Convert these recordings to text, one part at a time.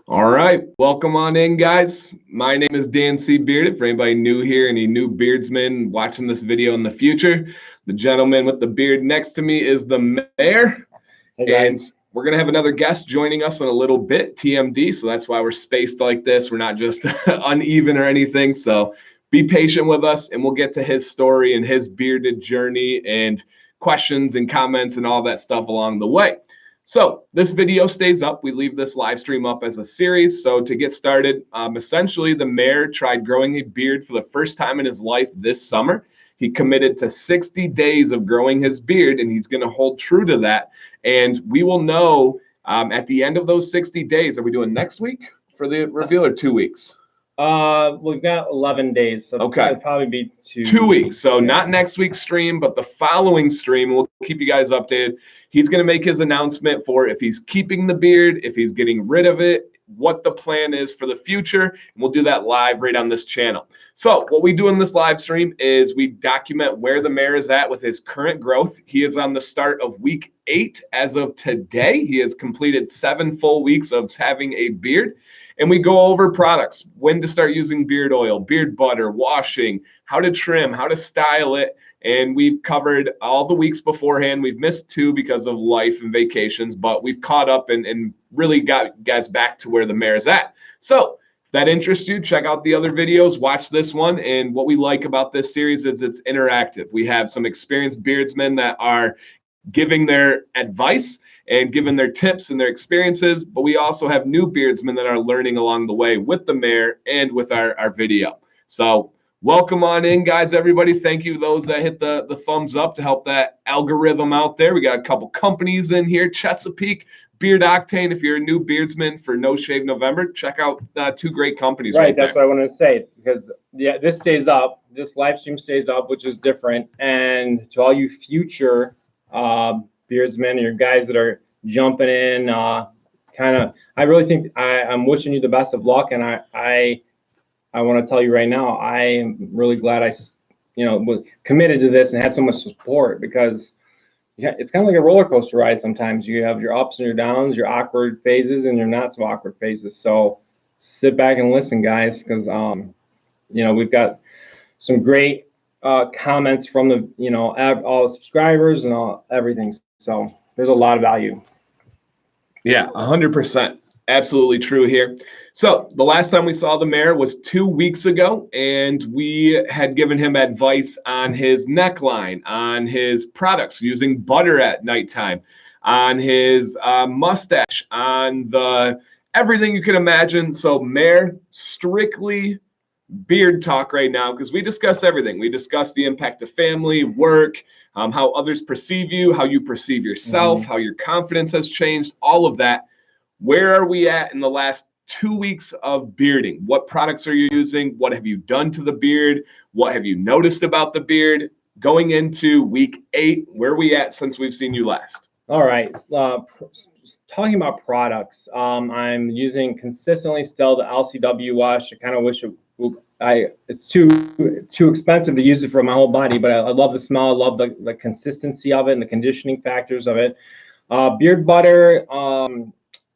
All right, welcome on in, guys. My name is DanCBearded. For anybody new here, any new beardsmen watching this video in the future, the gentleman with the beard next to me is the mayor. Hey guys. And we're going to have another guest joining us in a little bit, TMD. So that's why we're spaced like this. We're not just uneven or anything. So be patient with us, and we'll get to his story and his bearded journey and questions and comments and all that stuff along the way. So this video stays up. We leave this live stream up as a series. So to get started, essentially the mayor tried growing a beard for the first time in his life this summer. He committed to 60 days of growing his beard, and he's going to hold true to that. And we will know at the end of those 60 days. Are we doing next week for the reveal or 2 weeks? We've got 11 days, so okay, it'll probably be 2 weeks. So not next week's stream, but the following stream. We'll keep you guys updated. He's going to make his announcement for if he's keeping the beard, if he's getting rid of it, what the plan is for the future. And we'll do that live right on this channel. So what we do in this live stream is we document where the mayor is at with his current growth. He is on the start of week 8 as of today. He has completed 7 full weeks of having a beard. And we go over products, when to start using beard oil, beard butter, washing, how to trim, how to style it. And we've covered all the weeks beforehand. We've missed 2 because of life and vacations, but we've caught up and really got you guys back to where the mayor's at. So if that interests you, check out the other videos, watch this one. And what we like about this series is it's interactive. We have some experienced beardsmen that are giving their advice and giving their tips and their experiences, but we also have new beardsmen that are learning along the way with the mayor and with our video. So welcome on in, guys, everybody. Thank you those that hit the thumbs up to help that algorithm out there. We got a couple companies in here, Chesapeake, Beard Octane. If you're a new beardsman for No Shave November, check out 2 great companies right that's there. what I wanted to say, because yeah, this stays up, this live stream stays up, which is different. And to all you future beardsmen, your guys that are jumping in, I really think I'm wishing you the best of luck. And I want to tell you right now, I am really glad I was committed to this and had so much support, because it's kind of like a roller coaster ride. Sometimes you have your ups and your downs, your awkward phases and your not so awkward phases. So sit back and listen, guys, because we've got some great comments from the all the subscribers and everything. So there's a lot of value. Yeah, 100%. Absolutely true here. So the last time we saw the mayor was 2 weeks ago, and we had given him advice on his neckline, on his products using butter at nighttime, on his mustache, on the everything you can imagine. So mayor, strictly beard talk right now, because we discuss everything. We discuss the impact of family, work, how others perceive you, how you perceive yourself, how your confidence has changed, all of that. Where are we at in the last 2 weeks of bearding? What products are you using? What have you done to the beard? What have you noticed about the beard? Going into week 8, where are we at since we've seen you last? All right. Talking about products, I'm using consistently still the LCW wash. I kind of wish it's too expensive to use it for my whole body, but I love the smell. I love the consistency of it and the conditioning factors of it. Beard butter,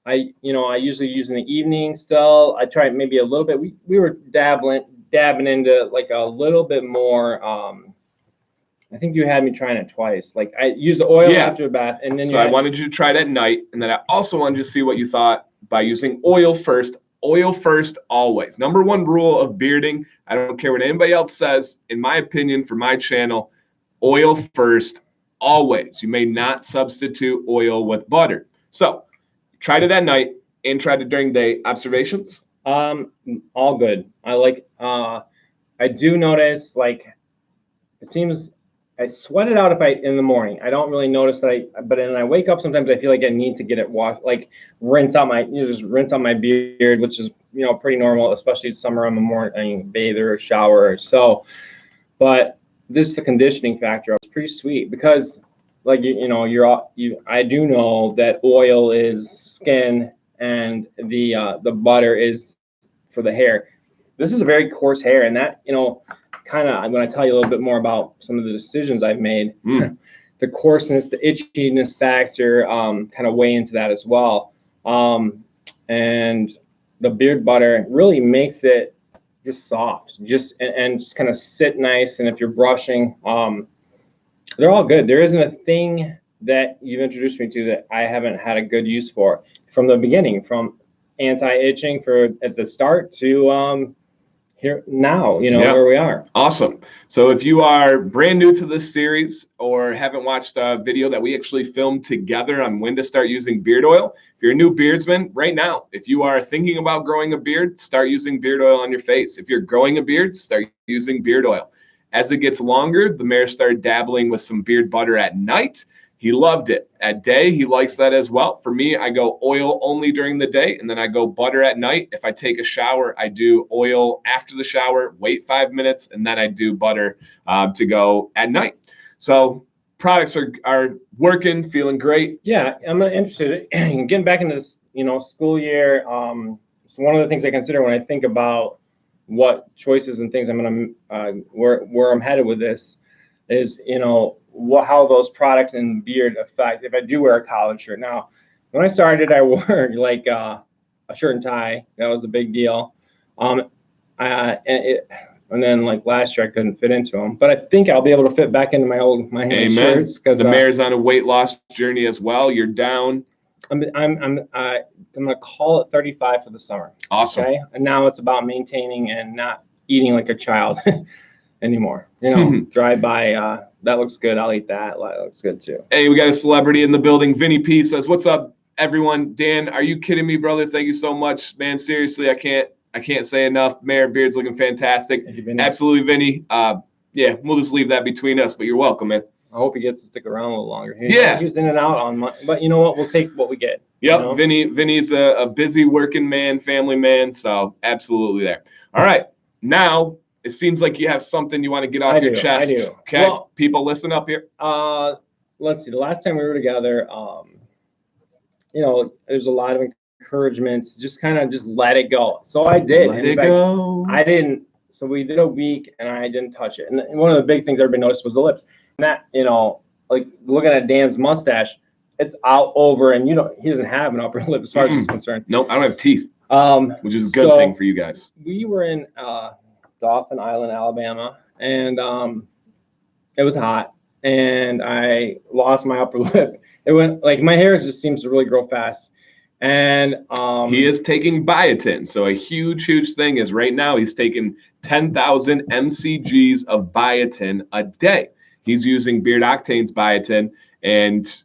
I usually use in the evening still. I tried maybe a little bit. We were dabbing into like a little bit more. I think you had me trying it twice. Like I used the oil after the bath, and then I wanted you to try it at night, and then I also wanted you to see what you thought by using oil first. Oil first always. #1 rule of bearding. I don't care what anybody else says. In my opinion, for my channel, oil first always. You may not substitute oil with butter. So tried it at night and tried it during day. Observations? All good. I do notice, like, it seems I sweat it out in the morning. I don't really notice that but then I wake up sometimes, I feel like I need to get it washed, like rinse out my beard, which is, pretty normal, especially summer. I'm a morning bather or shower. So, but this is the conditioning factor. It's pretty sweet because, like, I do know that oil is skin and the butter is for the hair. This is a very coarse hair, and that, I'm going to tell you a little bit more about some of the decisions I've made. The coarseness, the itchiness factor, kind of weigh into that as well. and the beard butter really makes it just soft, and just kind of sit nice. And if you're brushing, they're all good. There isn't a thing that you've introduced me to that I haven't had a good use for from the beginning, from anti-itching at the start to here now, where we are. Awesome. So if you are brand new to this series or haven't watched a video that we actually filmed together on when to start using beard oil, if you're a new beardsman right now, if you are thinking about growing a beard, start using beard oil on your face. If you're growing a beard, start using beard oil. As it gets longer, the mayor started dabbling with some beard butter at night. He loved it. At day, he likes that as well. For me, I go oil only during the day, and then I go butter at night. If I take a shower, I do oil after the shower, wait 5 minutes, and then I do butter to go at night. So products are working, feeling great. Yeah, I'm interested in getting back into this, school year. So one of the things I consider when I think about what choices and things I'm gonna where I'm headed with this is, how those products and beard affect if I do wear a collared shirt. Now, when I started, I wore like a shirt and tie. That was a big deal. And then like last year I couldn't fit into them, but I think I'll be able to fit back into my shirts because the mayor's on a weight loss journey as well. You're down. I'm gonna call it 35 for the summer. Awesome. Okay, and now it's about maintaining and not eating like a child anymore. Drive by. That looks good. I'll eat that. That looks good too. Hey, we got a celebrity in the building. Vinny P says, "What's up, everyone?" Dan, are you kidding me, brother? Thank you so much, man. Seriously, I can't say enough. Mayor Beard's looking fantastic. Thank you, Vinny. Absolutely, Vinny. Yeah, we'll just leave that between us. But you're welcome, man. I hope he gets to stick around a little longer. Yeah, he was in and out on my, but you know what? We'll take what we get. Yep, Vinny's a busy working man, family man. So absolutely there. All right, now. It seems like you have something you want to get off your chest. I do. Okay, well, people, listen up here. Let's see. The last time we were together, there's a lot of encouragement to just kind of just let it go. So I did. Let it go. I didn't. So we did a week, and I didn't touch it. And one of the big things everybody noticed was the lips. And that, like looking at Dan's mustache, it's out over, and he doesn't have an upper lip as far as he's concerned. Nope, I don't have teeth. Which is a good thing for you guys. We were in Dauphin Island, Alabama, and it was hot, and I lost my upper lip. It went like my hair just seems to really grow fast, and he is taking biotin. So a huge thing is right now he's taking 10,000 mcg's of biotin a day. He's using Beard Octane's biotin, and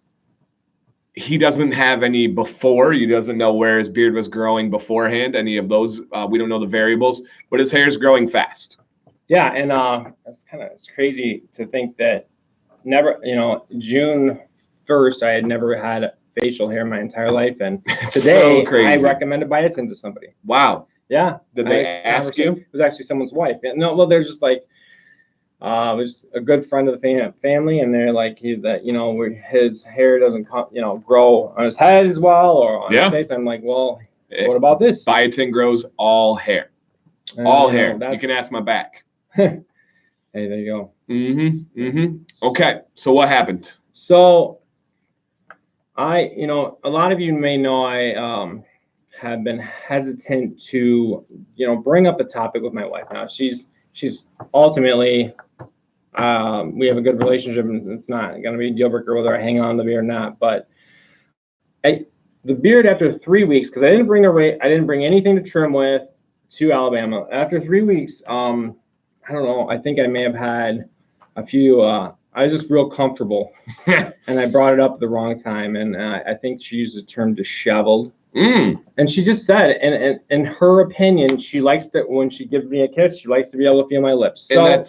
he doesn't have any before. He doesn't know where his beard was growing beforehand, any of those. We don't know the variables, but his hair is growing fast. Yeah, and it's crazy to think that June 1st, I had never had facial hair my entire life, and today I recommended biotin to somebody. Wow. Yeah. Did they ask you? It was actually someone's wife. No, well, they're just like, it was a good friend of the family, and they're like, his hair doesn't grow on his head as well or on his face. I'm like, well, what about this? Biotin grows all hair. All hair. You can ask my back. Hey, there you go. Okay, so what happened? So a lot of you may know I have been hesitant to, bring up the topic with my wife. Now she's ultimately, we have a good relationship, and it's not going to be a deal breaker whether I hang on the beard or not. But the beard after 3 weeks, because I didn't bring anything to trim with to Alabama. After 3 weeks, I don't know. I think I may have had a few. I was just real comfortable, and I brought it up at the wrong time. And I think she used the term disheveled. And she just said, and in her opinion, she likes to, when she gives me a kiss, she likes to be able to feel my lips. So,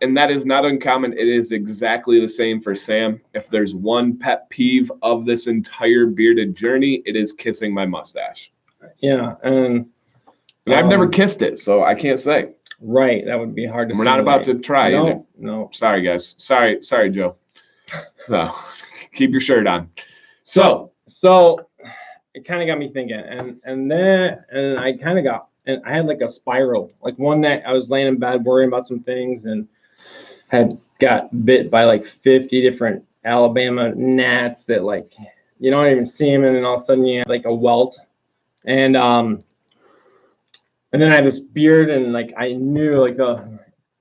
and that is not uncommon. It is exactly the same for Sam. If there's one pet peeve of this entire bearded journey, it is kissing my mustache. Yeah, and I've never kissed it, so I can't say. Right, that would be hard to. We're not about to try either. No. Sorry, guys. Sorry, Joe. So keep your shirt on. So it kind of got me thinking, and I kind of got, and I had like a spiral. Like one night I was laying in bed worrying about some things, and had got bit by like 50 different Alabama gnats that, like, you don't even see them, and then all of a sudden you have like a welt And then I have this beard, and like I knew like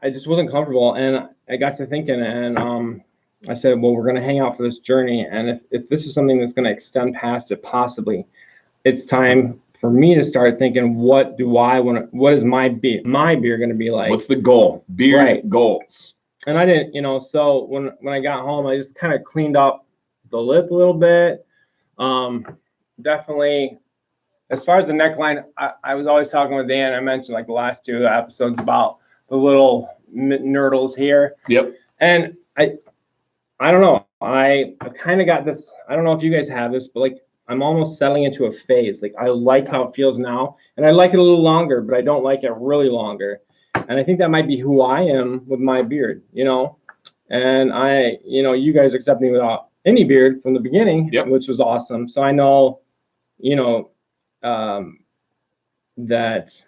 I just wasn't comfortable, and I got to thinking, and I said, well, we're gonna hang out for this journey, and if this is something that's gonna extend past it, possibly, it's time for me to start thinking, what do I want to? What is my beard gonna be like? What's the goal? Beard goals. And I didn't, so when I got home, I just kind of cleaned up the lip a little bit. Definitely. As far as the neckline, I was always talking with Dan. I mentioned like the last 2 episodes about the little nurdles here. Yep. And I don't know. I've kind of got this. I don't know if you guys have this, but like I'm almost settling into a phase. Like I like how it feels now, and I like it a little longer, but I don't like it really longer. And I think that might be who I am with my beard, And you guys accept me without any beard from the beginning, which was awesome. So I know, that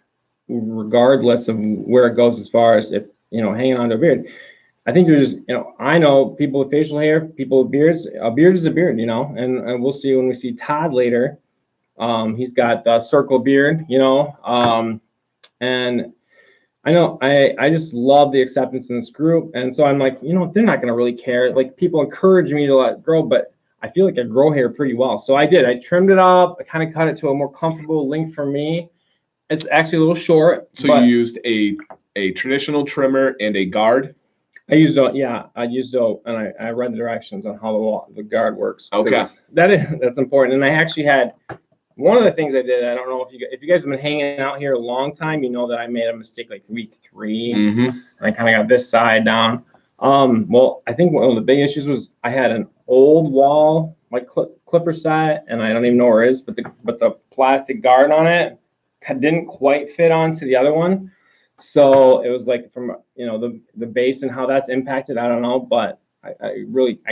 regardless of where it goes as far as if hanging on to a beard, I think there's I know people with facial hair, people with beards. A beard is a beard, and we'll see when we see Todd later. He's got the circle beard, and I know I just love the acceptance in this group, and so I'm like, they're not gonna really care. Like people encourage me to let it grow, but I feel like I grow hair pretty well. So I did. I trimmed it up. I kind of cut it to a more comfortable length for me. It's actually a little short. So you used a traditional trimmer and a guard? I used and I read the directions on how the guard works. Okay. That's important. And I actually had one of the things I did. I don't know if you guys have been hanging out here a long time, you know that I made a mistake like week 3. Mm-hmm. And I kind of got this side down. Well, I think one of the big issues was I had an old wall, like clipper set, and I don't even know where it is, but the plastic guard on it didn't quite fit onto the other one. So it was like from the base and how that's impacted, I don't know, but I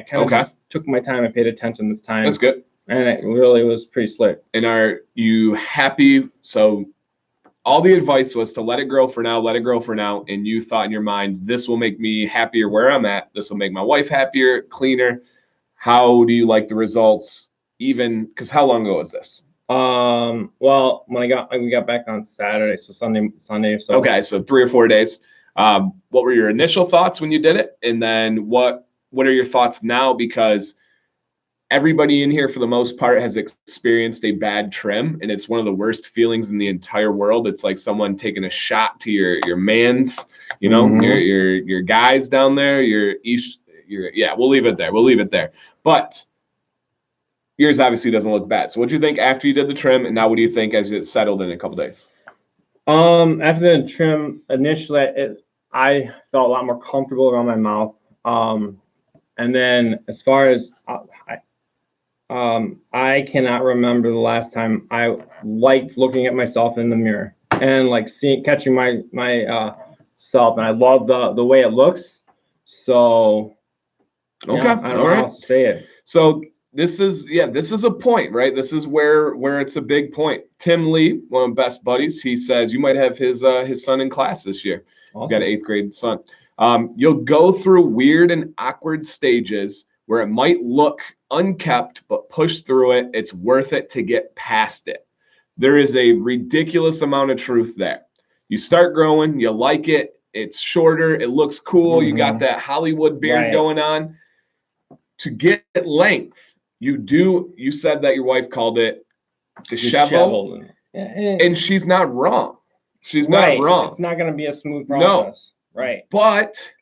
kind of just took my time and paid attention this time. That's good. And it really was pretty slick. And are you happy? So all the advice was to let it grow for now, and you thought in your mind, this will make me happier where I'm at. This will make my wife happier, cleaner. How do you like the results? Even because how long ago was this? Well, when we got back on Saturday, so Sunday or so. Okay, so 3 or 4 days. What were your initial thoughts when you did it? And then what are your thoughts now? Because everybody in here, for the most part, has experienced a bad trim, and it's one of the worst feelings in the entire world. It's like someone taking a shot to your mans, your guys down there, we'll leave it there. But yours obviously doesn't look bad. So what do you think after you did the trim, and now what do you think as it settled in a couple days? After the trim, initially, I felt a lot more comfortable around my mouth. And then as far as I cannot remember the last time I liked looking at myself in the mirror and like catching my self, and I love the way it looks. So okay, I don't know how to say it. So this is a point, right? This is where it's a big point. Tim Lee, one of my best buddies, he says you might have his son in class this year. Awesome. He's got an 8th grade son. You'll go through weird and awkward stages where it might look unkept, but push through it. It's worth it to get past it. There is a ridiculous amount of truth there. You start growing, you like it, it's shorter, it looks cool, you got that Hollywood beard going on. To get length, you said that your wife called it disheveled. And she's not wrong. She's not wrong. It's not going to be a smooth process. No. Right. But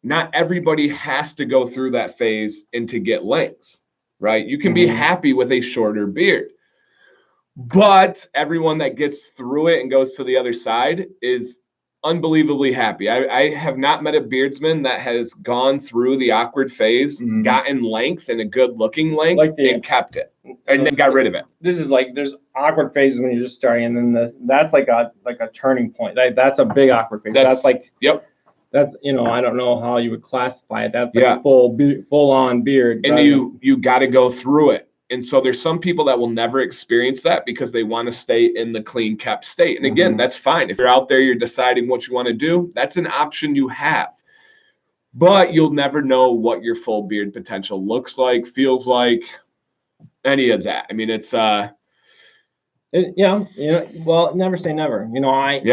not everybody has to go through that phase and to get length, right? You can be happy with a shorter beard, but everyone that gets through it and goes to the other side is unbelievably happy. I have not met a beardsman that has gone through the awkward phase, gotten length and a good looking length, and kept it and then got rid of it. This is like, there's awkward phases when you're just starting, and then that's like a turning point. That's a big awkward phase. That's like, that's, I don't know how you would classify it. That's like a full on beard. And you got to go through it. And so there's some people that will never experience that because they want to stay in the clean kept state. And again, that's fine. If you're out there, you're deciding what you want to do, that's an option you have. But you'll never know what your full beard potential looks like, feels like, any of that. I mean, it's Well, never say never. Let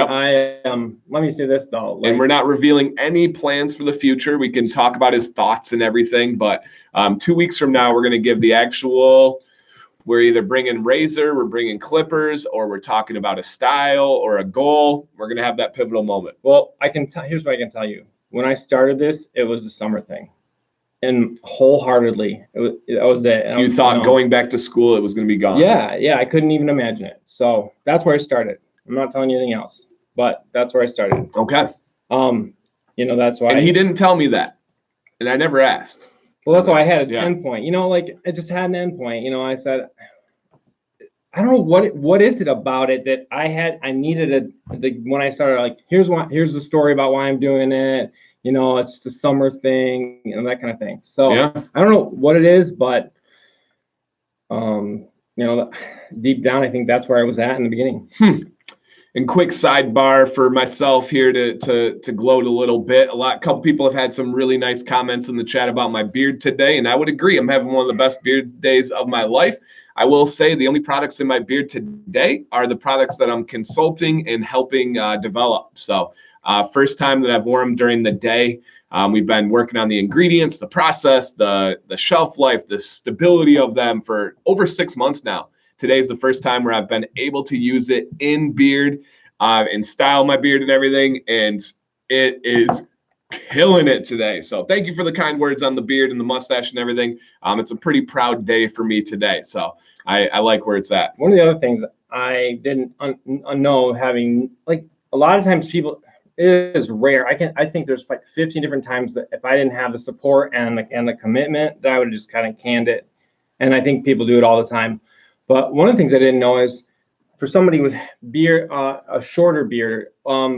me say this though. And we're not revealing any plans for the future. We can talk about his thoughts and everything, but 2 weeks from now, we're going to give the actual. We're either bringing razor, we're bringing clippers, or we're talking about a style or a goal. We're going to have that pivotal moment. Well, here's what I can tell you. When I started this, it was a summer thing. And wholeheartedly, that was it. You thought going back to school, it was going to be gone. Yeah, I couldn't even imagine it. So that's where I started. I'm not telling you anything else, but that's where I started. Okay. That's why. And he didn't tell me that, and I never asked. Well, that's why I had an endpoint. I just had an endpoint. I said, I don't know what is it about it that I needed when I started, like, here's the story about why I'm doing it. It's the summer thing and that kind of thing. So I don't know what it is, but deep down, I think that's where I was at in the beginning. And quick sidebar for myself here to gloat a little bit. A couple people have had some really nice comments in the chat about my beard today, and I would agree. I'm having one of the best beard days of my life. I will say the only products in my beard today are the products that I'm consulting and helping develop. So first time that I've worn them during the day. We've been working on the ingredients, the process, the shelf life, the stability of them for over 6 months now. Today's the first time where I've been able to use it in beard and style my beard and everything. And it is killing it today. So thank you for the kind words on the beard and the mustache and everything. It's a pretty proud day for me today. So I like where it's at. One of the other things I didn't know, having, like, a lot of times people, it is rare. I think there's like 15 different times that if I didn't have the support and the commitment, that I would have just kind of canned it. And I think people do it all the time. But one of the things I didn't know is, for somebody with beard, a shorter beard, are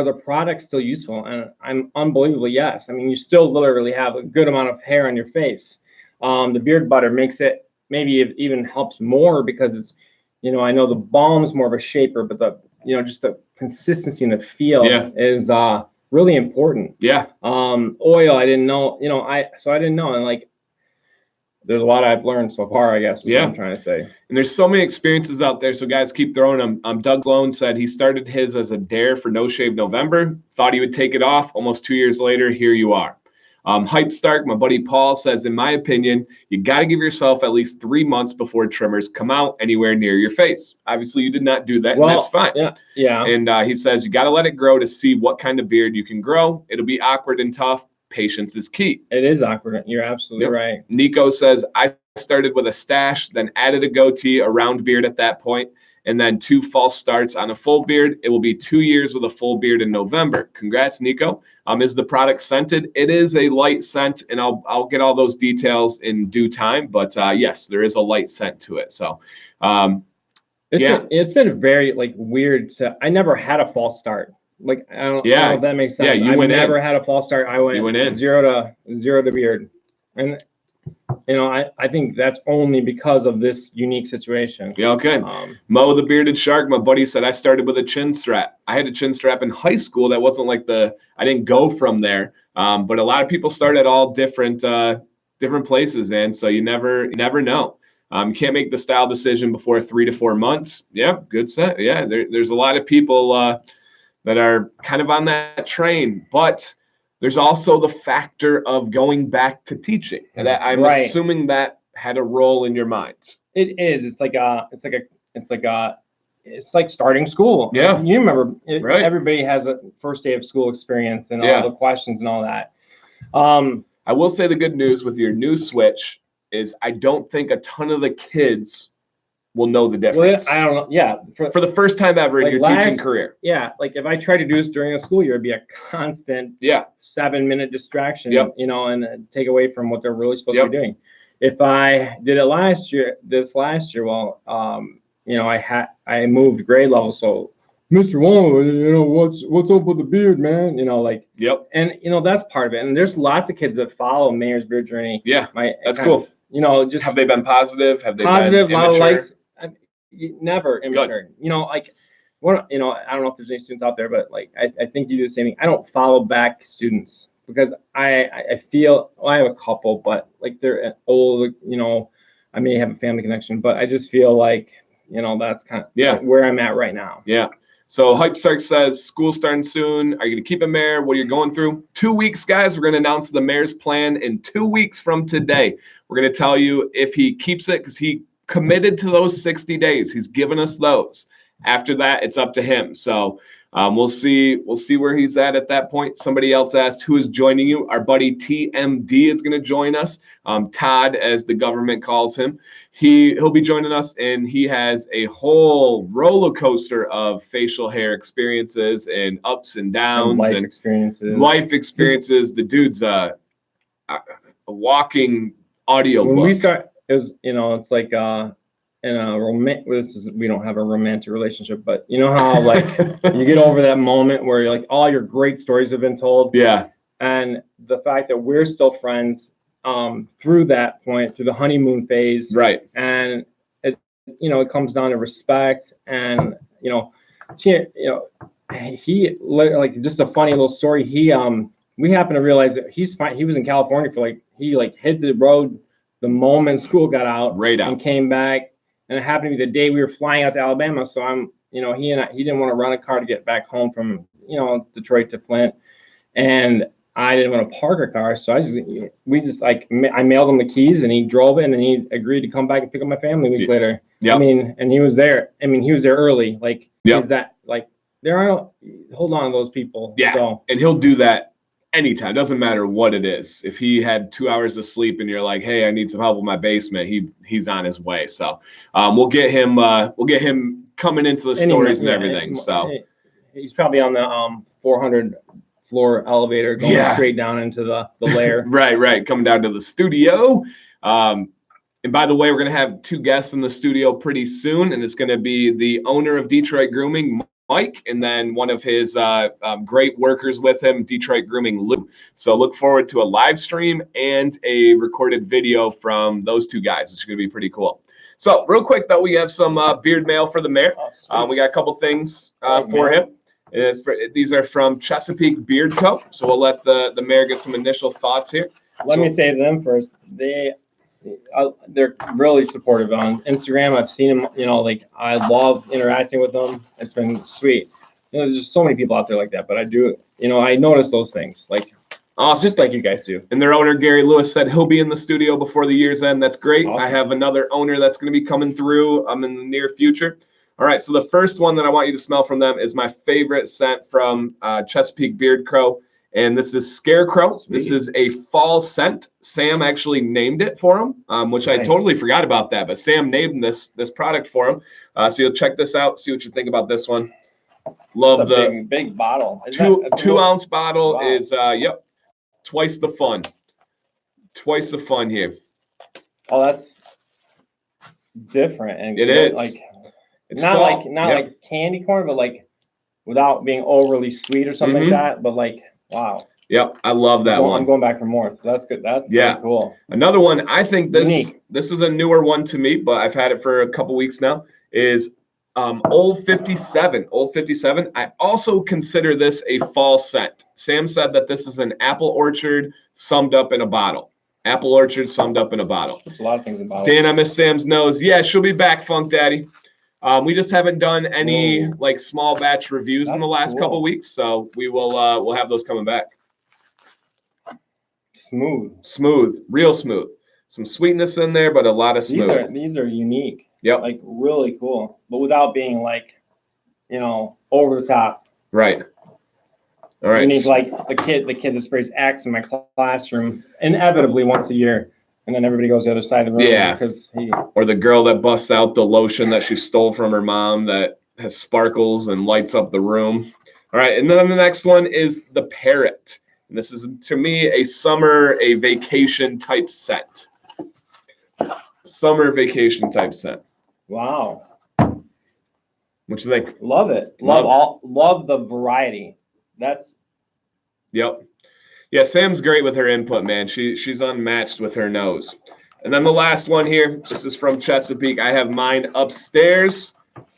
the products still useful? And I'm unbelievably yes. I mean, you still literally have a good amount of hair on your face. The beard butter makes it, maybe it even helps more because it's, I know the balm's more of a shaper, but just the consistency and the feel is really important. Yeah. Oil, I didn't know. I didn't know, and like, there's a lot I've learned so far, I guess, is what I'm trying to say. And there's so many experiences out there, so guys, keep throwing them. Doug Sloan said he started his as a dare for No Shave November, thought he would take it off. Almost 2 years later, here you are. Hype Stark, my buddy Paul, says, in my opinion, you got to give yourself at least 3 months before trimmers come out anywhere near your face. Obviously, you did not do that, and that's fine. Yeah. And he says, you got to let it grow to see what kind of beard you can grow. It'll be awkward and tough. Patience is key. It is awkward. You're absolutely right. Nico says, I started with a stash, then added a goatee, a round beard at that point, and then 2 false starts on a full beard. It will be 2 years with a full beard in November. Congrats, Nico. Is the product scented? It is a light scent, and I'll get all those details in due time. But yes, there is a light scent to it. So it's been very weird. I never had a false start. Like, I don't know if that makes sense. Yeah, I never had a false start. I went in. zero to beard. And I think that's only because of this unique situation. Yeah, okay. Mo the Bearded Shark, my buddy, said, I started with a chin strap. I had a chin strap in high school. That wasn't I didn't go from there. But a lot of people start at all different places, man. So you never know. You can't make the style decision before 3 to 4 months. Yeah, good set. Yeah, there's a lot of people that are kind of on that train, but there's also the factor of going back to teaching, and I'm assuming that had a role in your mind. It is. It's like starting school. Yeah, you remember, everybody has a first day of school experience and all the questions and all that. I will say the good news with your new switch is I don't think a ton of the kids will know the difference. Well, I don't know. Yeah. For the first time ever in your teaching career. Yeah. Like, if I tried to do this during a school year, it'd be a constant 7-minute distraction, and take away from what they're really supposed to be doing. If I did it last year, well, I moved grade level. So, Mr. Wong, what's up with the beard, man? And, that's part of it. And there's lots of kids that follow Mayor's Beard Journey. Yeah. That's cool. Just have they been positive? Have they positive? Been a lot of immature? likes. Never immature. I don't know if there's any students out there, but I think you do the same thing. I don't follow back students because I feel, I have a couple, but they're old, I may have a family connection, but I just feel like, you know, that's kind of where I'm at right now. Yeah. So Hype Sark says, school starting soon. Are you going to keep him mayor? What are you going through? 2 weeks, guys. We're going to announce the mayor's plan in 2 weeks from today. We're going to tell you if he keeps it, because he committed to those 60 days. He's given us those. After that, it's up to him. So we'll see where he's at that point. Somebody else asked who is joining you. Our buddy TMD is going to join us. Todd, as the government calls him. He'll be joining us, and he has a whole roller coaster of facial hair experiences and ups and downs and life experiences. The dude's a walking audio when book. We start, it was, you know, it's like in a we don't have a romantic relationship, but you know how like you get over that moment where you're like all your great stories have been told. Yeah. And the fact that we're still friends through that point, through the honeymoon phase. Right. And it, you know, it comes down to respect and, you know, he like just a funny little story. We happened to realize that he's fine. He was in California for he hit the road the moment school got out, and came back. And it happened to be the day we were flying out to Alabama. So you know, he didn't want to run a car to get back home from, you know, Detroit to Flint. And I didn't want to park a car. So I mailed him the keys and he drove it and he agreed to come back and pick up my family a week later. Yep. I mean, and he was there. I mean, he was there early. Like, is that like, hold on to those people. Yeah. So, and he'll do that anytime. Doesn't matter what it is. If he had 2 hours of sleep and you're like, hey, I need some help with my basement, he's on his way. So we'll get him coming into the stories and everything. So he's probably on the 400 floor elevator going straight down into the lair. Right. Coming down to the studio. And by the way, we're going to have 2 guests in the studio pretty soon, and it's going to be the owner of Detroit Grooming, Mike, and then one of his great workers with him, Detroit Grooming, Lou. So look forward to a live stream and a recorded video from those 2 guys, which is going to be pretty cool. So real quick, though, we have some beard mail for the mayor. We got a couple things for him. These are from Chesapeake Beard Co. So we'll let the mayor get some initial thoughts here. Let me say to them first, they're really supportive on Instagram. I've seen them, you know, like I love interacting with them. It's been sweet. You know, there's just so many people out there like that, but I do, you know, I notice those things, like awesome. Just like you guys do. And their owner, Gary Lewis, said he'll be in the studio before the year's end. That's great. Awesome. I have another owner that's going to be coming through in the near future. All right, so the first one that I want you to smell from them is my favorite scent from Chesapeake Beard Co. And this is Scarecrow. Sweet. This is a fall scent. Sam actually named it for him, which nice. I totally forgot about that. But Sam named this product for him. So you'll check this out, see what you think about this one. Love the big bottle. Two ounce bottle. Wow. Is twice the fun. Twice the fun here. Oh, that's different. And it is like it's not fall. Like candy corn, but like without being overly sweet or something like that. But like. Wow. Yep, I love that one. I'm going back for more. So that's good. That's really cool. Another one, I think this is a newer one to me, but I've had it for a couple weeks now, is Old 57. Old 57. I also consider this a fall scent. Sam said that this is an apple orchard summed up in a bottle. Apple orchard summed up in a bottle. There's a lot of things in bottles. Dan, I miss Sam's nose. Yeah, she'll be back, Funk Daddy. We just haven't done any like small batch reviews in the last couple weeks, so we will we'll have those coming back. Smooth, real smooth. Some sweetness in there, but a lot of smooth. These are unique. Yep. Like really cool, but without being like, you know, over the top. Right. All right. Unique, like the kid that sprays Axe in my classroom inevitably once a year. And then everybody goes the other side of the room. Yeah. Because or the girl that busts out the lotion that she stole from her mom that has sparkles and lights up the room. All right. And then the next one is the Parrot. And this is, to me, a vacation type scent. Summer vacation type scent. Wow. What you think? Love it. Love the variety. Yep. Yeah, Sam's great with her input, man. She's unmatched with her nose. And then the last one here, this is from Chesapeake. I have mine upstairs.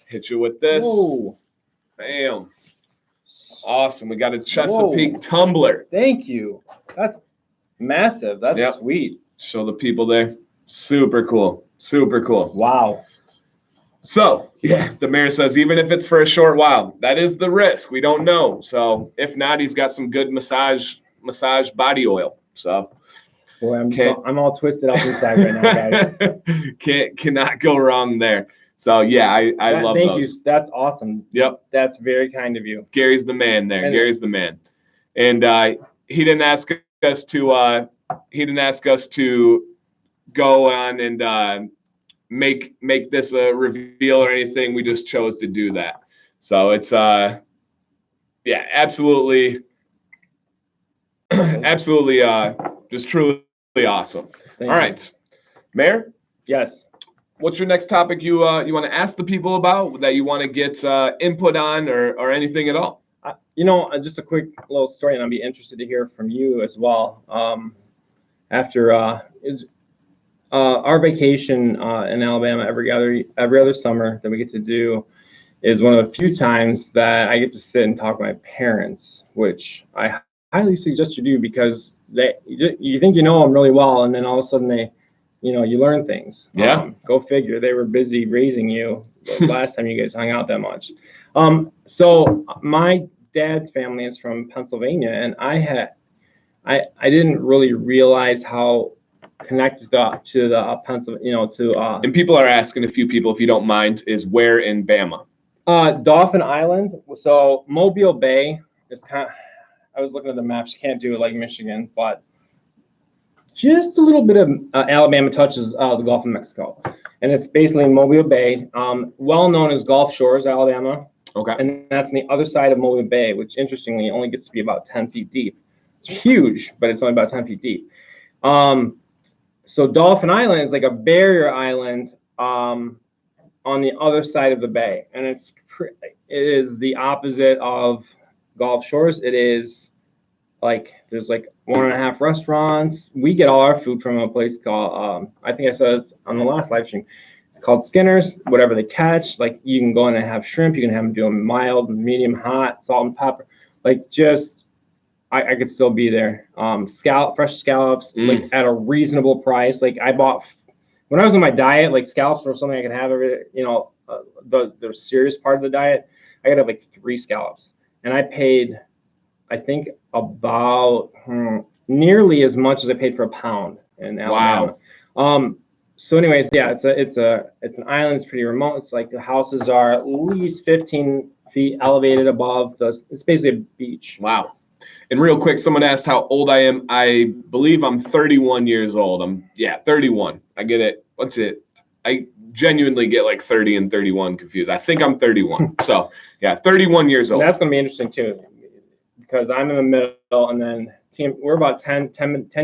Hit you with this. Whoa. Bam. Awesome. We got a Chesapeake tumbler. Thank you. That's massive. That's sweet. Show the people there. Super cool. Super cool. Wow. So, yeah, the mayor says, even if it's for a short while, that is the risk. We don't know. So if not, he's got some good massage body oil. So boy, I'm all twisted up inside right now, guys. Cannot go wrong there. So yeah, I love thank those. you. That's awesome. Yep. That's very kind of you. Gary's the man there. Gary's the man. And he didn't ask us to go on and make this a reveal or anything. We just chose to do that. So it's yeah, absolutely just truly awesome. All right, Mayor. Yes. What's your next topic you want to ask the people about, that you want to get input on, or anything at all? Just a quick little story, and I'd be interested to hear from you as well. After our vacation in Alabama every other summer that we get to do is one of the few times that I get to sit and talk to my parents, which I highly suggest you do, because you think you know them really well, and then all of a sudden you learn things. Yeah. Go figure. They were busy raising you the last time you guys hung out that much. So my dad's family is from Pennsylvania, and I didn't really realize how connected to the Pennsylvania, and people are asking, a few people, if you don't mind, is where in Bama? Dauphin Island. So Mobile Bay is I was looking at the maps. You can't do it like Michigan, but just a little bit of Alabama touches the Gulf of Mexico, and it's basically Mobile Bay, well known as Gulf Shores, Alabama. Okay. And that's on the other side of Mobile Bay, which interestingly only gets to be about 10 feet deep. It's huge, but it's only about 10 feet deep. So Dauphin Island is like a barrier island on the other side of the bay, and it is the opposite of Gulf Shores. It is like there's like 1.5 restaurants. We get all our food from a place called I think I said this on the last live stream. It's called Skinner's. Whatever they catch, like you can go in and have shrimp. You can have them do them mild, medium, hot, salt and pepper. Like just I could still be there. Fresh scallops, like at a reasonable price. Like I bought when I was on my diet, like scallops were something I could have the serious part of the diet. I could have like 3 scallops, and I paid, I think, about nearly as much as I paid for a pound in Alabama. Wow. So anyways, yeah, it's an island. It's pretty remote. It's like the houses are at least 15 feet elevated above it's basically a beach. Wow. And real quick, someone asked how old I am. I believe I'm 31 years old. 31. I get it. What's it? I genuinely get like 30 and 31 confused. I think I'm 31. So yeah, 31 years old. And that's going to be interesting too, because I'm in the middle, and then we're about 10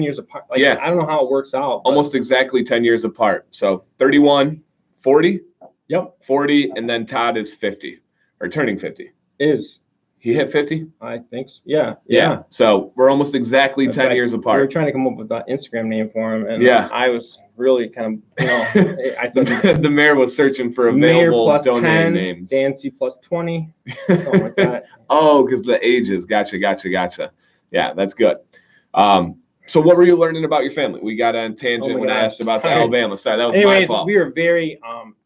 years apart. Like, yeah. I don't know how it works out. Almost exactly 10 years apart. So 31, 40. Yep. 40. And then Todd is 50, or turning 50. He hit 50? I think so. Yeah. So we're almost exactly 10 years apart. We were trying to come up with that Instagram name for him, and I was really kind of, I said the mayor was searching for available domain names. DanC plus 20, something like that. Oh, because the ages. Gotcha. Yeah, that's good. So what were you learning about your family? We got on tangent when I asked about the Alabama side. That was my fault. We were very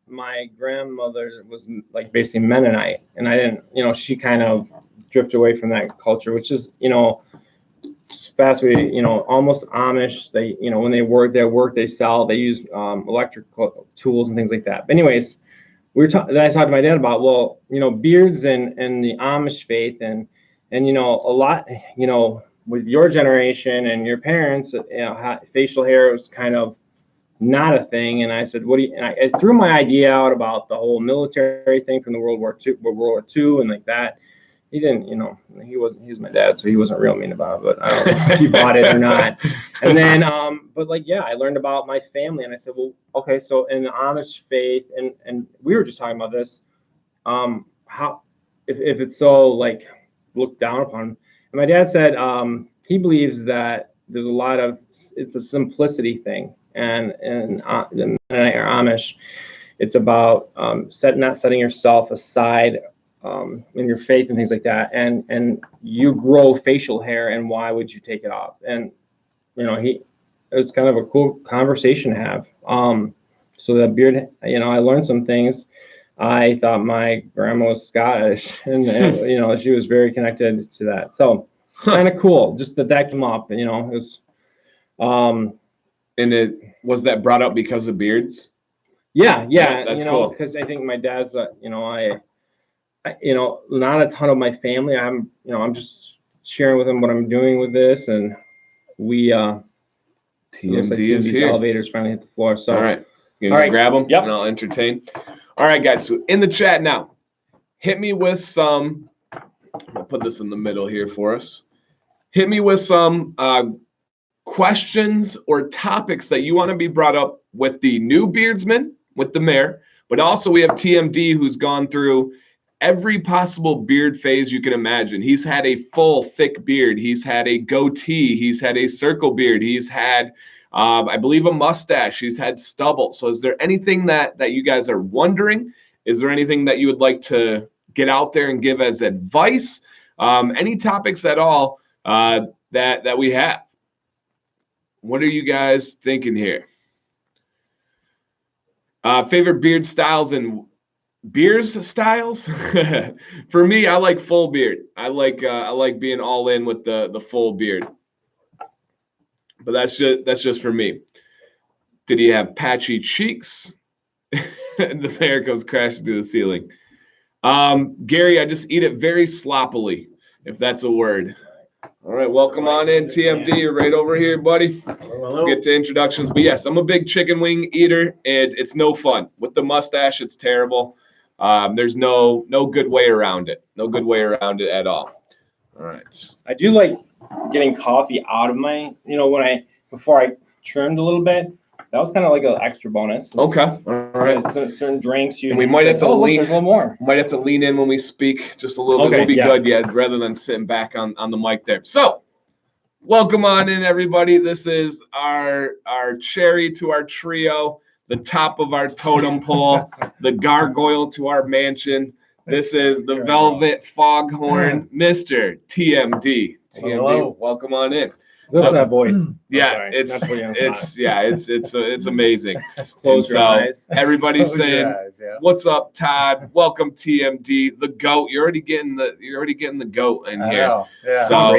my grandmother was like basically Mennonite, and I didn't, she kind of drifted away from that culture, which is, almost Amish. They, when they work, they sell, they use electrical tools and things like that. But anyways, then I talked to my dad about, beards and the Amish faith, and a lot, with your generation and your parents, facial hair was kind of not a thing. And I said, and I threw my idea out about the whole military thing from the World War II and like that. He didn't, he was my dad, so he wasn't real mean about it, but I don't know if he bought it or not. And then, I learned about my family, and I said, well, okay, so in the Amish faith, and we were just talking about this, how, if it's so like looked down upon, and my dad said, he believes that there's it's a simplicity thing, and the Mennonite or Amish, it's about not setting yourself aside in your faith and things like that, and you grow facial hair, and why would you take it off? And it was kind of a cool conversation to have. So the beard, you know, I learned some things. I thought my grandma was Scottish, and you know, she was very connected to that. So kind of cool, just that came up. You know, it was. And it was that brought up because of beards. Yeah, That's you know, cool. because I think my dad's, you know, I, you know, not a ton of my family. I'm, you know, I'm just sharing with them what I'm doing with this, and we, looks like TMD is TMD's here. elevators finally hit the floor. So, All right, you all gonna right. grab them? Yep. And I'll entertain. All right, guys. So in the chat now, hit me with some. I'll put this in the middle here for us. Hit me with some questions or topics that you want to be brought up with the new beardsman, with the mayor, but also we have TMD who's gone through every possible beard phase you can imagine. He's had a full thick beard. He's had a goatee. He's had a circle beard. He's had, I believe, a mustache. He's had stubble. So is there anything that you guys are wondering? Is there anything that you would like to get out there and give as advice? Any topics at all that we have? What are you guys thinking here? Favorite beard styles and beers styles? For me, I like full beard. I like being all in with the full beard. But that's just for me. Did he have patchy cheeks? The hair goes crashing through the ceiling. Gary, I just eat it very sloppily, if that's a word. All right, welcome on in, TMD. You're right over here, buddy. Hello. Get to introductions. But yes, I'm a big chicken wing eater, and it's no fun. With the mustache, it's terrible. There's no good way around it. No good way around it at all. All right. I do like getting coffee out of my, you know, before I trimmed a little bit. That was kind of like an extra bonus. Okay. All right. Certain drinks And we might have to lean. There's a little more. Might have to lean in when we speak just a little bit. Okay, Will be yeah. good, yeah, rather than sitting back on the mic there. So, welcome on in, everybody. This is our cherry to our trio, the top of our totem pole, the gargoyle to our mansion. This is the velvet foghorn, Mr. TMD. TMD, Hello. welcome on in. Listen to that voice. Yeah, it's amazing. Close your eyes. Everybody's Close your saying, eyes, yeah. "What's up, Todd? Welcome, TMD, the goat." You're already getting the goat in I here. know, yeah. So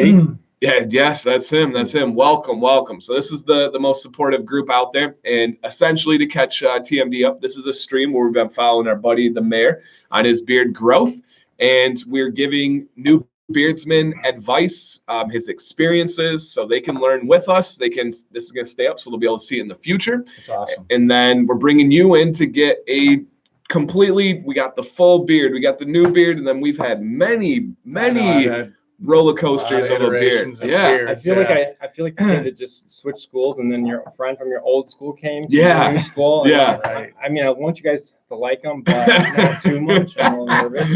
yes, that's him. That's him. Welcome. So this is the most supportive group out there, and essentially to catch TMD up, this is a stream where we've been following our buddy the mayor on his beard growth, and we're giving new beardsmen advice, his experiences, so they can learn with us. This is going to stay up, so they'll be able to see it in the future. That's awesome. And then we're bringing you in to get a completely. We got the full beard, we got the new beard, and then we've had many roller coasters of a beard. Yeah, I feel like I feel like the kid that just switched schools, and then your friend from your old school came to Yeah. your new school. Yeah. Right. I mean, I want you guys to like him, but not too much. I'm a little nervous.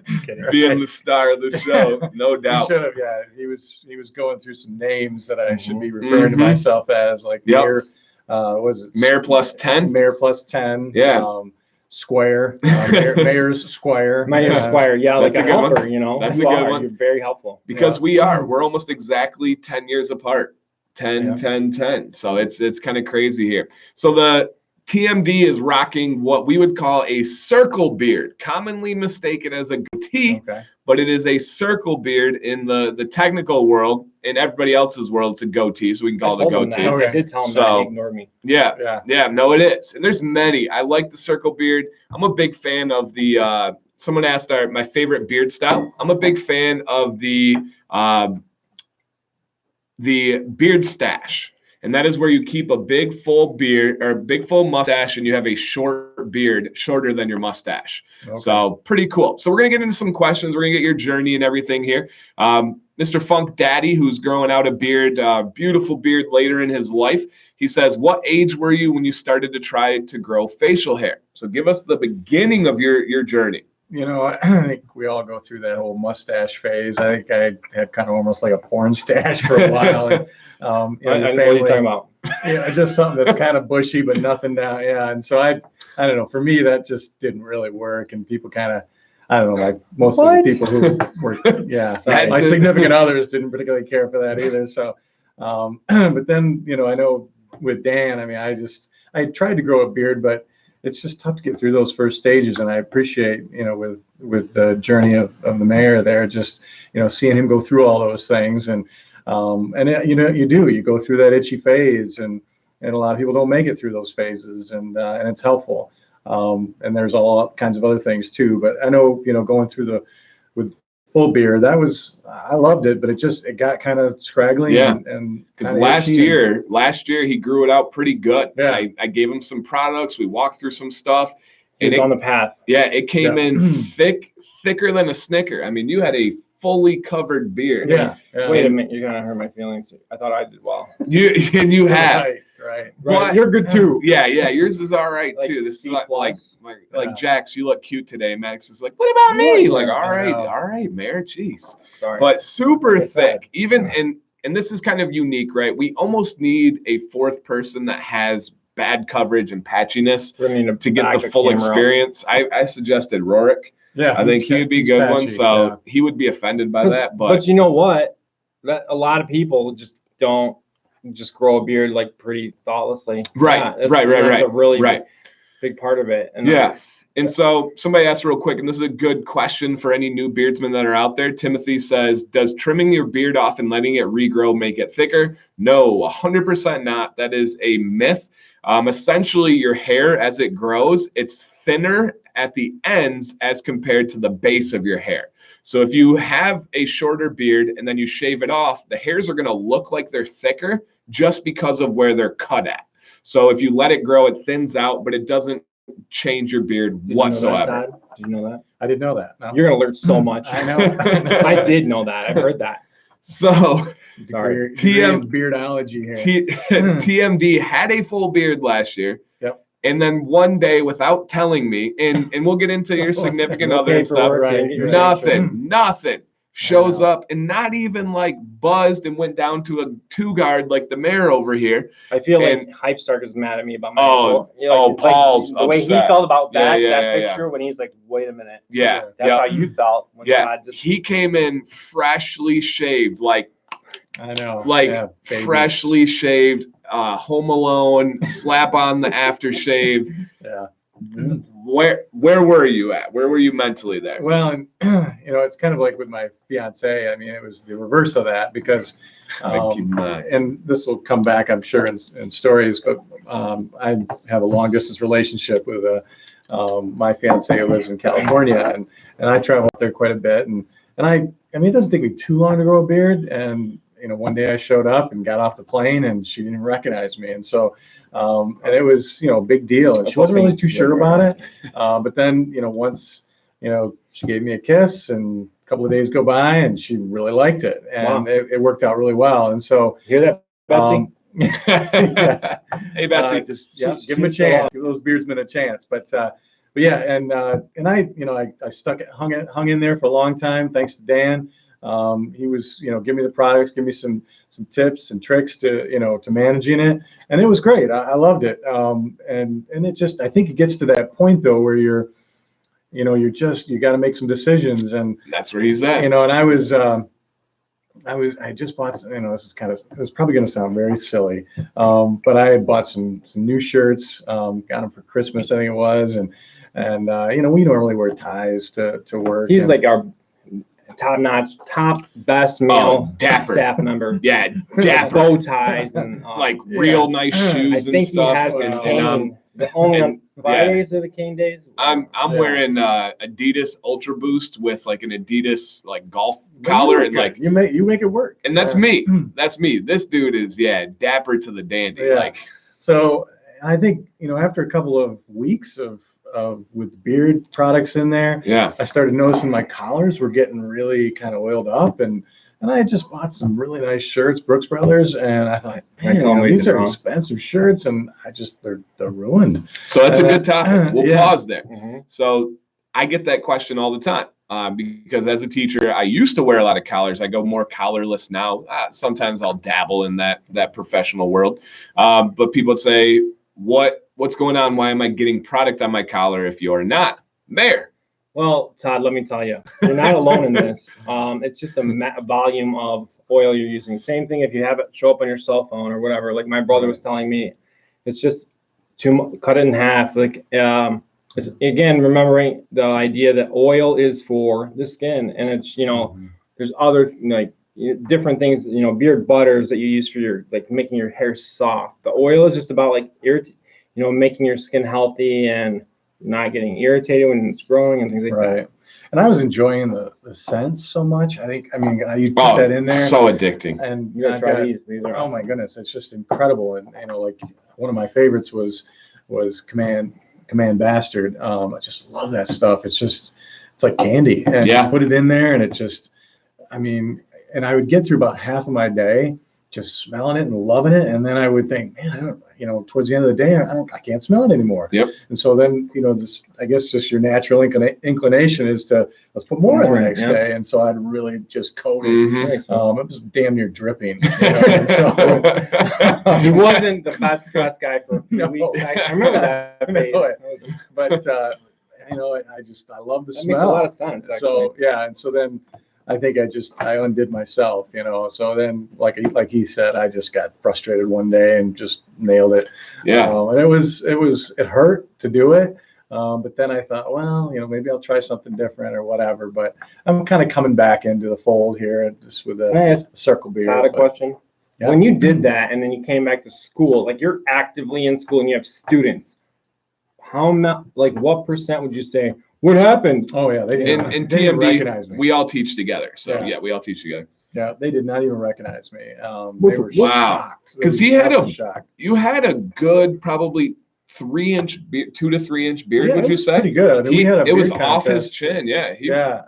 Just kidding. Being the star of the show, no He doubt. should have, yeah. He was going through some names that I should be referring to myself as, like Yep. Mayor, was it Mayor plus 10. Mayor plus 10. Yeah. Square, Mayor's Squire. Mayor Squire, yeah, like That's a a good one. helper, you know. That's You a good are. one. You're very helpful. Because we're almost exactly 10 years apart. 10. So it's kind of crazy here. So the TMD is rocking what we would call a circle beard, commonly mistaken as a goatee, Okay. but it is a circle beard in the technical world. In everybody else's world, it's a goatee, so we can call it a goatee. Okay. I did tell him So- that. He ignored me. Yeah, no, it is. And there's many. I like the circle beard. I'm a big fan of the someone asked my favorite beard style. I'm a big fan of the beard stash. And that is where you keep a big full beard or big full mustache and you have a short beard, shorter than your mustache. Okay. So pretty cool. So we're going to get into some questions. We're going to get your journey and everything here. Mr. Funk Daddy, who's growing out a beard, beautiful beard later in his life. He says, what age were you when you started to try to grow facial hair? So give us the beginning of your journey. You know, I think we all go through that whole mustache phase. I think I had kind of almost like a porn stash for a while. And, What are you talking about? Yeah, just something that's kind of bushy, but nothing down. Yeah. And so I don't know, for me, that just didn't really work. And people kind of, I don't know, like most of the people who were, yeah, my significant others didn't particularly care for that either. So, but then, you know, I know with Dan, I mean, I tried to grow a beard, but it's just tough to get through those first stages. And I appreciate, with the journey of the mayor there, just, seeing him go through all those things. And you go through that itchy phase, and a lot of people don't make it through those phases, and it's helpful. And there's all kinds of other things too. But I know, going through with full beard, I loved it, but it got kind of scraggly. Yeah. And because last year he grew it out pretty good. Yeah. I gave him some products. We walked through some stuff. It's on the path. Yeah, it came in thicker than a Snicker. I mean, you had a fully covered beard. Yeah. Wait a minute, you're gonna hurt my feelings. I thought I did well. You have. Right. But you're good too. Yeah, yours is all right too. This is like Jax, you look cute today. Max is like, what about me? Like, all right, Mayor, jeez. Sorry. But super thick. Even and this is kind of unique, right? We almost need a fourth person that has bad coverage and patchiness to get the full experience. I suggested Rorik. Yeah, I think he would be a good one. So he would be offended by that. But you know what? That a lot of people just don't grow a beard like pretty thoughtlessly. Right. That's a really big part of it. And and so somebody asked real quick, and this is a good question for any new beardsmen that are out there. Timothy says, does trimming your beard off and letting it regrow make it thicker? No, 100% not. That is a myth. Essentially, your hair, as it grows, it's thinner at the ends as compared to the base of your hair. So if you have a shorter beard and then you shave it off, the hairs are going to look like they're thicker just because of where they're cut at. So if you let it grow, it thins out, but it doesn't change your beard whatsoever. Did you know that? I didn't know that. No. You're going to learn so much. I know. I did know that. I've heard that. So sorry. Beardology here. TMD had a full beard last year. Yep. And then one day, without telling me, and we'll get into your significant other and stuff, nothing shows up, and not even like buzzed and went down to a 2-guard like the mayor over here. I feel like Hype Stark is mad at me about my Paul's the way he felt about that picture when he's like, wait a minute. Yeah. That's how you felt. When he came in freshly shaved, like I know, freshly shaved, Home Alone, slap on the aftershave. Yeah. Where were you at? Where were you mentally there? Well, and it's kind of like with my fiance. I mean, it was the reverse of that because, and this will come back, I'm sure, in stories. But I have a long distance relationship with my fiance who lives in California, and I travel up there quite a bit. And I mean, it doesn't take me too long to grow a beard. And one day I showed up and got off the plane, and she didn't recognize me, and so. And it was, a big deal, and she wasn't really too sure about it. But then, once, she gave me a kiss, and a couple of days go by, and she really liked it, and it worked out really well. And so, hear that, Betsy? Hey, Betsy, give them a chance. Give those beardsmen a chance. But yeah, and I stuck it, hung in there for a long time, thanks to Dan. He was, give me the products, give me some tips and tricks to managing it. And it was great. I loved it. And it just, I think it gets to that point though, where you got to make some decisions, and that's where he's at. And I just bought, this is probably going to sound very silly. But I had bought some new shirts, got them for Christmas, I think it was. And we normally wear ties to work. He's like our top-notch, best male staff member. Yeah, dapper. Bow ties and real nice shoes and stuff. I think he has on Fridays are the cane days. I'm wearing Adidas Ultra Boost with like an Adidas golf collar, and you make it work. And that's me. That's me. This dude is dapper to the dandy. Yeah. So I think after a couple of weeks of with beard products in there, I started noticing my collars were getting really kind of oiled up, and I just bought some really nice shirts, Brooks Brothers, and I thought, man, these are expensive shirts, and they're ruined. So that's a good topic. We'll pause there. Mm-hmm. So I get that question all the time because as a teacher, I used to wear a lot of collars. I go more collarless now. Sometimes I'll dabble in that professional world, but people say, what's going on? Why am I getting product on my collar if you're not? Mayor. Well, Todd, let me tell you, you're not alone in this. It's just a volume of oil you're using. Same thing if you have it show up on your cell phone or whatever. Like my brother was telling me, it's just cut it in half. Like again, remembering the idea that oil is for the skin, and it's there's other like different things, beard butters that you use for your like making your hair soft. The oil is just about like making your skin healthy and not getting irritated when it's growing and things like that. And I was enjoying the scents so much. I mean, you put that in there. So addicting. And you gotta try these. These are awesome. My goodness, it's just incredible. And like one of my favorites was Command Bastard. I just love that stuff. It's like candy. And you put it in there, and it just, I mean, and I would get through about half of my day just smelling it and loving it, and then I would think, man, I don't, towards the end of the day, I can't smell it anymore. Yep. And so then, I guess just your natural inclination is to let's put more in the next day, and so I'd really just coat it. It was damn near dripping. He wasn't the best guy for a few weeks. I remember that phase. But I love the smell. That makes a lot of sense. Actually. So and so then. I think I undid myself, So then, like he said, I just got frustrated one day and just nailed it. Yeah. And it hurt to do it, but then I thought, well, maybe I'll try something different or whatever. But I'm kind of coming back into the fold here, just with a circle beard. Got a question. Yeah. When you did that and then you came back to school, like you're actively in school and you have students, what percent would you say? What happened? Oh yeah, they didn't. In TMD, we all teach together. So we all teach together. Yeah, they did not even recognize me. They were shocked. Because you had a good probably 3-inch, 2 to 3 inch beard. Would you say? Pretty good. I mean, it was off his chin. Yeah.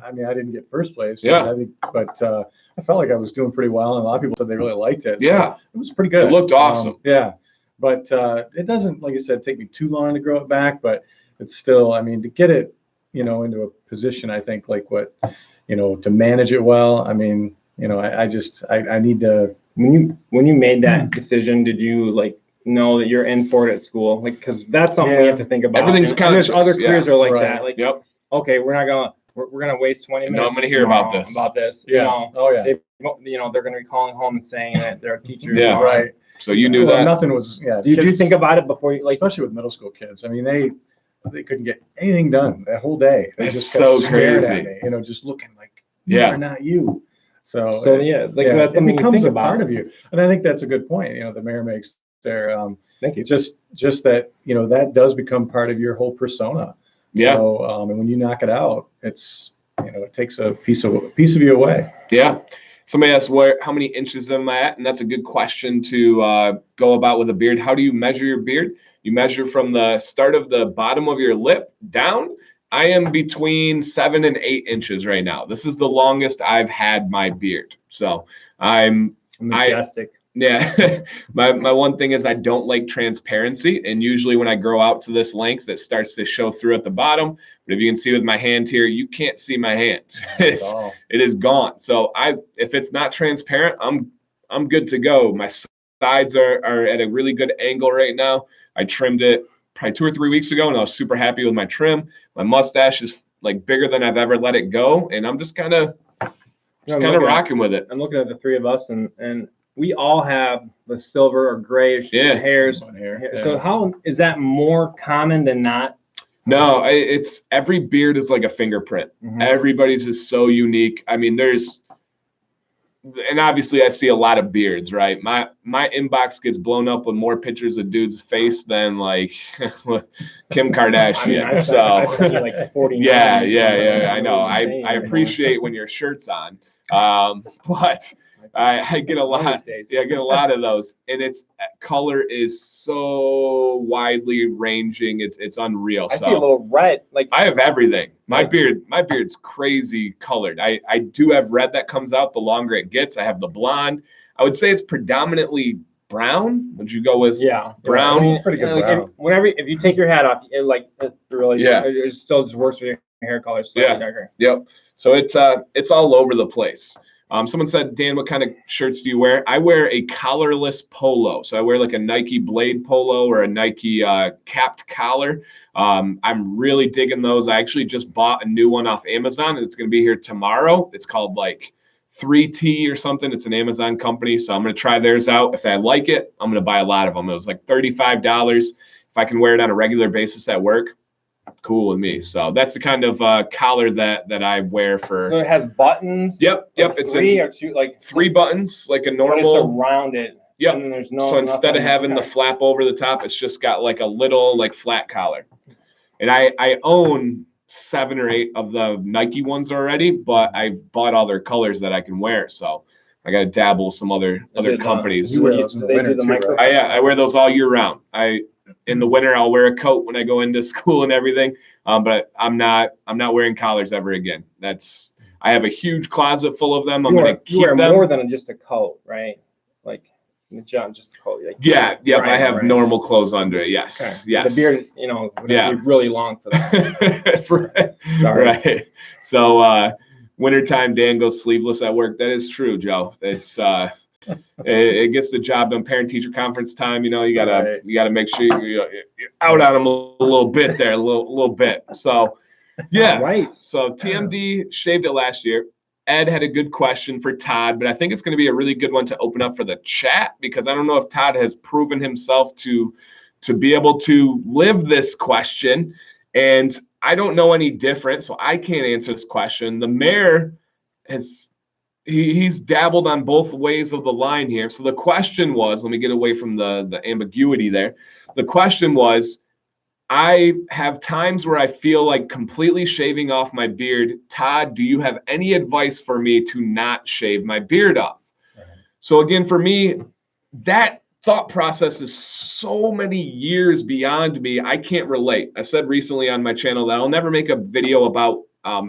I mean, I didn't get first place. I think, but I felt like I was doing pretty well, and a lot of people said they really liked it. So it was pretty good. It looked awesome. But it doesn't, like I said, take me too long to grow it back, but. It's still, I mean, to get it, into a position, I think like to manage it well. I mean, I need to. When you made that decision, did you know that you're in for it at school? Because that's something we have to think about. Everything's kind of. There's other careers are like that. Like, okay, we're gonna waste 20 minutes. No, I'm gonna hear about this. Yeah. They're gonna be calling home and saying that their teacher. Yeah. Right. So you knew that. Nothing was. Yeah. Did you think about it before you especially with middle school kids? I mean, they couldn't get anything done that whole day. They just so crazy. At me, just looking like you're not you. So that's something it becomes you think a about. part of you, and I think that's a good point. The mayor makes there. Thank you. Just that that does become part of your whole persona. Yeah. So and when you knock it out, it's it takes a piece of you away. Yeah. Somebody asked how many inches am I at, and that's a good question to go about with a beard. How do you measure your beard? You measure from the start of the bottom of your lip down. I am between 7 and 8 inches right now. This is the longest I've had my beard. So I'm majestic. My one thing is I don't like transparency, and usually when I grow out to this length, it starts to show through at the bottom. But if you can see with my hand here, you can't see my hand. It is gone. So if it's not transparent, I'm good to go. My sides are at a really good angle right now. I trimmed it probably 2 or 3 weeks ago, and I was super happy with my trim. My mustache is like bigger than I've ever let it go, and I'm just kind of rocking with it. I'm looking at the three of us, and we all have the silver or grayish hairs. So how is that more common than not? No, it's every beard is like a fingerprint. Everybody's is so unique. I mean, and obviously I see a lot of beards, right? My inbox gets blown up with more pictures of dudes' face than like Kim Kardashian. I've seen like 49. Yeah. I know. I appreciate when your shirt's on. But I get a lot. Yeah, I get a lot of those, and its color is so widely ranging. It's unreal. I see a little red. Like I have everything. My beard's crazy colored. I do have red that comes out the longer it gets. I have the blonde. I would say it's predominantly brown. Would you go with brown? I mean, pretty good brown. If you take your hat off, it still just works with your hair color. So darker. Yep. So it's all over the place. Someone said, Dan, what kind of shirts do you wear? I wear a collarless polo. So I wear like a Nike Blade polo or a Nike capped collar. I'm really digging those. I actually just bought a new one off Amazon, and it's going to be here tomorrow. It's called like 3T or something. It's an Amazon company. So I'm going to try theirs out. If I like it, I'm going to buy a lot of them. It was like $35. If I can wear it on a regular basis at work, cool with me. So that's the kind of collar that I wear for. So it has buttons. Yep. It's three or two, like 3 buttons, like a normal. It's around it. Yep. And there's no. So instead of having the flap over the top, it's just got like a little like flat collar. And I own 7 or 8 of the Nike ones already, but I've bought all their colors that I can wear. So I got to dabble with some other companies. You wear those in the winter too, right? I wear those all year round. In the winter, I'll wear a coat when I go into school and everything. But I'm not wearing collars ever again. I have a huge closet full of them. I'm going to keep them. More than just a coat, right? Like just a coat. Like, yeah. Right, I have normal clothes under it. Yes. Okay. Yes. The beard, would be really long for that. Right. Sorry. Right. So wintertime, Dan goes sleeveless at work. That is true, Joe. It's it gets the job done. Parent teacher conference time. You gotta make sure you're out on them a little bit there, a little bit. So yeah. Right. So TMD shaved it last year. Ed had a good question for Todd, but I think it's going to be a really good one to open up for the chat, because I don't know if Todd has proven himself to be able to live this question. And I don't know any different, so I can't answer this question. The mayor he's dabbled on both ways of the line here. So the question was, let me get away from the ambiguity there. The question was, I have times where I feel like completely shaving off my beard. Todd, do you have any advice for me to not shave my beard off? Right. So again, for me, that thought process is so many years beyond me. I can't relate. I said recently on my channel that I'll never make a video about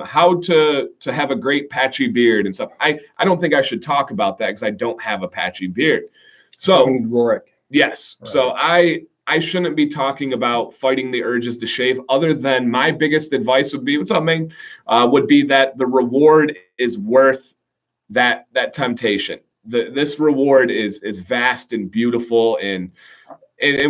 how to have a great patchy beard and stuff. I don't think I should talk about that because I don't have a patchy beard. So yes. Right. So I shouldn't be talking about fighting the urges to shave, other than my biggest advice would be, what's up, man? Would be that the reward is worth that temptation. This reward is vast and beautiful, and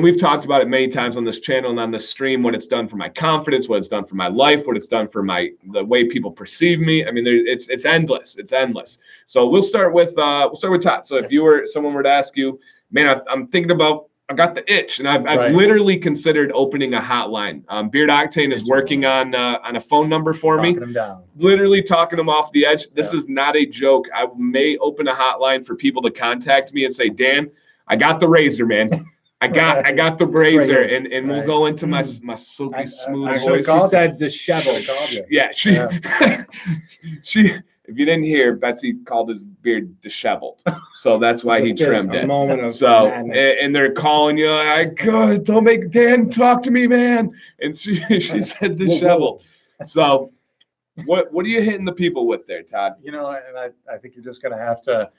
we've talked about it many times on this channel and on this stream, what it's done for my confidence, what it's done for my life, what it's done for the way people perceive me. I mean, it's endless. It's endless. So we'll start with Todd. So if someone were to ask you, man, I'm thinking about, I got the itch, and I've literally considered opening a hotline. Beard Octane is working on a phone number for me. Them down. Literally talking them off the edge. This is not a joke. I may open a hotline for people to contact me and say, Dan, I got the razor, man. I got the razor, and we'll go into my silky smooth voice. She said disheveled. Yeah, she. If you didn't hear, Betsy called his beard disheveled, so that's why he trimmed it. And they're calling you, don't make Dan talk to me, man. And she said disheveled. So, what are you hitting the people with there, Todd? And I think you're just going to have to.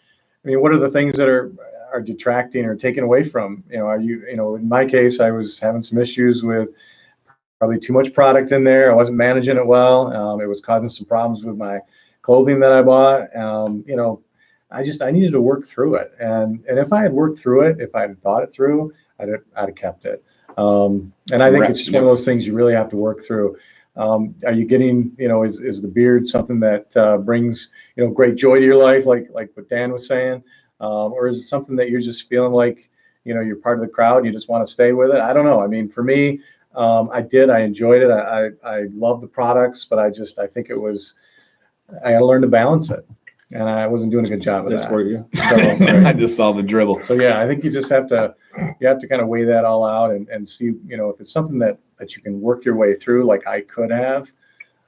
I mean, what are the things that are detracting or taken away from? Are you? In my case, I was having some issues with probably too much product in there. I wasn't managing it well. It was causing some problems with my clothing that I bought. I needed to work through it. And if I had worked through it, if I had thought it through, I'd have kept it. And I think it's just one of those things you really have to work through. Are you getting, is the beard something that brings, great joy to your life, like what Dan was saying? Or is it something that you're just feeling like, you're part of the crowd and you just want to stay with it? I don't know. I mean, for me, I enjoyed it. I love the products, but I think I got to learn to balance it, and I wasn't doing a good job of that. For you. So, I just saw the dribble. So yeah, I think you just have to kind of weigh that all out and see, if it's something that you can work your way through, like I could have.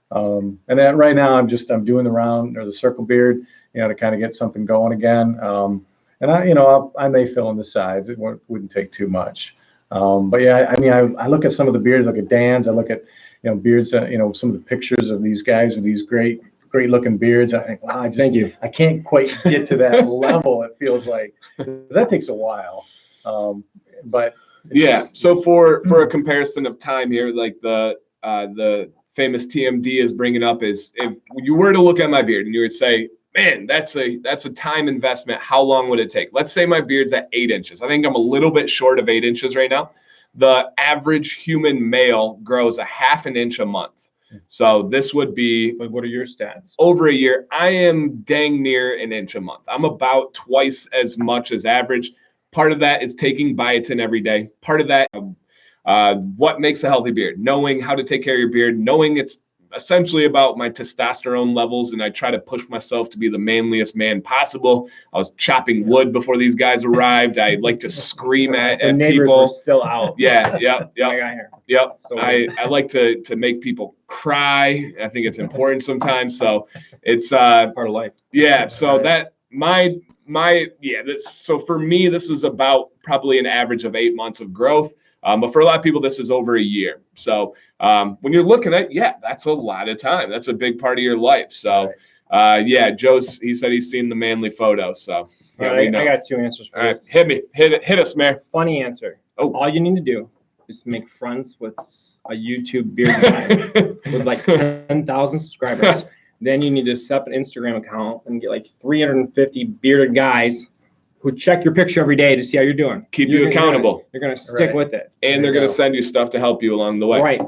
And then right now I'm doing the round or the circle beard, to kind of get something going again. And I may fill in the sides. It wouldn't take too much. But yeah, I mean, I look at some of the beards, look at Dan's. I look at beards. Some of the pictures of these guys with these great looking beards. I think, wow, I can't quite get to that level. It feels like that takes a while. But yeah. So for a comparison of time here, like the famous TMD is bringing up is, if you were to look at my beard and you would say, man, that's a time investment, how long would it take? Let's say my beard's at 8 inches. I think I'm a little bit short of 8 inches right now. The average human male grows a 1/2 inch a month. So this would be, what are your stats? Over a year. I am dang near an inch a month. I'm about twice as much as average. Part of that is taking biotin every day. Part of that, what makes a healthy beard? Knowing how to take care of your beard, knowing it's essentially about my testosterone levels, and I try to push myself to be the manliest man possible. I was chopping wood before these guys arrived. I like to scream at neighbors people. Were still out. Yeah, yep. I got here. Yep. So I like to make people cry. I think it's important sometimes. So it's part of life. Yeah. So that so for me, this is about probably an average of 8 months of growth. But for a lot of people, this is over a year. So when you're looking at, that's a lot of time. That's a big part of your life. So he said he's seen the manly photo. So I got 2 answers for this. Hit me. Hit us, Mayor. Funny answer. Oh. All you need to do is make friends with a YouTube beard guy with like 10,000 subscribers. Then you need to set up an Instagram account and get like 350 bearded guys who check your picture every day to see how you're doing. Keep you accountable. You're going to stick with it. And they're going to send you stuff to help you along the way. Right.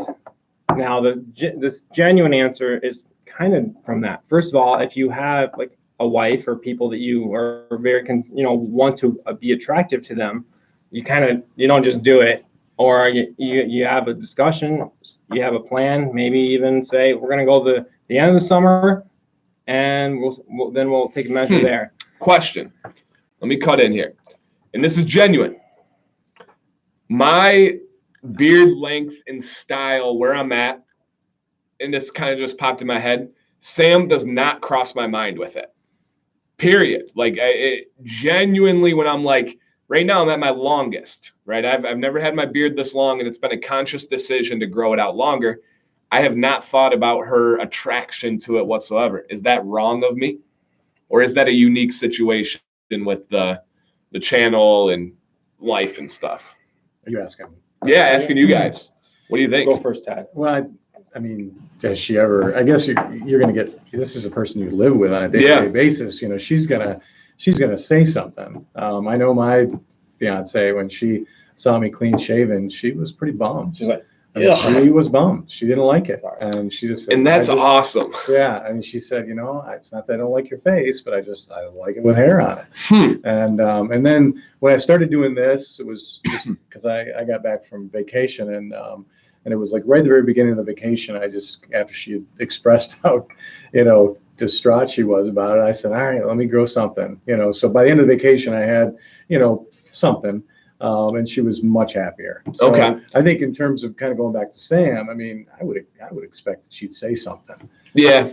Now, this genuine answer is kind of from that. First of all, if you have like a wife or people that you are very, want to be attractive to them, you don't just do it. Or you have a discussion, you have a plan, maybe even say, we're going to go to the end of the summer, and we'll take a measure there. Question. Let me cut in here. And this is genuine. My beard length and style, where I'm at, and this kind of just popped in my head, Sam does not cross my mind with it. Period. Like, it genuinely, when I'm like, right now I'm at my longest, right? I've never had my beard this long, and it's been a conscious decision to grow it out longer. I have not thought about her attraction to it whatsoever. Is that wrong of me? Or is that a unique situation with the channel and life and stuff? Are you asking? Yeah, asking you guys. What do you think? Go first, Tad. Well, I mean, does she ever? I guess you're going to get. This is a person you live with on a day-to-day basis. She's gonna say something. I know my fiance, when she saw me clean shaven, she was pretty bummed. She's like, she was bummed. She didn't like it, and she just said, and that's awesome. Yeah, and she said, it's not that I don't like your face, but I like it with hair on it. And then when I started doing this, it was just because I got back from vacation, and it was like right at the very beginning of the vacation, after she had expressed how distraught she was about it, I said, all right, let me grow something. So by the end of the vacation, I had something. And she was much happier. So okay. I think in terms of kind of going back to Sam, I mean, I would expect that she'd say something. Yeah.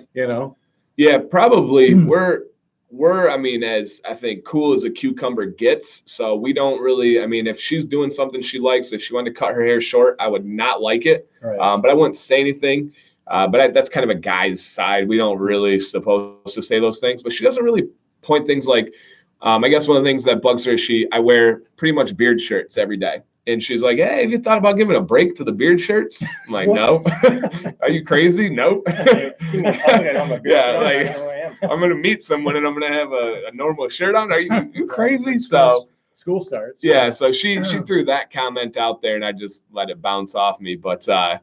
Yeah, probably. We're I mean, as I think cool as a cucumber gets. So we don't really, I mean, if she's doing something she likes, if she wanted to cut her hair short, I would not like it. Right. But I wouldn't say anything. But that's kind of a guy's side. We don't really supposed to say those things, but she doesn't really point things like, I guess one of the things that bugs her is I wear pretty much beard shirts every day. And she's like, hey, have you thought about giving a break to the beard shirts? I'm like, no. Are you crazy? Nope. Yeah, like I'm going to meet someone and I'm going to have a normal shirt on. Are you crazy? So school starts. Yeah, so she threw that comment out there and I just let it bounce off me. But I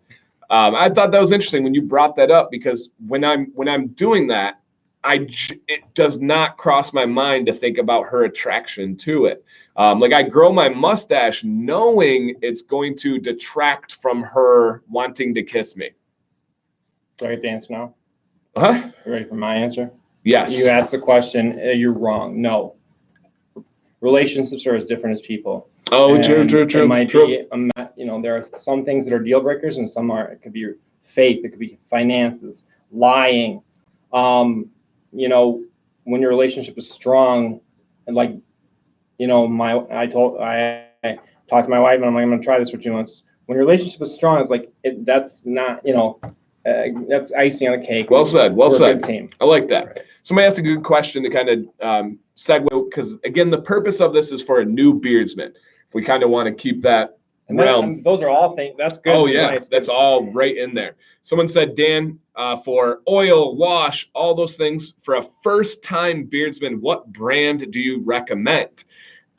thought that was interesting when you brought that up, because when I'm doing that, it does not cross my mind to think about her attraction to it. Like I grow my mustache knowing it's going to detract from her wanting to kiss me. Do I get the answer now? Huh? You ready for my answer? Yes. You asked the question, you're wrong. No. Relationships are as different as people. Oh, true. It might be, there are some things that are deal breakers and some aren't. It could be faith, it could be finances, lying. When your relationship is strong, and like, I talked to my wife and I'm like, I'm going to try this for 2 months. When your relationship is strong, it's like, that's not, that's icing on the cake. Well said. Well said. Good team. I like that. Right. Somebody asked a good question to kind of segue, because again, the purpose of this is for a new beardsman. If we kind of want to keep that realm. Those are all things. That's good. Oh yeah, that's all right in there. Someone said, Dan, for oil, wash, all those things, for a first-time beardsman, what brand do you recommend?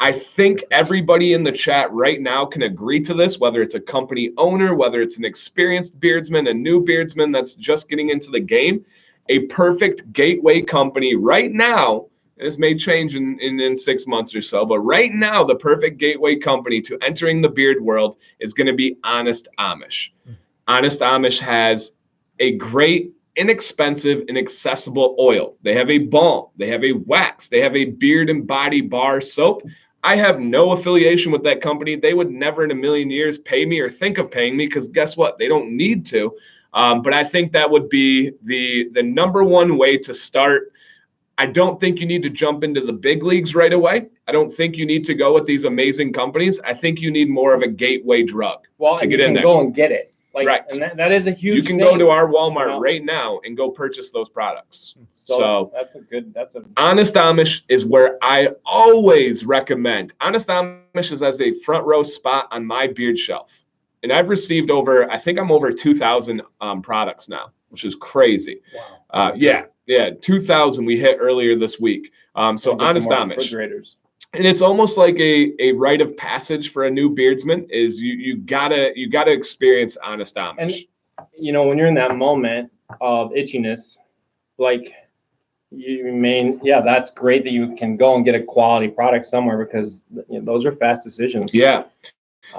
I think everybody in the chat right now can agree to this, whether it's a company owner, whether it's an experienced beardsman, a new beardsman that's just getting into the game. A perfect gateway company right now, this may change in 6 months or so, but right now the perfect gateway company to entering the beard world is going to be Honest Amish. Honest Amish has a great, inexpensive and accessible oil. They have a balm, they have a wax, they have a beard and body bar soap. I have no affiliation with that company. They would never in a million years pay me or think of paying me, because guess what? They don't need to. But I think that would be the number one way to start. I don't think you need to jump into the big leagues right away. I don't think you need to go with these amazing companies. I think you need more of a gateway drug to get in there. Go and get it. Like, right. And that is a huge You can thing. go to our Walmart right now and go purchase those products. So that's a Honest Amish is where I always recommend. Honest Amish is as a front row spot on my beard shelf. And I've received I think I'm over 2,000 products now, which is crazy. Wow. Yeah, 2,000 we hit earlier this week. So Honest Amish. And it's almost like a rite of passage for a new beardsman is you gotta experience Honest Amish. And when you're in that moment of itchiness, like that's great that you can go and get a quality product somewhere, because those are fast decisions. Yeah.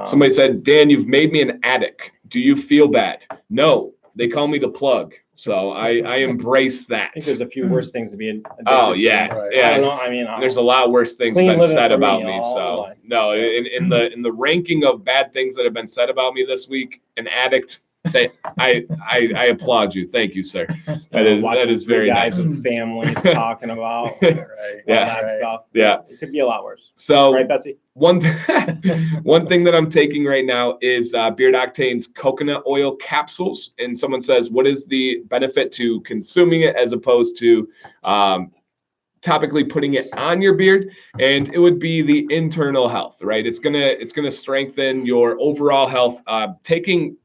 Somebody said, Dan, you've made me an addict. Do you feel bad? No, they call me the plug. So I embrace that. I think there's a few worse things to be addicted to. Yeah. I don't know. There's a lot worse things that have been said about me. So no, in the ranking of bad things that have been said about me this week, an addict. I applaud you. Thank you, sir. That is very nice. And families talking about that stuff. Yeah, it could be a lot worse. So right, Betsy. One thing that I'm taking right now is Beard Octane's coconut oil capsules. And someone says, what is the benefit to consuming it as opposed to topically putting it on your beard? And it would be the internal health, right? It's gonna strengthen your overall health. Taking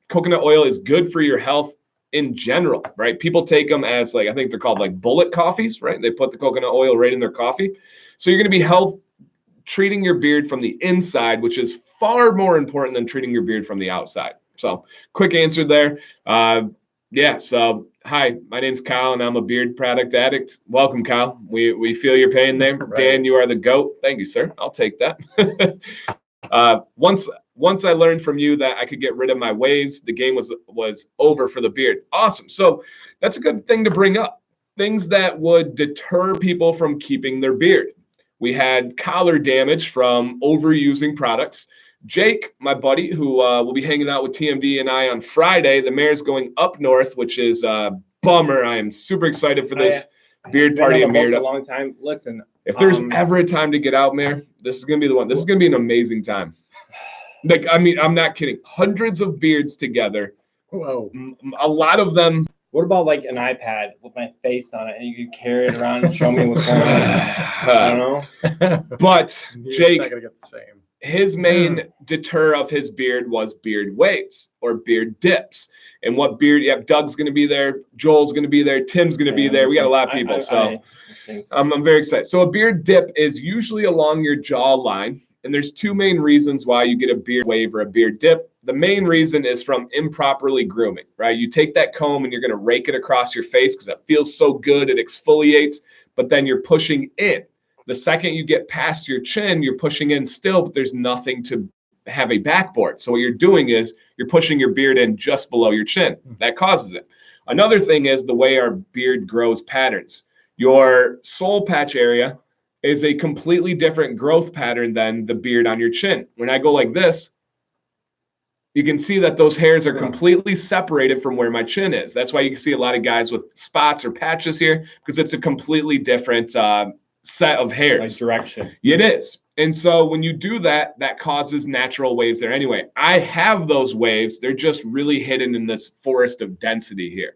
coconut oil is good for your health in general, right? People take them as I think they're called bullet coffees, right? They put the coconut oil right in their coffee. So you're going to be treating your beard from the inside, which is far more important than treating your beard from the outside. So quick answer there. So hi, my name's Kyle and I'm a beard product addict. Welcome, Kyle. We feel your pain there. Right. Dan, you are the GOAT. Thank you, sir. I'll take that. Once I learned from you that I could get rid of my waves, the game was over for the beard. Awesome. So that's a good thing to bring up. Things that would deter people from keeping their beard. We had collar damage from overusing products. Jake, my buddy, who will be hanging out with TMD and I on Friday, the mayor's going up north, which is a bummer. I am super excited for this beard party and meetup. A long time. Listen, if there's ever a time to get out, Mayor, this is gonna be the one. This is gonna be an amazing time. I'm not kidding. Hundreds of beards together. Whoa. A lot of them. What about an iPad with my face on it and you can carry it around and show me what's going on? I don't know. But Jake, not gonna get the same. His main deter of his beard was beard waves or beard dips. And what beard? Doug's going to be there. Joel's going to be there. Tim's going to be there. We got a lot of people. I'm very excited. So a beard dip is usually along your jawline. And there's two main reasons why you get a beard wave or a beard dip. The main reason is from improperly grooming, right? You take that comb and you're going to rake it across your face because it feels so good. It exfoliates, but then you're pushing in. The second you get past your chin, you're pushing in still, but there's nothing to have a backboard. So what you're doing is you're pushing your beard in just below your chin. That causes it. Another thing is the way our beard grows patterns. Your soul patch area is a completely different growth pattern than the beard on your chin. When I go like this, you can see that those hairs are completely separated from where my chin is. That's why you can see a lot of guys with spots or patches here, because it's a completely different set of hairs. Direction. It is. And so when you do that, that causes natural waves there anyway. I have those waves. They're just really hidden in this forest of density here.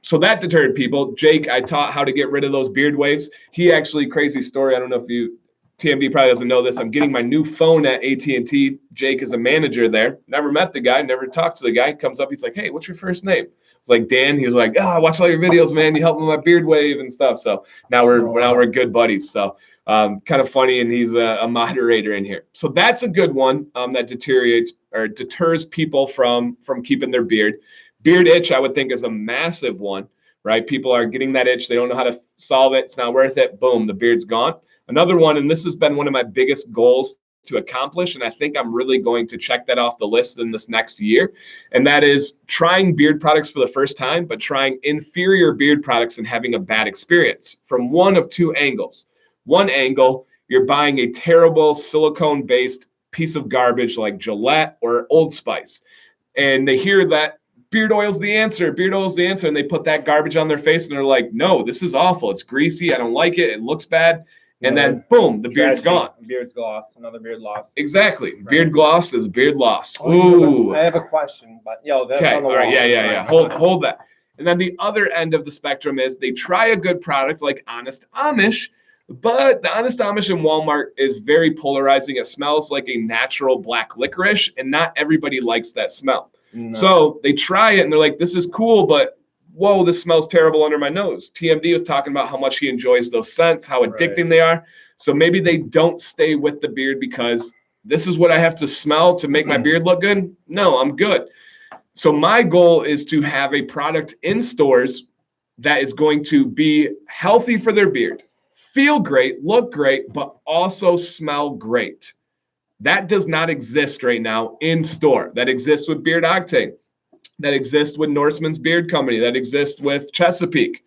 So that deterred people. Jake, I taught how to get rid of those beard waves. He actually, crazy story. I don't know if you TMD probably doesn't know this. I'm getting my new phone at AT&T. Jake is a manager there. Never met the guy, never talked to the guy. Comes up, he's like, hey, what's your first name? It's like Dan. He was like, I watch all your videos, man. You help me with my beard wave and stuff. So now we're good buddies. So kind of funny, and he's a moderator in here. So that's a good one that deteriorates or deters people from keeping their beard. Beard itch, I would think, is a massive one, right? People are getting that itch. They don't know how to solve it. It's not worth it. Boom, the beard's gone. Another one, and this has been one of my biggest goals to accomplish, and I think I'm really going to check that off the list in this next year, and that is trying beard products for the first time, but trying inferior beard products and having a bad experience from one of two angles. One angle, you're buying a terrible silicone-based piece of garbage like Gillette or Old Spice, and they hear that beard oil's the answer, and they put that garbage on their face, and they're like, no, this is awful. It's greasy. I don't like it. It looks bad. And then, boom, the beard's gone. Beard's lost. Another beard lost. Exactly. Right. Beard gloss is beard lost. Ooh. I have a question, but that's okay. on the All right. Yeah. Hold that. And then the other end of the spectrum is they try a good product like Honest Amish, but the Honest Amish in Walmart is very polarizing. It smells like a natural black licorice, and not everybody likes that smell. No. So they try it, and they're like, this is cool, but whoa, this smells terrible under my nose. TMD was talking about how much he enjoys those scents, how addicting they are. So maybe they don't stay with the beard because this is what I have to smell to make my beard look good. No, I'm good. So my goal is to have a product in stores that is going to be healthy for their beard, feel great, look great, but also smell great. That does not exist right now in store. That exists with Beard Octane. That exists with Norseman's Beard Company, that exists with Chesapeake.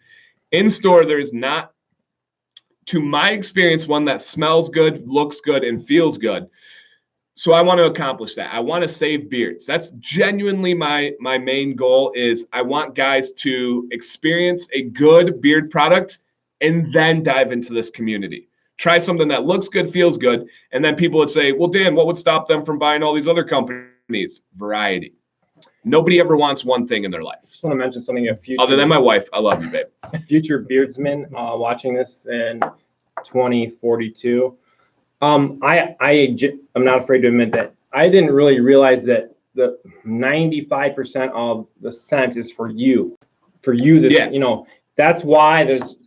In store, there is not, to my experience, one that smells good, looks good, and feels good. So I want to accomplish that. I want to save beards. That's genuinely my main goal is I want guys to experience a good beard product and then dive into this community. Try something that looks good, feels good, and then people would say, well, Dan, what would stop them from buying all these other companies? Variety. Nobody ever wants one thing in their life. I just want to mention something. Other than my wife, I love you, babe. Future beardsmen watching this in 2042. I'm not afraid to admit that I didn't really realize that the 95% of the scent is for you. That's why there's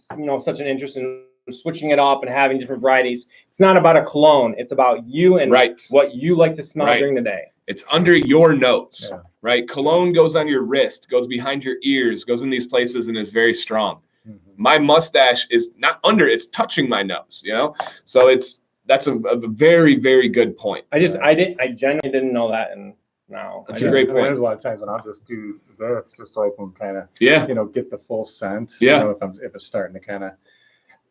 such an interest in switching it up and having different varieties. It's not about a cologne. It's about you and what you like to smell during the day. It's under your nose, right? Cologne goes on your wrist, goes behind your ears, goes in these places, and is very strong. Mm-hmm. My mustache is not under; it's touching my nose. So that's a very, very good point. I genuinely didn't know that, and now that's a great point. There's a lot of times when I'll just do this just so I can kind of get the full scent. Yeah. If it's starting to kind of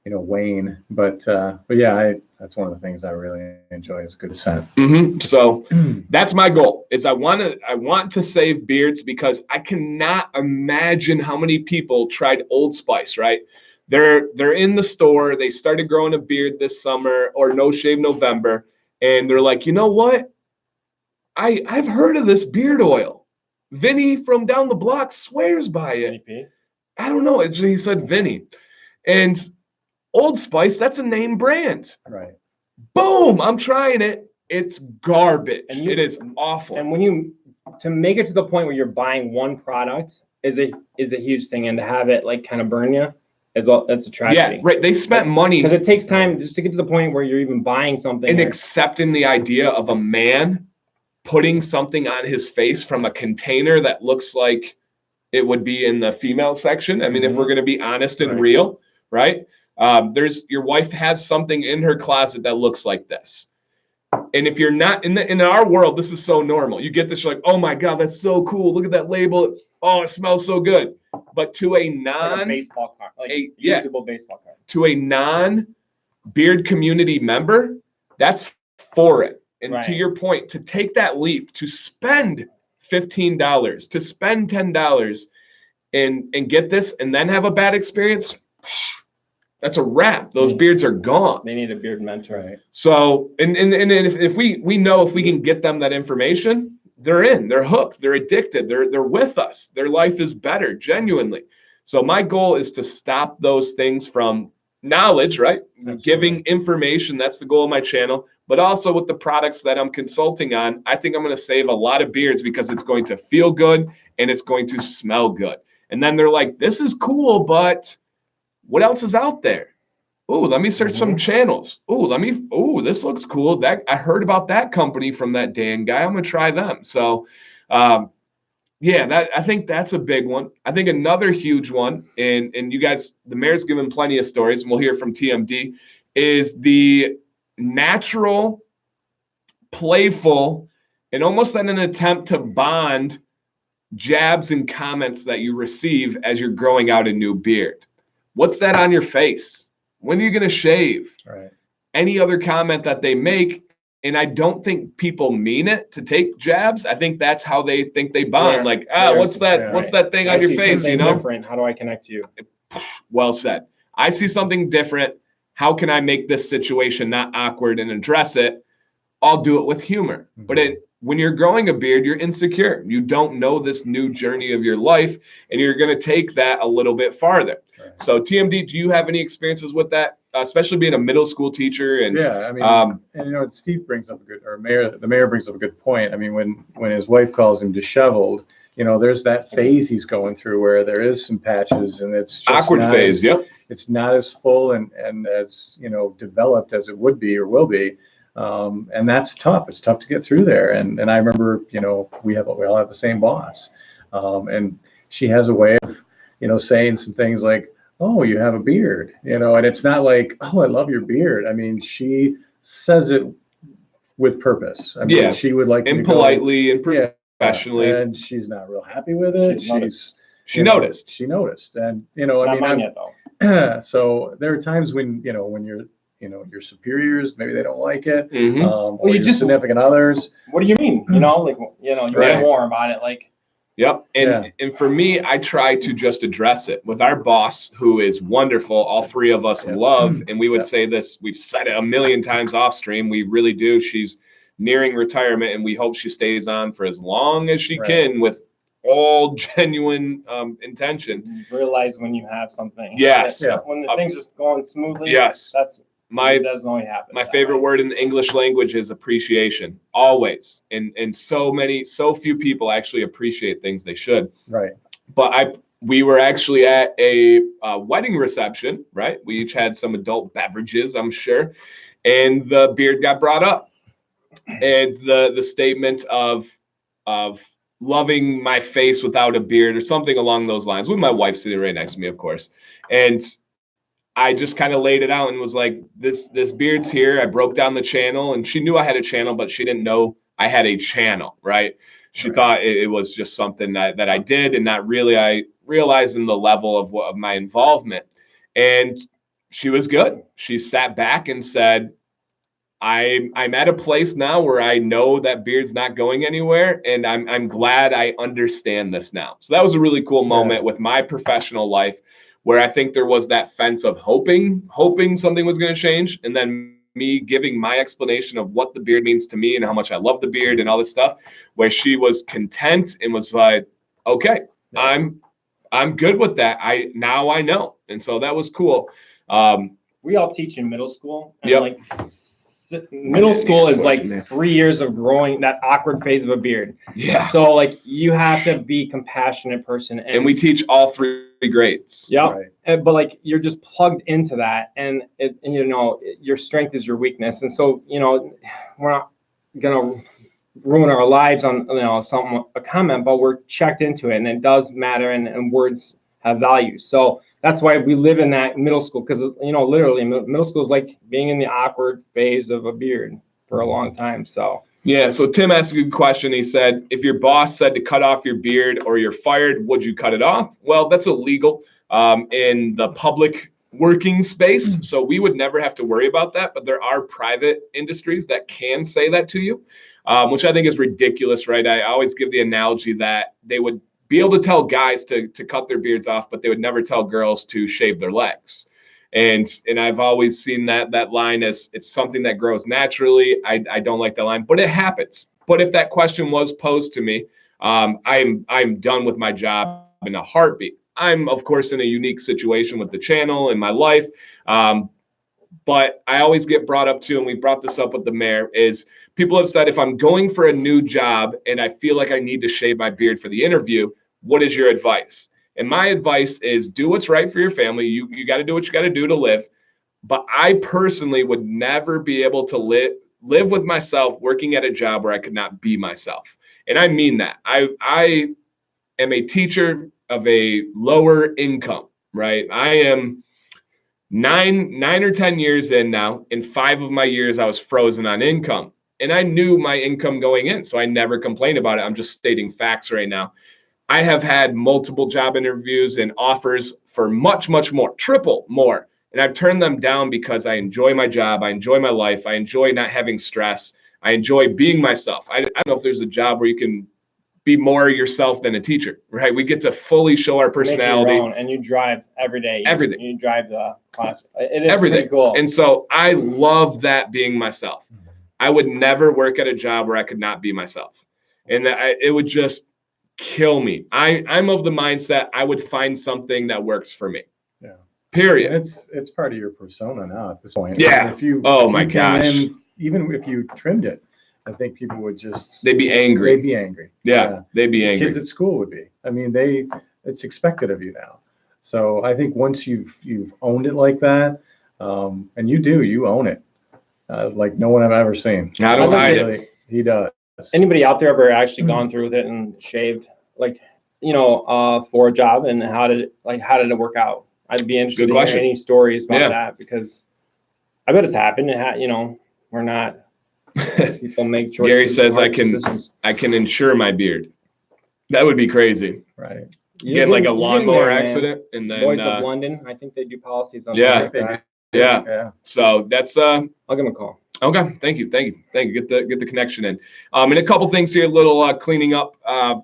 wane, but yeah, that's one of the things I really enjoy is a good scent. Mm-hmm. So that's my goal is I want to save beards because I cannot imagine how many people tried Old Spice, right? They're in the store, they started growing a beard this summer or No Shave November, and they're like, you know what? I've heard of this beard oil. Vinny from down the block swears by it. VP? I don't know. He said Vinny. And Old Spice, that's a name brand. Right. Boom, I'm trying it. It's garbage. It is awful. And to make it to the point where you're buying one product is a huge thing, and to have it like kind of burn you that's a tragedy. Yeah, right. They spent money because it takes time just to get to the point where you're even buying something and accepting the idea of a man putting something on his face from a container that looks like it would be in the female section. I mean, if we're going to be honest and real, right? Your wife has something in her closet that looks like this. And if you're not in our world, this is so normal. You get this, you're like, oh my God, that's so cool. Look at that label. Oh, it smells so good. But to a baseball card, usable baseball card. To a non-beard community member, that's foreign. And to your point, to take that leap, to spend $15, to spend $10 and get this and then have a bad experience, that's a wrap. Those beards are gone. They need a beard mentor. Right. So, and if we know if we can get them that information, they're in, they're hooked, they're addicted, they're with us. Their life is better, genuinely. So my goal is to stop those things from knowledge, right? Absolutely. Giving information. That's the goal of my channel. But also with the products that I'm consulting on, I think I'm going to save a lot of beards because it's going to feel good and it's going to smell good. And then they're like, this is cool, but what else is out there? Oh, let me search some channels. Oh, this looks cool. That I heard about that company from that Dan guy. I'm going to try them. So, yeah, I think that's a big one. I think another huge one, and you guys, the mayor's given plenty of stories, and we'll hear from TMD, is the natural, playful, and almost in an attempt to bond jabs and comments that you receive as you're growing out a new beard. What's that on your face? When are you going to shave? Right. Any other comment that they make. And I don't think people mean it to take jabs. I think that's how they think they bond. Like, what's that? What's that thing on your face? You know, different. How do I connect to you? Well said. I see something different. How can I make this situation not awkward and address it? I'll do it with humor. But when you're growing a beard, you're insecure. You don't know this new journey of your life, and you're going to take that a little bit farther. Right. So, TMD, do you have any experiences with that, especially being a middle school teacher? And yeah, I mean, and you know, Steve brings up the mayor brings up a good point. I mean, when his wife calls him disheveled, you know, there's that phase he's going through where there is some patches, and it's just awkward phase. Yep. It's not as full and as, you know, developed as it would be or will be. And that's tough. It's tough to get through there. And I remember, you know, we all have the same boss. And she has a way of, you know, saying some things like, oh, you have a beard, you know, and it's not like, oh, I love your beard. I mean, she says it with purpose. I mean, she would like and politely and professionally. And she's not real happy with it. She noticed. She noticed. And, you know, not mine yet, though. So there are times when, you know, when your superiors, maybe they don't like it. Or well, you just significant others. What do you mean? You know, like, you know, you're more about it. Like, yep. And for me, I try to just address it with our boss, who is wonderful. All three of us love, and we would say this, we've said it a million times off stream. We really do. She's nearing retirement, and we hope she stays on for as long as she can with all genuine intention. You realize when you have something. Yes. When the thing's just going smoothly. Yes. That doesn't only happen. My favorite word in the English language is appreciation. Always. And so few people actually appreciate things they should. Right. But we were actually at a wedding reception, right? We each had some adult beverages, I'm sure. And the beard got brought up. And the statement of loving my face without a beard or something along those lines, with my wife sitting right next to me, of course. And I just kind of laid it out and was like, this beard's here. I broke down the channel, and she knew I had a channel, but she didn't know I had a channel, right? She thought it was just something that I did, and not really I realizing the level of my involvement. And she was good. She sat back and said, I'm at a place now where I know that beard's not going anywhere, and I'm glad I understand this now. So that was a really cool moment with my professional life, where I think there was that fence of hoping something was going to change, and then me giving my explanation of what the beard means to me and how much I love the beard and all this stuff, where she was content and was like, okay, I'm good with that. Now I know. And so that was cool. We all teach in middle school. And like middle school is like 3 years of growing that awkward phase of a beard. Yeah. So like you have to be a compassionate person. And we teach all 3 grades. Yeah. Right. But like you're just plugged into that, and you know, your strength is your weakness. And so, you know, we're not gonna ruin our lives on, you know, a comment, but we're checked into it, and it does matter, and words have value. So that's why we live in that middle school, because, you know, literally middle school is like being in the awkward phase of a beard for a long time. So yeah. So Tim asked a good question. He said, if your boss said to cut off your beard or you're fired, would you cut it off? Well, that's illegal in the public working space. So we would never have to worry about that. But there are private industries that can say that to you, which I think is ridiculous, right? I always give the analogy that they would be able to tell guys to cut their beards off, but they would never tell girls to shave their legs. And I've always seen that line as it's something that grows naturally. I don't like that line, but it happens. But if that question was posed to me, I'm done with my job in a heartbeat. I'm of course in a unique situation with the channel and my life. But I always get brought up to, and we brought this up with the mayor, is people have said, if I'm going for a new job and I feel like I need to shave my beard for the interview, what is your advice? And my advice is do what's right for your family. You got to do what you got to do to live. But I personally would never be able to live with myself working at a job where I could not be myself. And I mean that. I am a teacher of a lower income, right? I am nine or 10 years in now. In 5 of my years, I was frozen on income. And I knew my income going in, so I never complained about it. I'm just stating facts right now. I have had multiple job interviews and offers for much, much more, triple more. And I've turned them down because I enjoy my job. I enjoy my life. I enjoy not having stress. I enjoy being myself. I don't know if there's a job where you can be more yourself than a teacher, right? We get to fully show our personality. Make your own, and you drive every day. Everything. You drive the class. It is everything. Pretty cool. And so I love that being myself. I would never work at a job where I could not be myself. And it would just kill me. I'm of the mindset I would find something that works for me. Yeah. Period. It's part of your persona now at this point. Yeah. If you, oh if my you gosh. Even if you trimmed it, I think people would just. They'd be angry. They'd be angry. Yeah. They'd be angry. Kids at school would be. I mean, it's expected of you now. So I think once you've owned it like that, and you own it, like no one I've ever seen. I don't hide it. He does. Anybody out there ever actually gone through with it and shaved, like, for a job, and how did it work out? I'd be interested in hearing any stories about that, because I bet it's happened. We're not. People make choices. Gary says I can insure my beard. That would be crazy. Right. Get like a lawnmower accident, and then Lloyd's of London, I think they do policies on that. Yeah. So that's I'll give them a call. Okay. Thank you. Get the connection in. And a couple things here, a little cleaning up.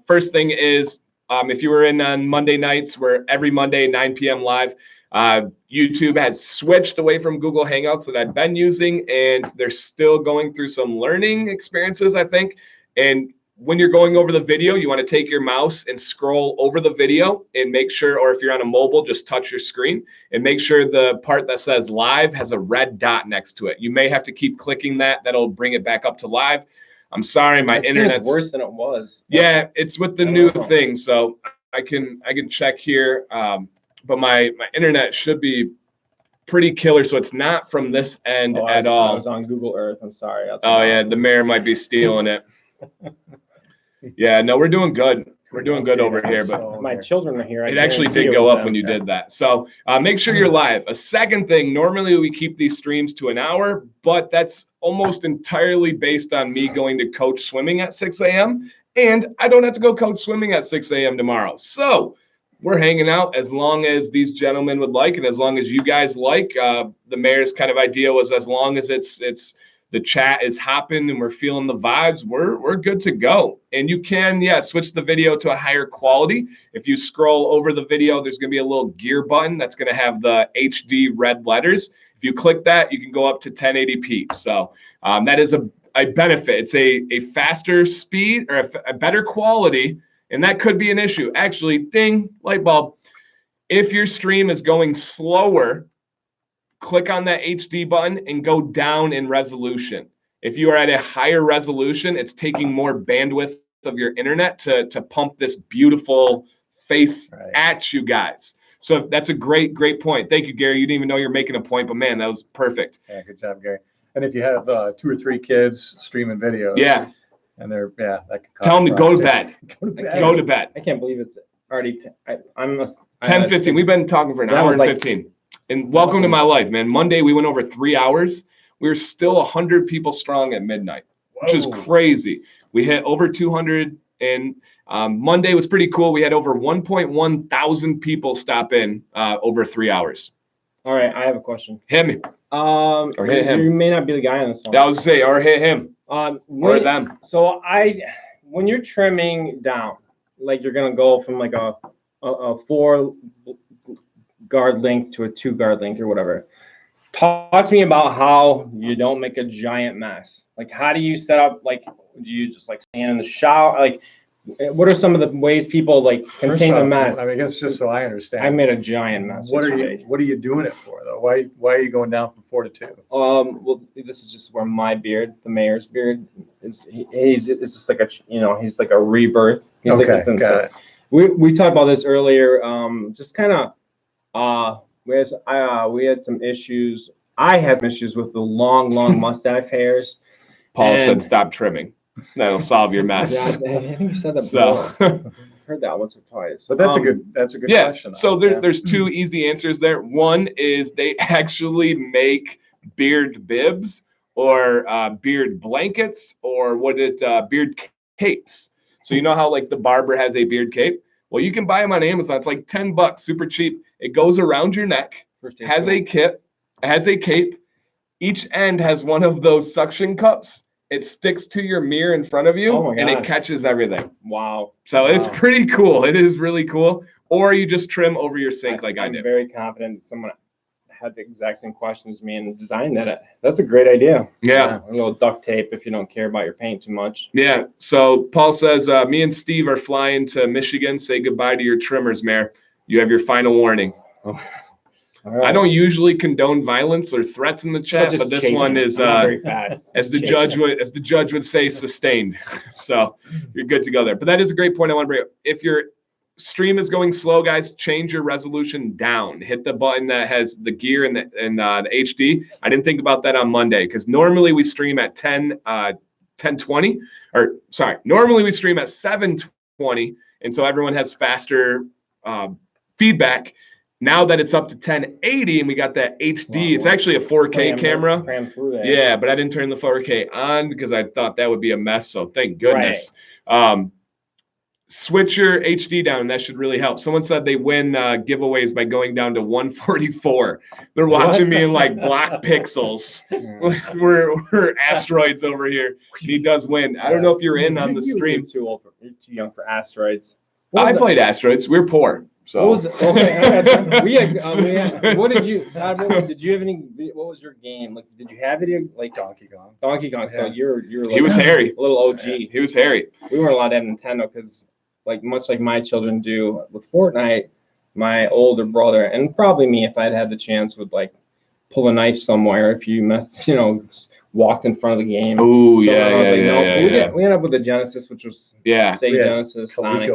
First thing is, if you were in on Monday nights, we're every Monday 9 p.m. live. YouTube has switched away from Google Hangouts that I've been using, and they're still going through some learning experiences, I think. And when you're going over the video, you want to take your mouse and scroll over the video and make sure, or if you're on a mobile, just touch your screen and make sure the part that says live has a red dot next to it. You may have to keep clicking that. That'll bring it back up to live. I'm sorry, my internet's worse than it was. Yeah, it's with the new thing, so I can check here. But my internet should be pretty killer, so it's not from this end at all. I was on Google Earth. I'm sorry. Oh yeah, the mayor might be stealing it. Yeah, no, we're doing good. We're doing good over here, but my children are here. It actually did go up when you did that. So make sure you're live. A second thing, normally we keep these streams to an hour, but that's almost entirely based on me going to coach swimming at 6 a.m. And I don't have to go coach swimming at 6 a.m. tomorrow. So we're hanging out as long as these gentlemen would like, and as long as you guys like. The mayor's kind of idea was as long as it's the chat is hopping and we're feeling the vibes, we're good to go. And you can, switch the video to a higher quality. If you scroll over the video, there's gonna be a little gear button that's gonna have the HD red letters. If you click that, you can go up to 1080p. So that is a benefit. It's a faster speed or a better quality, and that could be an issue. Actually, ding, light bulb. If your stream is going slower, click on that HD button and go down in resolution. If you are at a higher resolution, it's taking more bandwidth of your internet to pump this beautiful face at you guys. So that's a great point. Thank you, Gary. You didn't even know you're making a point, but man, that was perfect. Yeah, good job, Gary. And if you have 2 or 3 kids streaming videos, and that could tell them to go to bed. Go to bed. I can't believe it's already. I'm 10:15. We've been talking for an hour and 15. And welcome to my life, man. Monday, we went over 3 hours. We were still 100 people strong at midnight, which is crazy. We hit over 200, and Monday was pretty cool. We had over 1.1 thousand people stop in over 3 hours. All right, I have a question. Hit me. Or hit him. You may not be the guy on this one. I was going to say, or hit him. Or them. So when you're trimming down, like you're going to go from like a 4 guard length to a 2 guard length or whatever. Talk to me about how you don't make a giant mess. Like, how do you set up? Like, do you just like stand in the shower? Like, what are some of the ways people like contain the mess? I guess just so I understand. I made a giant mess. What are you doing it for though? Why are you going down from 4 to 2? Well, this is just where my beard, the mayor's beard, is. It's just like he's like a rebirth. He's Okay, like got it. We talked about this earlier. Just kind of we had some issues. I had some issues with the long mustache hairs. Paul said, "Stop trimming. That'll solve your mess." Yeah, I think you said that So. before. I've heard that once or twice. But that's a good question. So there's 2 easy answers there. One is they actually make beard bibs or beard blankets or beard capes. So you know how like the barber has a beard cape? Well, you can buy them on Amazon. It's like $10, super cheap. It goes around your neck, has a cape. Each end has one of those suction cups. It sticks to your mirror in front of you, and it catches everything. Wow. So it's pretty cool. It is really cool. Or you just trim over your sink like I did. I'm very confident someone had the exact same question as me and designed that. That's a great idea. Yeah. A little duct tape if you don't care about your paint too much. Yeah. So Paul says, me and Steve are flying to Michigan. Say goodbye to your trimmers, Mayor. You have your final warning. Oh. Right. I don't usually condone violence or threats in the chat, but this one is very fast. as the judge would say, sustained. So you're good to go there. But that is a great point I want to bring up. If your stream is going slow, guys, change your resolution down. Hit the button that has the gear and the HD. I didn't think about that on Monday because normally we stream at 1020, or sorry, normally we stream at 720, and so everyone has faster feedback. Now that it's up to 1080 and we got that HD, it's actually a 4K camera. Yeah, but I didn't turn the 4K on because I thought that would be a mess. So thank goodness. Right. Switch your HD down. That should really help. Someone said they win giveaways by going down to 144. They're watching me in like block pixels. We're asteroids over here. He does win. I don't know if you're in on the stream. Too young for asteroids. I played asteroids. We're poor. So what was it? Okay, what did you, Todd? Did you have any? What was your game? Like, did you have any like Donkey Kong? Yeah. So you're like, he was hairy. A little OG. Yeah, he was hairy. We weren't allowed to have Nintendo because, like, much like my children do with Fortnite, my older brother and probably me, if I'd had the chance, would like pull a knife somewhere if you walked in front of the game. Oh, so yeah. We ended up with the Genesis, which was Sega Genesis, Sonic.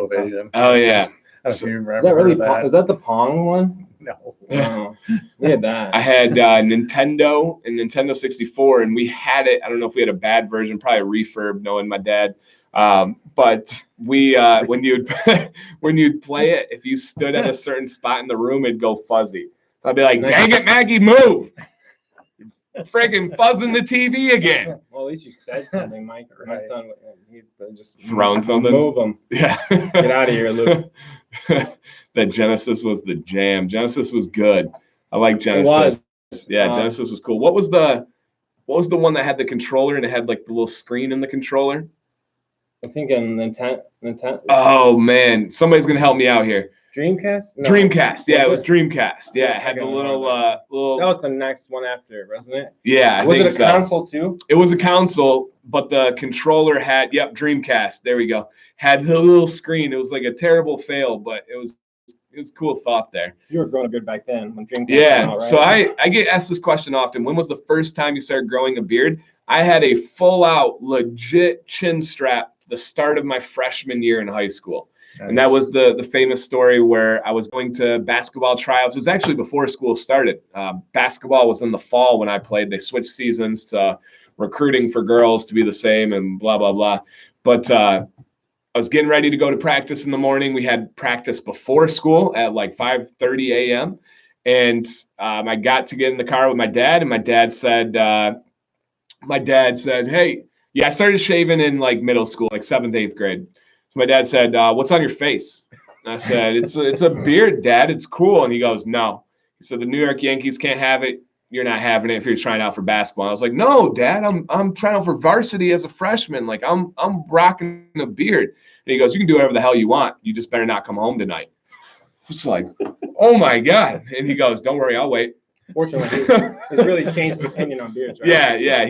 Oh yeah. I don't even remember. Is that the Pong one? No. We had that. I had Nintendo and Nintendo 64, and we had it. I don't know if we had a bad version, probably a refurb, knowing my dad. But we when you'd play it, if you stood at a certain spot in the room, it'd go fuzzy. So I'd be like, "Dang it, Maggie, move! Freaking fuzzing the TV again." Well, at least you said something, Mike. My son, he'd just thrown something. Move him. Yeah. Get out of here, Luke. That Genesis was the jam. Genesis was good. I like Genesis. Yeah, Genesis was cool. What was the one that had the controller and it had like the little screen in the controller? I think in Nintendo. Oh man, somebody's gonna help me out here. Dreamcast? No. Dreamcast. Yeah, it was Dreamcast. Yeah, it had the little. That was the next one after, wasn't it? Yeah, I think so. Was it a console too? It was a console, but the controller had Dreamcast. There we go. Had the little screen. It was like a terrible fail, but it was cool thought there. You were growing a beard back then when Dreamcast came out, right? So I get asked this question often. When was the first time you started growing a beard? I had a full out legit chin strap the start of my freshman year in high school. Nice. And that was the famous story where I was going to basketball tryouts. It was actually before school started. Basketball was in the fall when I played. They switched seasons to recruiting for girls to be the same and blah, blah, blah. But I was getting ready to go to practice in the morning. We had practice before school at like 5:30 a.m. And I got to get in the car with my dad, and my dad said, "Hey," I started shaving in like middle school, like 7th, 8th grade. So my dad said, "What's on your face?" And I said, "It's a beard, Dad. It's cool." And he goes, "No." He said, "The New York Yankees can't have it. You're not having it if you're trying out for basketball." And I was like, "No, Dad, I'm trying out for varsity as a freshman. Like I'm rocking a beard." And he goes, "You can do whatever the hell you want. You just better not come home tonight." It's like, oh my God. And he goes, "Don't worry, I'll wait." Fortunately, he's really changed his opinion on beards, right? Yeah.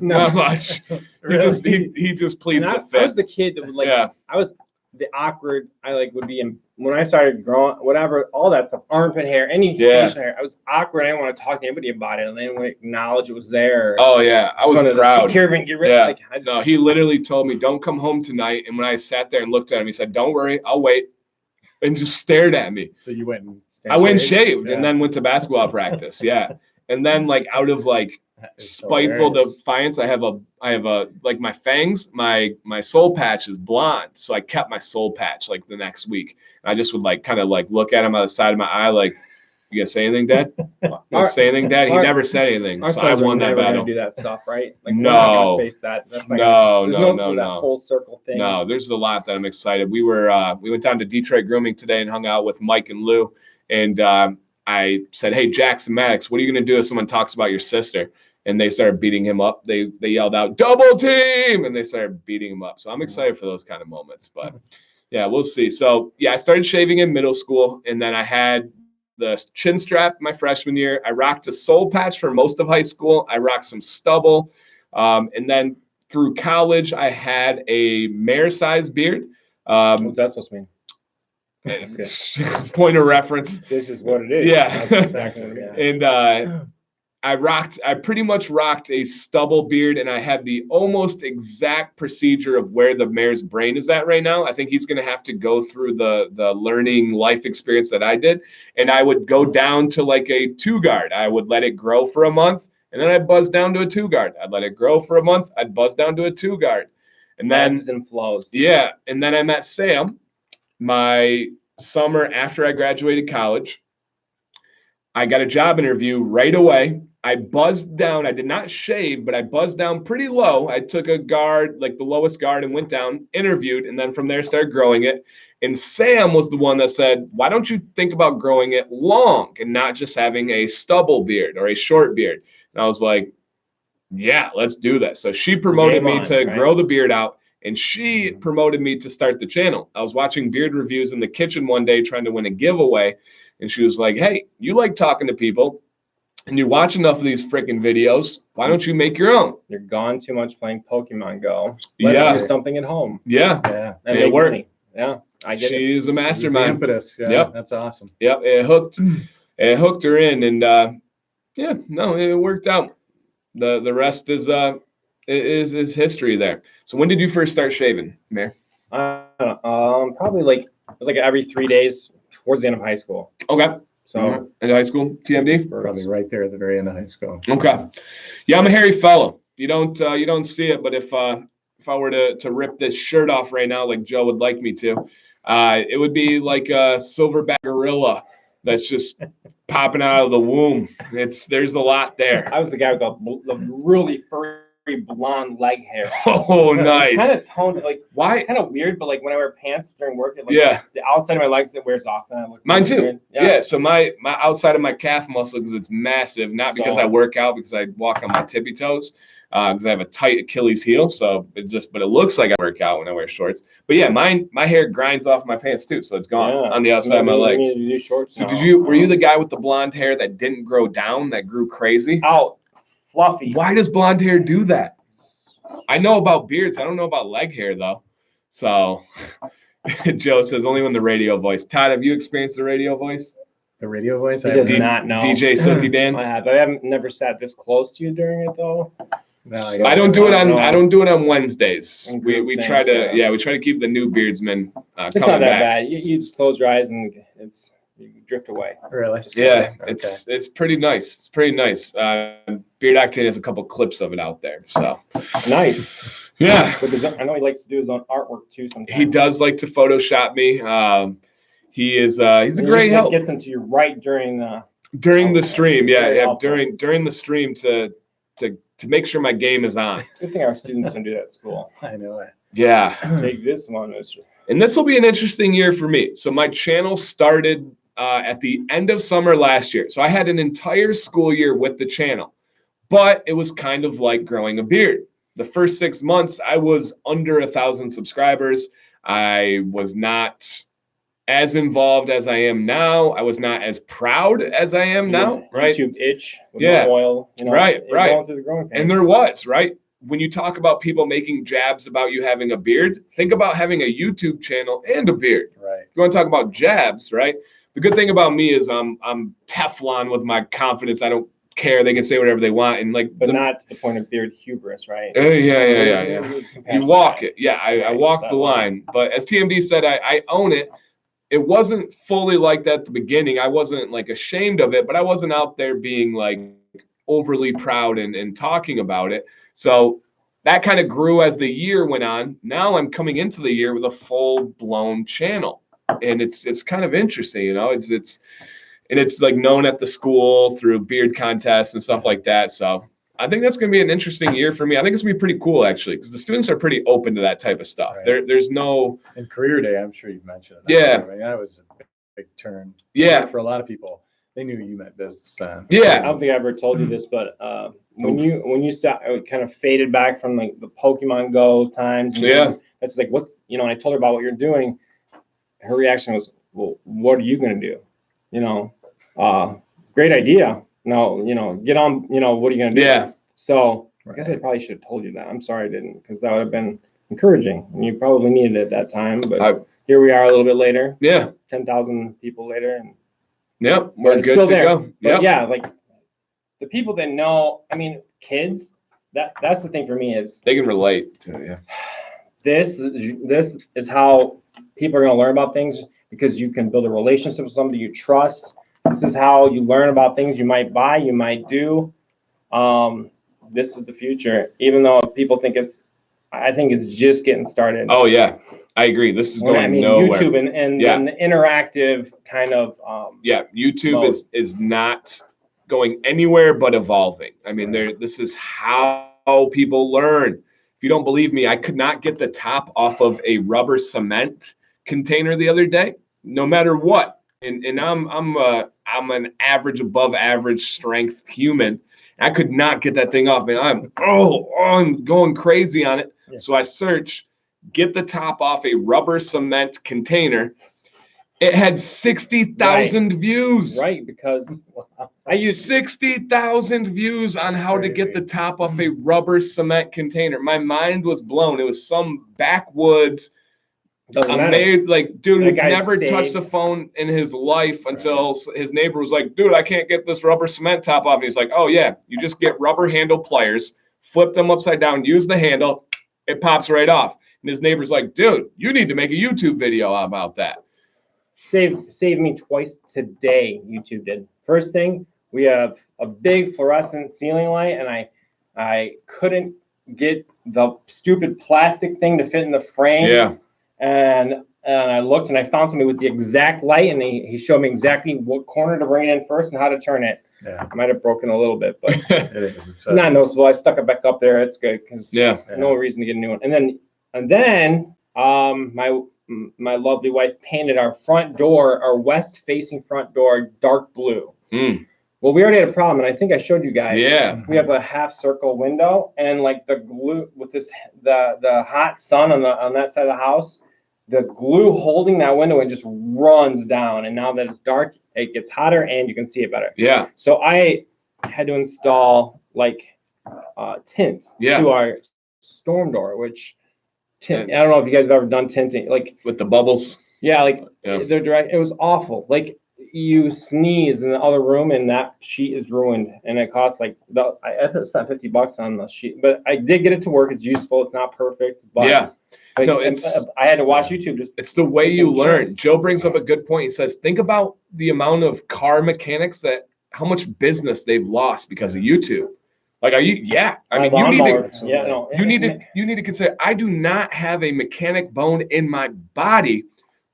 Not much. Really? He just pleads the I fifth. was the kid that would like. Yeah. I was the awkward. I like would be in when I started growing, whatever, all that stuff, armpit hair, any facial hair. I was awkward. I didn't want to talk to anybody about it, and then we acknowledge it was there. Oh yeah, I was proud. Take care of it, get rid of it. Like, no, he literally told me, "Don't come home tonight." And when I sat there and looked at him, he said, "Don't worry, I'll wait," and just stared at me. So you went and I went shaved and then went to basketball practice. Yeah. And then like out of like spiteful defiance, I have a like my fangs, my soul patch is blonde. So I kept my soul patch like the next week. And I just would like kind of like look at him on the side of my eye like, "You gonna say anything, Dad? You gonna say anything, Dad?" He never said anything. Our so I won that battle. Do that stuff, right? Like, no. Face that. That's like no. That full circle thing. No, there's a lot that I'm excited. We went down to Detroit Grooming today and hung out with Mike and Lou. And I said, "Hey, Jackson Maddox, what are you going to do if someone talks about your sister?" And they started beating him up. They yelled out, "Double team!" And they started beating him up. So I'm excited for those kind of moments. But yeah, we'll see. So yeah, I started shaving in middle school. And then I had the chin strap my freshman year. I rocked a soul patch for most of high school. I rocked some stubble. And then through college, I had a mare-sized beard. What's that supposed to mean? Okay. Point of reference. This is what it is. Yeah. And I pretty much rocked a stubble beard, and I had the almost exact procedure of where the mare's brain is at right now. I think he's going to have to go through the learning life experience that I did. And I would go down to like a 2-guard. I would let it grow for a month, and then I'd buzz down to a 2-guard. I'd let it grow for a month. I'd buzz down to a 2-guard. And then ebbs and flows. Yeah. And then I met Sam my summer after I graduated college. I got a job interview right away. I buzzed down. I did not shave, but I buzzed down pretty low. I took a guard, like the lowest guard, and went down, interviewed, and then from there started growing it. And Sam was the one that said, "Why don't you think about growing it long and not just having a stubble beard or a short beard?" And I was like, "Yeah, let's do that." So she promoted me to grow the beard out, and she promoted me to start the channel. I was watching beard reviews in the kitchen one day trying to win a giveaway, and she was like, "Hey, you like talking to people, and you watch enough of these freaking videos. Why don't you make your own?" You're gone too much playing Pokemon Go. Let's do something at home. Yeah. And it worked. Money. Yeah, I get it. She's a mastermind. Impetus. Yeah, yep. That's awesome. Yep, it hooked her in, and it worked out. The rest is history there. So when did you first start shaving, Mayor? Probably like it was like every 3 days towards the end of high school. Okay. So in high school, TMD? Probably right there at the very end of high school. Okay. Yeah, I'm a hairy fellow. You don't see it, but if I were to rip this shirt off right now, like Joe would like me to, it would be like a silverback gorilla that's just popping out of the womb. There's a lot there. I was the guy with the really furry blonde leg hair. Oh, nice. Kind of toned, like, why? It's kind of weird, but like when I wear pants during work, the outside of my legs, it wears off. And I look mine too. Yeah. So my outside of my calf muscle, because it's massive, not because I work out, because I walk on my tippy toes, because I have a tight Achilles heel. So but it looks like I work out when I wear shorts. But yeah, my hair grinds off my pants too, so it's gone on the outside of my legs. You do shorts so were you the guy with the blonde hair that didn't grow down, that grew crazy? Out. Fluffy. Why does blonde hair do that? I know about beards. I don't know about leg hair though. So Joe says only when the radio voice. Todd, have you experienced the radio voice? The radio voice? He does not know. DJ Silky Dan? I haven't never sat this close to you during it though. No, I don't do it on Wednesdays. We try to keep the new beardsmen it's coming not that back. Bad. You just close your eyes and you drift away. Really? It's pretty nice. It's pretty nice. Beard Octane has a couple clips of it out there. So nice. Yeah. I know he likes to do his own artwork too sometimes. He does like to Photoshop me. He's a great help. Gets into you right during the stream. Yeah. During the stream to make sure my game is on. Good thing our students don't do that at school. I know it. Yeah. Take this one. And this will be an interesting year for me. So my channel started at the end of summer last year. So I had an entire school year with the channel, but it was kind of like growing a beard. The first 6 months, I was under 1,000 subscribers. I was not as involved as I am now. I was not as proud as I am now, right? YouTube itch with no oil, you know, right. going through the growing pains. And there was, right? When you talk about people making jabs about you having a beard, think about having a YouTube channel and a beard. Right. You want to talk about jabs, right? The good thing about me is I'm Teflon with my confidence. I don't care. They can say whatever they want, and like, but not to the point of beard hubris, right? Yeah. You walk it. Yeah, I walk the line. But as TMD said, I own it. It wasn't fully like that at the beginning. I wasn't like ashamed of it, but I wasn't out there being like overly proud and talking about it. So that kind of grew as the year went on. Now I'm coming into the year with a full-blown channel, and it's kind of interesting, you know. It's like known at the school through beard contests and stuff like that. So I think that's going to be an interesting year for me. I think it's going to be pretty cool, actually, because the students are pretty open to that type of stuff. Right. There's no... And career day, I'm sure you've mentioned it. Yeah. I mean, that was a big turn. Yeah. For a lot of people. They knew you meant business then. Yeah. I don't think I ever told you this, but when you start, it kind of faded back from like the Pokemon Go times. It's like, what's, you know, and I told her about what you're doing. Her reaction was, well, what are you going to do? You know, great idea. No, you know, get on, you know, what are you going to do? Yeah. So I guess I probably should have told you that. I'm sorry I didn't, because that would have been encouraging. And you probably needed it at that time, but here we are a little bit later. Yeah. 10,000 people later. And yep, we're good to go. But yeah, like the people that know, I mean, kids, that's the thing for me is they can relate to it. Yeah. This is how people are going to learn about things, because you can build a relationship with somebody you trust. This is how you learn about things you might buy, you might do. This is the future, even though people think I think it's just getting started. Oh yeah, I agree. This is going nowhere. YouTube and the interactive kind of YouTube is not going anywhere but evolving. I mean, this is how people learn. If you don't believe me, I could not get the top off of a rubber cement container the other day, no matter what. And I'm an average, above average strength human. I could not get that thing off, man. I'm going crazy on it. Yeah. So I search, get the top off a rubber cement container. It had 60,000 views. Right, because I used 60,000 views on how to get the top off a rubber cement container. My mind was blown. It was some backwoods. Amazed, like, dude who never touched a phone in his life until his neighbor was like, dude, I can't get this rubber cement top off. And he's like, oh yeah, you just get rubber handle pliers, flip them upside down, use the handle, it pops right off. And his neighbor's like, dude, you need to make a YouTube video about that. Saved me twice today, YouTube did. First thing, we have a big fluorescent ceiling light, and I couldn't get the stupid plastic thing to fit in the frame. Yeah. And I looked and I found somebody with the exact light, and he showed me exactly what corner to bring it in first and how to turn it. Yeah. I might have broken a little bit, but it's not noticeable. I stuck it back up there. It's good because no reason to get a new one. And then my lovely wife painted our front door, our west facing front door, dark blue. Well, we already had a problem, and I think I showed you guys. Yeah. We have a half circle window, and like the glue with the hot sun on that side of the house, the glue holding that window and just runs down. And now that it's dark, it gets hotter and you can see it better. Yeah. So I had to install like tint to our storm door, which I don't know if you guys have ever done tinting, like with the bubbles. Yeah, like they're direct. It was awful. Like you sneeze in the other room and that sheet is ruined, and it cost like I spent $50 on the sheet, but I did get it to work. It's useful. It's not perfect, but like, no, I had to watch YouTube. It's the way you learn. Joe brings up a good point. He says, think about the amount of car mechanics how much business they've lost because of YouTube. Like, are you? Yeah. I mean, you need to consider. I do not have a mechanic bone in my body,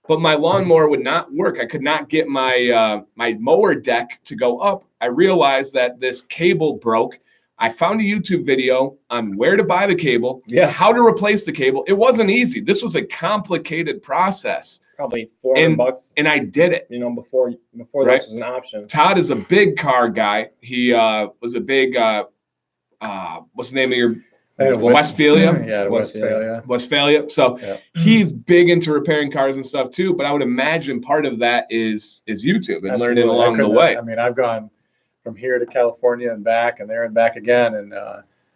but my lawnmower would not work. I could not get my my mower deck to go up. I realized that this cable broke. I found a YouTube video on where to buy the cable, how to replace the cable. It wasn't easy. This was a complicated process. Probably $400. And I did it. You know, before this was an option. Todd is a big car guy. He was a big what's the name of your Westphalia. Yeah, Westphalia. So he's big into repairing cars and stuff too. But I would imagine part of that is YouTube and learning along the way. I mean, I've gone from here to California and back, and there and back again, and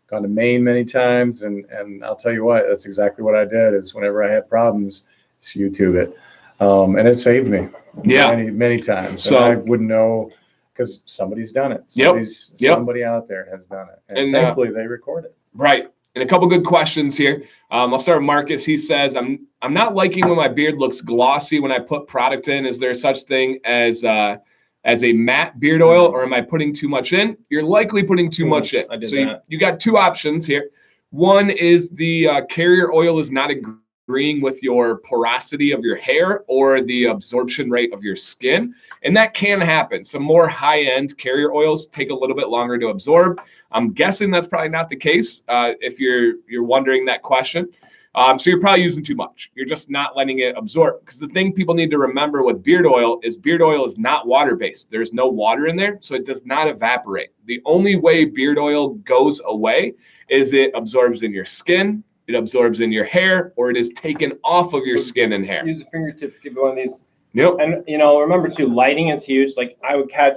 gone to Maine many times. And I'll tell you what, that's exactly what I did. Is whenever I had problems, just YouTube it, and it saved me. Many times. So I wouldn't know. Because somebody's done it. Somebody out there has done it. And thankfully they record it. Right. And a couple good questions here. I'll start with Marcus. He says, I'm not liking when my beard looks glossy when I put product in. Is there such thing as a matte beard oil, or am I putting too much in? You're likely putting too much in. So you got two options here. One is the carrier oil is not agreeing with your porosity of your hair or the absorption rate of your skin. And that can happen. Some more high-end carrier oils take a little bit longer to absorb. I'm guessing that's probably not the case if you're wondering that question. So you're probably using too much. You're just not letting it absorb. Because the thing people need to remember with beard oil is not water-based. There's no water in there, so it does not evaporate. The only way beard oil goes away is it absorbs in your skin, it absorbs in your hair, or it is taken off of your skin and hair. Use the fingertips, give one of these. Yep. And remember too, lighting is huge. Like I would catch,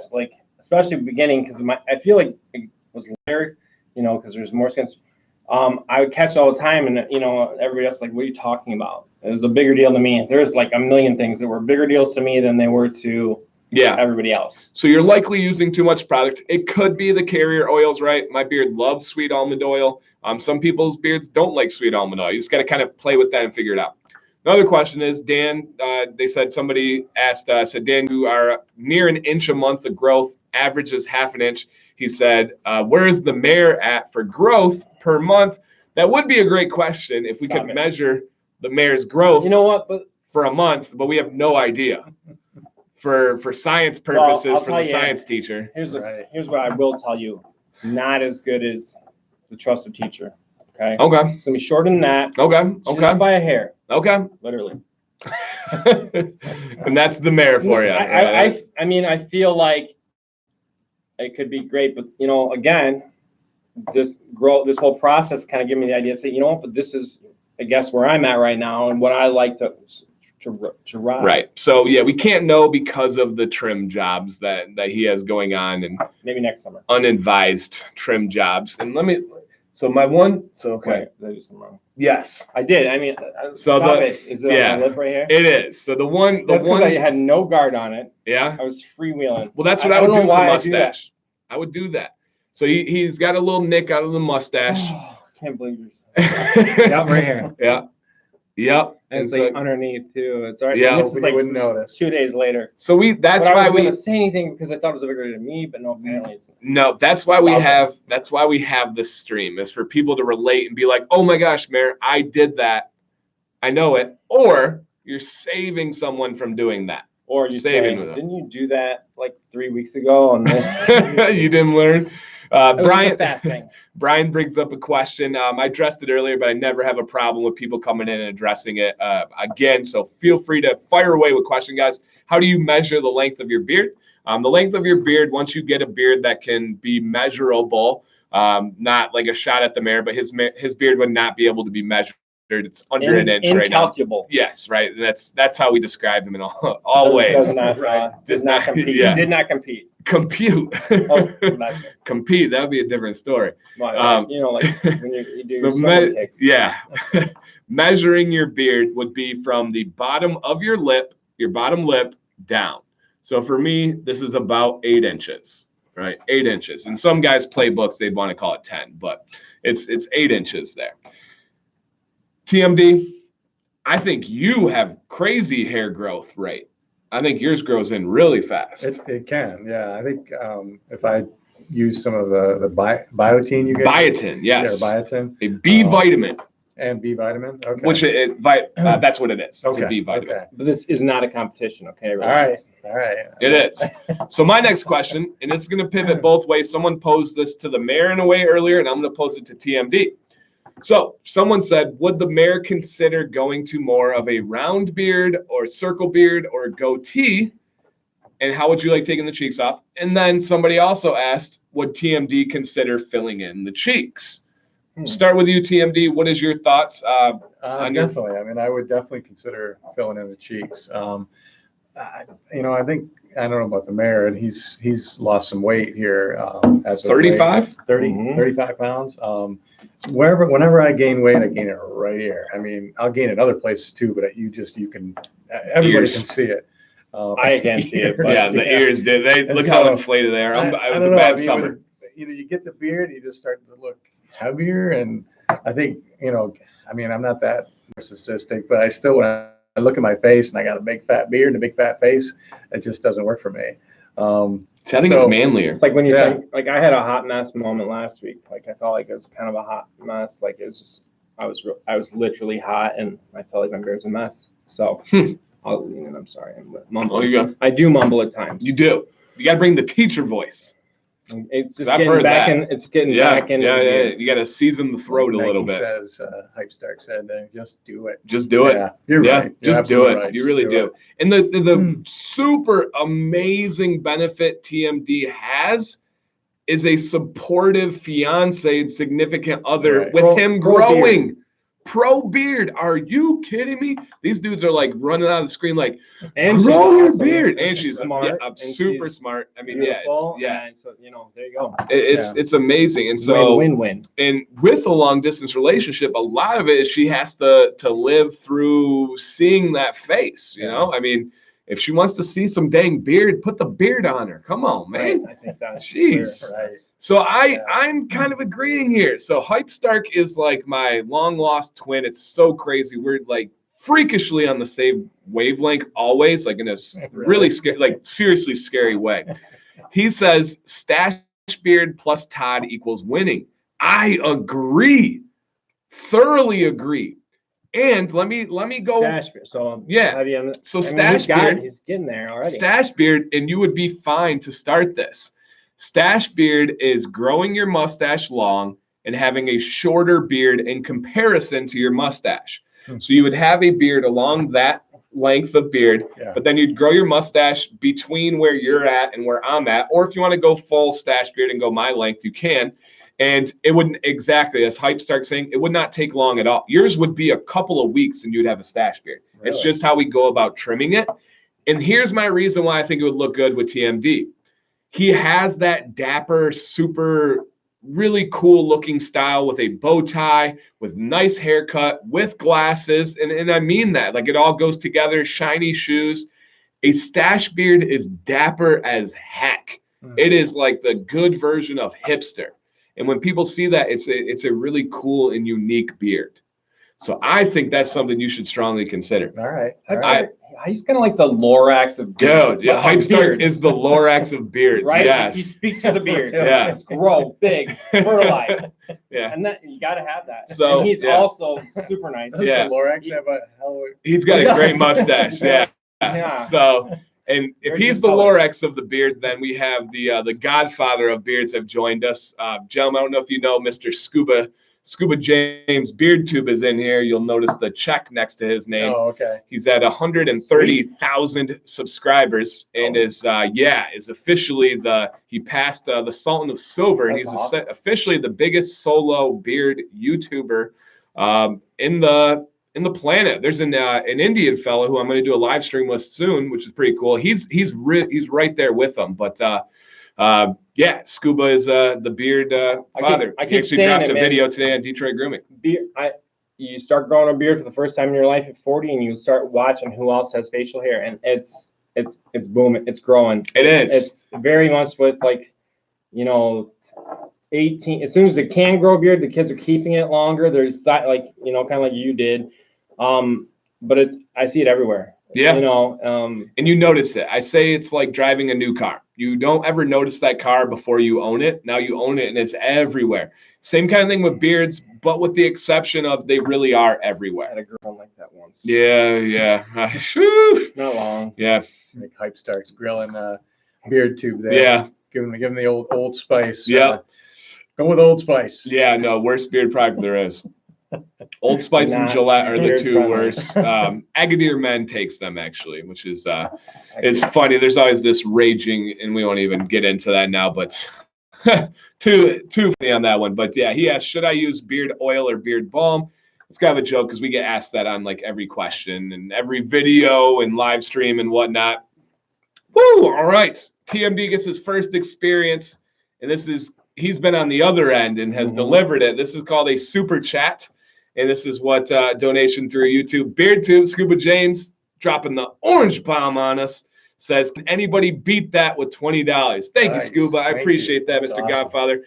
especially at the beginning, because I feel like it was layered, because there's more skins. I would catch all the time, and everybody else like, what are you talking about? It was a bigger deal to me. There's like a million things that were bigger deals to me than they were to everybody else. So you're likely using too much product. It could be the carrier oils, right? My beard loves sweet almond oil. Some people's beards don't like sweet almond oil. You just got to kind of play with that and figure it out. Another question is, Dan, they said somebody asked, said, Dan, you are near an inch a month of growth, average is half an inch. He said, where is the mare at for growth per month? That would be a great question if we could measure the mare's growth for a month, but we have no idea. For science purposes, for the science teacher. Here's what I will tell you. Not as good as the trusted teacher. Okay. It's gonna be shorter than that. Just by a hair. Literally. And that's the mare for you. I mean, I feel like it could be great, but again, this whole process kind of gave me the idea to say, but this is, I guess, where I'm at right now and what I like to ride. Right. So we can't know because of the trim jobs that he has going on, and maybe next summer. Unadvised trim jobs. And okay. Wait, did I do something wrong? Yes, I did. I mean, is it on my lip right here? It is. So the one I had no guard on it. Yeah. I was freewheeling. Well, that's what I would do for mustache. I would do that. So he's got a little nick out of the mustache. Oh, can't believe you're got right here. Yeah. Yep. And it's like underneath too. It's all right. Yeah. This is like wouldn't notice. 2 days later. So that's why we didn't say anything because I thought it was a bigger to me, but no, apparently it's no. That's why we have this stream, is for people to relate and be like, oh my gosh, Mare, I did that. I know it. Or you're saving someone from doing that. Or you saving them. Didn't you do that like 3 weeks ago? And you didn't learn. Brian brings up a question. I addressed it earlier, but I never have a problem with people coming in and addressing it again. So feel free to fire away with question, guys. How do you measure the length of your beard? The length of your beard, once you get a beard that can be measurable, not like a shot at the Mare, but his beard would not be able to be measured. It's under an inch right now. Incalculable. Yes, right. That's how we describe him in all ways. Does not compete. Yeah. He did not compete. Compute. Compete. That would be a different story. Like when you do your kicks. Yeah. Measuring your beard would be from the bottom of your bottom lip down. So for me, this is about 8 inches, right? 8 inches. In some guys' playbooks, they'd want to call it 10, but it's 8 inches there. TMD, I think you have crazy hair growth rate. I think yours grows in really fast. It can, yeah. I think if I use some of the biotin you get. Biotin, yes. Yeah, biotin. A B vitamin. And B vitamin, okay. Which that's what it is. It's a B vitamin. Okay. But this is not a competition, okay? All right. It is. So my next question, and it's going to pivot both ways. Someone posed this to the Mare in a way earlier, and I'm going to pose it to TMD. So someone said, would the Mare consider going to more of a round beard or circle beard or goatee? And how would you like taking the cheeks off? And then somebody also asked, would TMD consider filling in the cheeks? start with you, TMD. What is your thoughts? Definitely. I mean, I would definitely consider filling in the cheeks. I think, I don't know about the mayor, and he's lost some weight here. As of 35? late. 35 pounds. Whenever I gain weight, I gain it right here. I mean, I'll gain it other places too, but everybody can see it. I can't see it. But yeah, the ears did. Look how inflated they are. It was a bad summer. You get the beard, you just start to look heavier, and I think, I mean, I'm not that narcissistic, but I still, when I look at my face and I got a big fat beard and a big fat face, it just doesn't work for me. I think it's manlier. It's like when you think, like I had a hot mess moment last week. Like I felt like it was kind of a hot mess. Like it was just, I was literally hot, and I felt like my beard was a mess. So I'm sorry, I'm mumbling. Oh, you go. I do mumble at times. You do. You got to bring the teacher voice. It's just getting back in. It's getting back in. Yeah. You got to season the throat a little bit. Says, Hype Stark said, just do it. Just do it. Yeah, you're right. Just do it. Right. You really do. And the super amazing benefit TMD has is a supportive fiance and significant other with him growing. Pro beard. Are you kidding me? These dudes are like running out of the screen like, and grow your beard. And she's smart. Super smart. I mean, and so there you go. It's amazing. And so win-win. And with a long distance relationship, a lot of it is she has to live through seeing that face. You know, I mean, if she wants to see some dang beard, put the beard on her. Come on, man. I think that's jeez. Right. So I'm kind of agreeing here. So Hype Stark is like my long lost twin. It's so crazy. We're like freakishly on the same wavelength always, like in a really scary, like seriously scary way. He says stash beard plus Todd equals winning. I agree. Thoroughly agree. And let me go. Stash beard. So stash beard. He's getting there already. Stash beard, and you would be fine to start this. Stash beard is growing your mustache long and having a shorter beard in comparison to your mustache. So you would have a beard along that length of beard, but then you'd grow your mustache between where you're at and where I'm at. Or if you want to go full stash beard and go my length, you can. And it wouldn't exactly, as Hype Stark saying, it would not take long at all. Yours would be a couple of weeks and you'd have a stash beard. Really? It's just how we go about trimming it. And here's my reason why I think it would look good with TMD. He has that dapper, super, really cool looking style with a bow tie, with nice haircut, with glasses. And I mean that, like it all goes together, shiny shoes. A stash beard is dapper as heck. It is like the good version of hipster. And when people see that, it's a really cool and unique beard. So I think that's something you should strongly consider. All right. He's kind of like the Lorax of beards. Dude, Hype Stark is the Lorax of beards. Right? Yes. He speaks for the beard. Yeah. Grow big, fertilize. Yeah. And that you got to have that. So and he's also super nice. Does the Lorax have a hell of He's got a great mustache. Yeah. So, and if he's the Lorax of the beard, then we have the godfather of beards have joined us. Gentlemen, I don't know if you know Mr. Scuba James BeardTube is in here. You'll notice the check next to his name. Oh, okay. He's at 130,000 subscribers and is officially he passed the Sultan of Silver, and he's officially the biggest solo beard YouTuber in the planet. There's an Indian fellow who I'm going to do a live stream with soon, which is pretty cool. He's right there with them, but. Scuba is the beard father. I he actually dropped a video today on Detroit Grooming. You start growing a beard for the first time in your life at 40, and you start watching who else has facial hair, and it's booming, it's growing. It's very much with 18. As soon as it can grow a beard, the kids are keeping it longer. There's kind of like you did, but I see it everywhere. Yeah. And you notice it. I say it's like driving a new car. You don't ever notice that car before you own it. Now you own it and it's everywhere. Same kind of thing with beards, but with the exception of they really are everywhere. I had a girl like that once. Yeah. Not long. Yeah. Like Hype Stark's grilling BeardTube there. Yeah. Give him the Old Spice. Yeah. Go with Old Spice. Yeah, no, worst beard product there is. Old Spice and Gillette are the two worst. Agadir Men takes them actually, which is it's funny. There's always this raging, and we won't even get into that now. But too funny on that one. But yeah, he asked, should I use beard oil or beard balm? It's kind of a joke because we get asked that on like every question and every video and live stream and whatnot. Woo! All right. TMD gets his first experience, and he's been on the other end and has delivered it. This is called a super chat, and this is what donation through YouTube. BeardTube, Scuba James dropping the orange bomb on us. Says, can anybody beat that with $20? Thank you, Scuba. I appreciate that, Mr. Awesome. Godfather.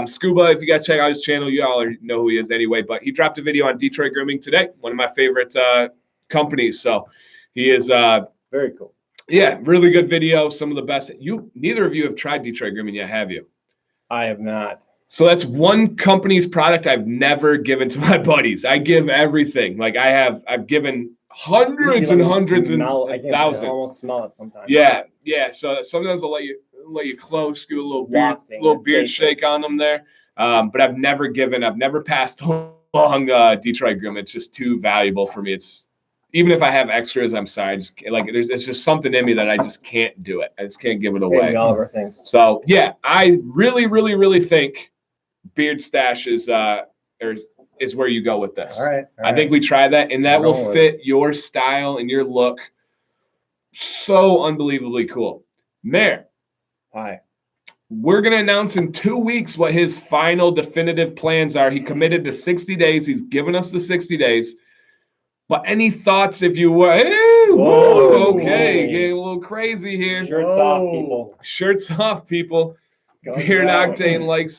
Scuba, if you guys check out his channel, you all already know who he is anyway. But he dropped a video on Detroit Grooming today, one of my favorite companies. So he is very cool. Yeah, really good video. Some of the best. Neither of you have tried Detroit Grooming yet, have you? I have not. So that's one company's product I've never given to my buddies. I give everything. Like I've given hundreds and hundreds and thousands. I almost smell it sometimes. Yeah. So sometimes I'll let you close, do a little beard shake on them there. But I've never passed along Detroit Grooming. It's just too valuable for me. It's even if I have extras, I'm sorry. It's just something in me that I just can't do it. I just can't give it away. All of our things. So yeah, I really, really, really think Beard Stash is where you go with this. All right. I think we try that, and that will fit your style and your look. So unbelievably cool. Mayor. Hi. We're going to announce in 2 weeks what his final definitive plans are. He committed to 60 days. He's given us the 60 days. But any thoughts if you were? Hey, whoa, okay, getting a little crazy here. Shirts off, people. Shirts off, people. Beard Octane likes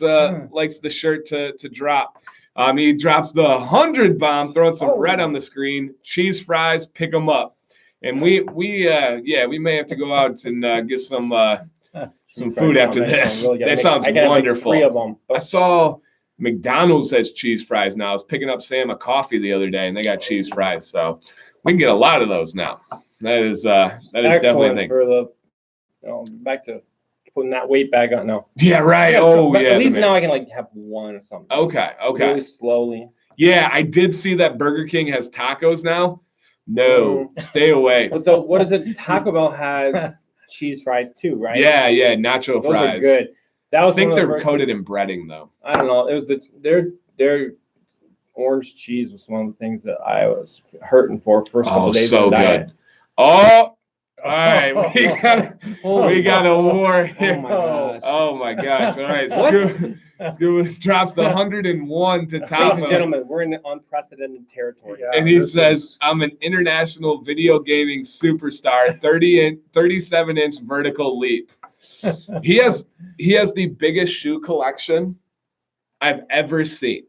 the shirt to drop. He drops the 100 bomb, throwing some red on the screen. Cheese fries, pick them up. And we may have to go out and get some food after this. That sounds wonderful. 3 of them. I saw McDonald's has cheese fries now. I was picking up Sam a coffee the other day, and they got cheese fries. So we can get a lot of those now. That is definitely a thing. For the back to putting that weight back on. No. Yeah, right. At least now I can have one or something. Okay. Really slowly. Yeah, I did see that Burger King has tacos now. No, stay away. But what is it? Taco Bell has cheese fries too, right? Yeah, nacho those fries. Are good. I think they're coated in breading though. I don't know. It was their orange cheese was one of the things that I was hurting for first couple days of the diet. Good. All right, we got a war here. Oh my gosh! All right, Scuba drops the 101 to top. Ladies and gentlemen, we're in unprecedented territory. Yeah, and he says, "I'm an international video gaming superstar, 37-inch vertical leap." He has the biggest shoe collection I've ever seen.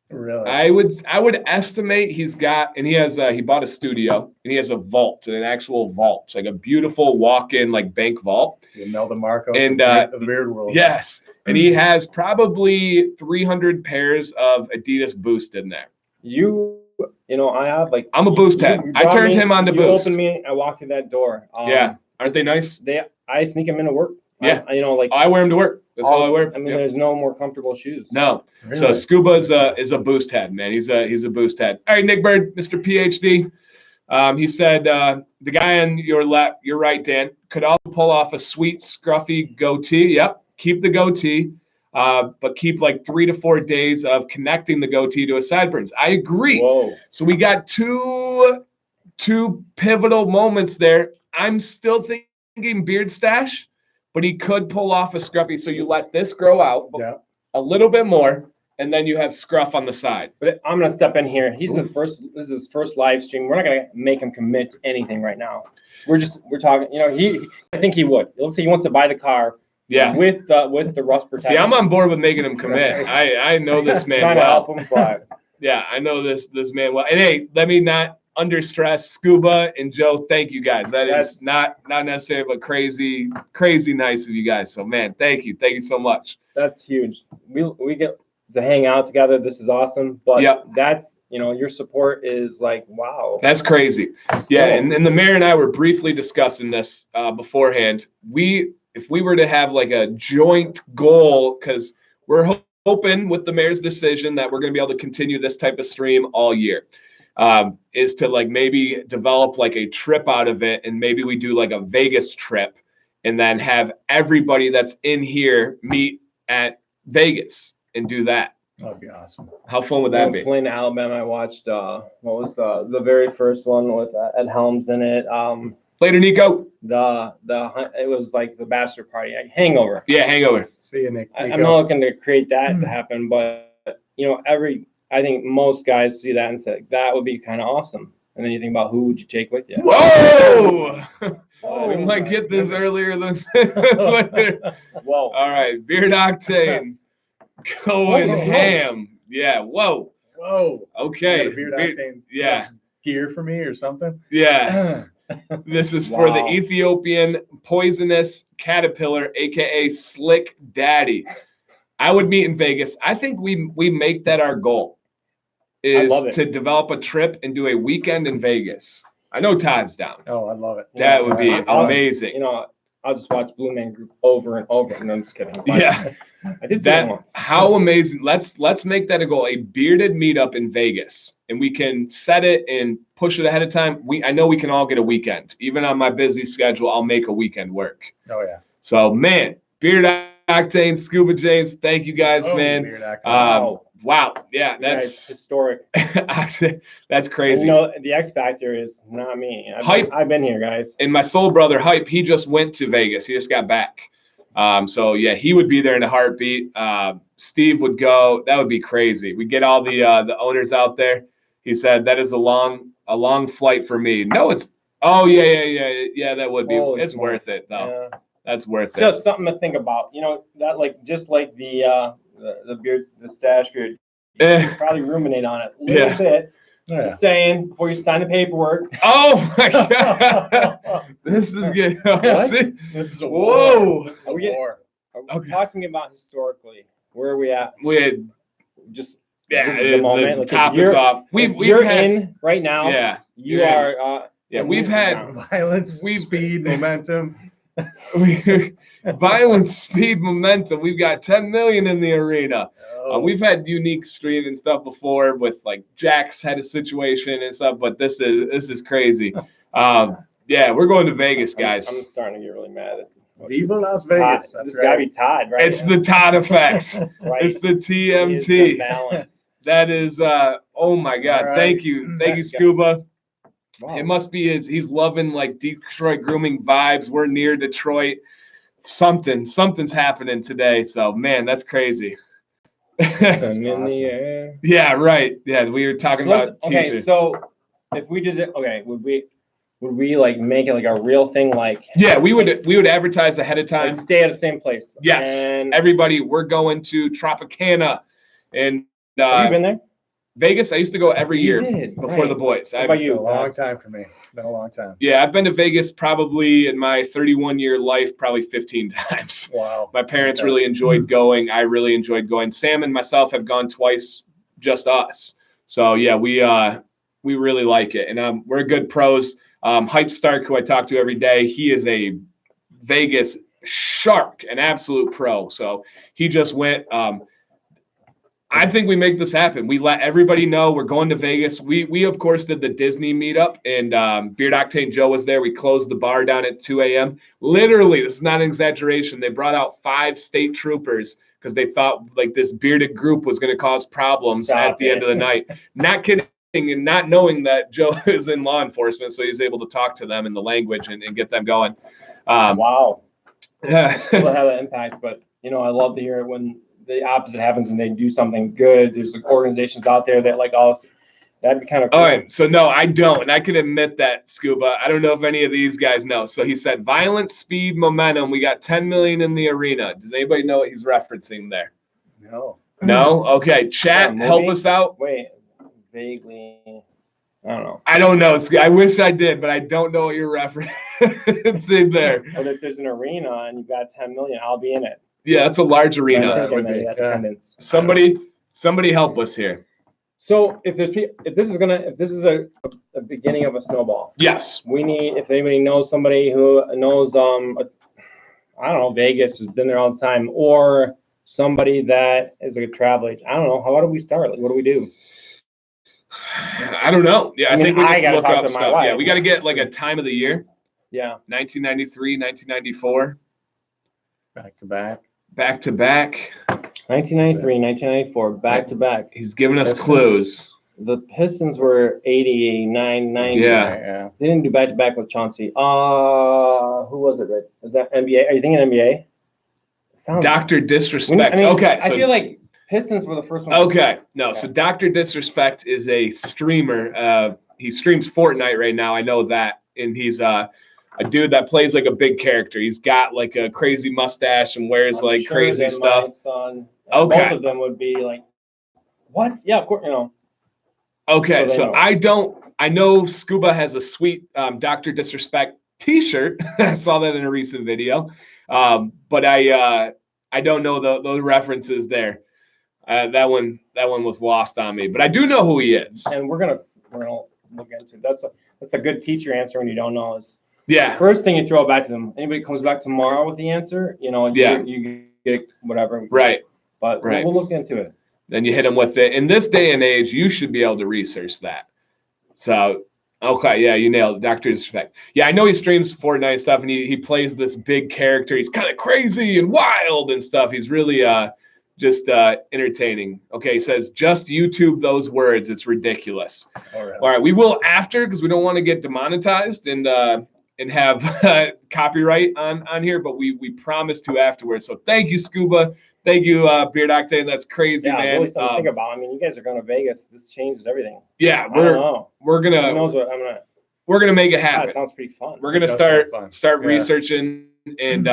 Really? I would estimate he bought a studio and he has a vault, an actual vault, like a beautiful walk-in like bank vault. Imelda Marcos and of the beard world. Yes, and he has probably 300 pairs of Adidas Boost in there. I have I'm a Boost head. I turned him on to Boost. You opened me. I walked through that door. Yeah, aren't they nice? I sneak them into work. Yeah, I wear them to work. That's all I wear. I mean, there's no more comfortable shoes. No. Really? So Scuba is a Boost head, man. He's a Boost head. All right, Nick Bird, Mr. PhD. He said the guy on your left, you're right, Dan, could also pull off a sweet scruffy goatee. Yep, keep the goatee, but keep 3 to 4 days of connecting the goatee to his sideburns. I agree. Whoa. So we got two pivotal moments there. I'm still thinking Beard Stash. But he could pull off a scruffy. So you let this grow out a little bit more, and then you have scruff on the side. But I'm going to step in here. This is his first live stream. We're not going to make him commit to anything right now. We're talking, I think he would. Let's say he wants to buy the car with the rust protection. See, I'm on board with making him commit. I know this man trying well. To help him fly. Yeah, I know this man well. And hey, let me not under stress, Scuba and Joe, thank you guys. That's not necessarily, but crazy nice of you guys. So man, thank you so much. That's huge. We get to hang out together. This is awesome. But that's your support is wow. That's crazy. Yeah, and the mayor and I were briefly discussing this beforehand. If we were to have a joint goal, because we're hoping with the mayor's decision that we're going to be able to continue this type of stream all year. Is to maybe develop a trip out of it, and maybe we do a Vegas trip and then have everybody that's in here meet at Vegas and do that. That'd be awesome. How fun would that be? Playing Alabama, I watched what was the very first one with Ed Helms in it. Later, Nico. It was like the bachelor party, like Hangover. Yeah, Hangover. See you, Nick. I'm not looking to create that to happen, but I think most guys see that and say that would be kind of awesome. And then you think about who would you take with you? Whoa! We might get this earlier than later. Whoa! All right, Beard Octane going ham. Yeah. Whoa. Okay. Beard Octane. Yeah. Gear for me or something. Yeah. This is for the Ethiopian poisonous caterpillar, aka Slick Daddy. I would meet in Vegas. I think we make that our goal, is to develop a trip and do a weekend in Vegas. I know Todd's down. Oh, I love it. That would be amazing. I'll just watch Blue Man Group over and over. No, I'm just kidding. But yeah. I did that once. How amazing. Let's make that a goal, a bearded meetup in Vegas. And we can set it and push it ahead of time. I know we can all get a weekend. Even on my busy schedule, I'll make a weekend work. Oh, yeah. So, man, Beard Octane, Scuba James, thank you guys, man. Beard Octane. Wow. Yeah, that's historic. That's crazy. The X Factor is not me. I've been here, guys. And my soul brother, Hype, he just went to Vegas. He just got back. So, yeah, he would be there in a heartbeat. Steve would go. That would be crazy. We get all the owners out there. He said that is a long flight for me. No, it's – oh, yeah, that would be. It's worth it, though. Yeah. That's worth it. Just something to think about. That just like the beard, the stash beard. You probably ruminate on it a little bit. Yeah. Just saying before you sign the paperwork. Oh my God! This is good. This is a war. This is a war. Are we talking about historically? Where are we at? We had just the moment. The top is off. You're in right now. Yeah. You are. Yeah, we've had violence, speed, momentum. Violence, speed, momentum. We've got 10 million in the arena. We've had unique stream and stuff before with like Jack's had a situation and stuff, but this is crazy. Yeah, we're going to Vegas, guys. I'm starting to get really mad at Viva Las Vegas. This gotta be Todd, right? It's the Todd effects. Right. It's the TMT. The balance. That is oh my God. Right. Thank you, Scuba. Wow. It must be he's loving like Detroit grooming vibes. We're near Detroit. Something's happening today. So man, that's crazy. In the air. Yeah, right. Yeah, we were talking about teachers. Okay, so if we did it, would we like make it like a real thing? Like we would advertise ahead of time. Like stay at the same place. Yes. And everybody, we're going to Tropicana, and have you been there? Vegas, I used to go every year before the boys. What about you? A long time for me. Been a long time. Yeah, I've been to Vegas probably in my 31-year life, probably 15 times. Wow. My parents really enjoyed going. I really enjoyed going. Sam and myself have gone twice, just us. So yeah, we really like it, and we're good pros. Hype Stark, who I talk to every day, he is a Vegas shark, an absolute pro. So he just went. I think we make this happen. We let everybody know we're going to Vegas. We of course did the Disney meetup, and Beard Octane Joe was there. We closed the bar down at 2 a.m. Literally, this is not an exaggeration. They brought out 5 state troopers because they thought like this bearded group was going to cause problems at the end of the night. Not kidding, and not knowing that Joe is in law enforcement, so he's able to talk to them in the language and get them going. Wow. Yeah. It'll have an impact, but I love to hear it when the opposite happens and they do something good. There's like organizations out there that like all that'd be kind of cool. All right, so no, I don't, and I can admit that, Scuba. I don't know if any of these guys know. So he said violence, speed, momentum. We got 10 million in the arena. Does anybody know what he's referencing there? No. Okay, chat, help us out. Wait, vaguely. I don't know. I don't know. I wish I did, but I don't know what you're referencing there. But if there's an arena and you've got 10 million, I'll be in it. Yeah, that's a large arena. Somebody help us here. So if this is a beginning of a snowball. Yes. We need, if anybody knows somebody who knows I don't know, Vegas has been there all the time, or somebody that is like a travel agent. I don't know. How do we start? Like, what do we do? I don't know. Yeah, I think we just look up stuff. Wife. Yeah, we got to get like a time of the year. Yeah. 1993, 1994. Back to back. 1993, 1994, back to back. He's giving us Pistons. clues. The Pistons were 89, 90. Yeah. They didn't do back to back with Chauncey. Who was it, Rick? Is that NBA? Are you thinking NBA? Dr. Disrespect. Okay. I feel like Pistons were the first one. Okay. No. So Dr. Disrespect is a streamer. He streams Fortnite right now. I know that. And he's a dude that plays like a big character. He's got like a crazy mustache and wears like sure crazy that stuff. My son, Okay. both of them would be like, what? Yeah, of course, you know. Okay, so I know Scuba has a sweet Dr. Disrespect t-shirt. I saw that in a recent video. But I don't know the references there. That one was lost on me. But I do know who he is. And we're gonna look into it. That's a good teacher answer when you don't know is yeah. First thing you throw it back to them. Anybody comes back tomorrow with the answer, you get whatever. Right. But we'll look into it. Then you hit them with it. In this day and age, you should be able to research that. So, okay, yeah, you nailed it. Dr. Disrespect. Yeah, I know he streams Fortnite stuff, and he plays this big character. He's kind of crazy and wild and stuff. He's really just entertaining. Okay, he says, just YouTube those words. It's ridiculous. All right, we will after because we don't want to get demonetized and have copyright on here, but we promise to afterwards. So thank you, Scuba. Thank you, Beard Octane. That's crazy, man. Really something to think about. I mean, you guys are going to Vegas. This changes everything. Yeah, we're gonna. Who knows what I'm gonna. We're gonna make it happen. That sounds pretty fun. We're gonna start researching, and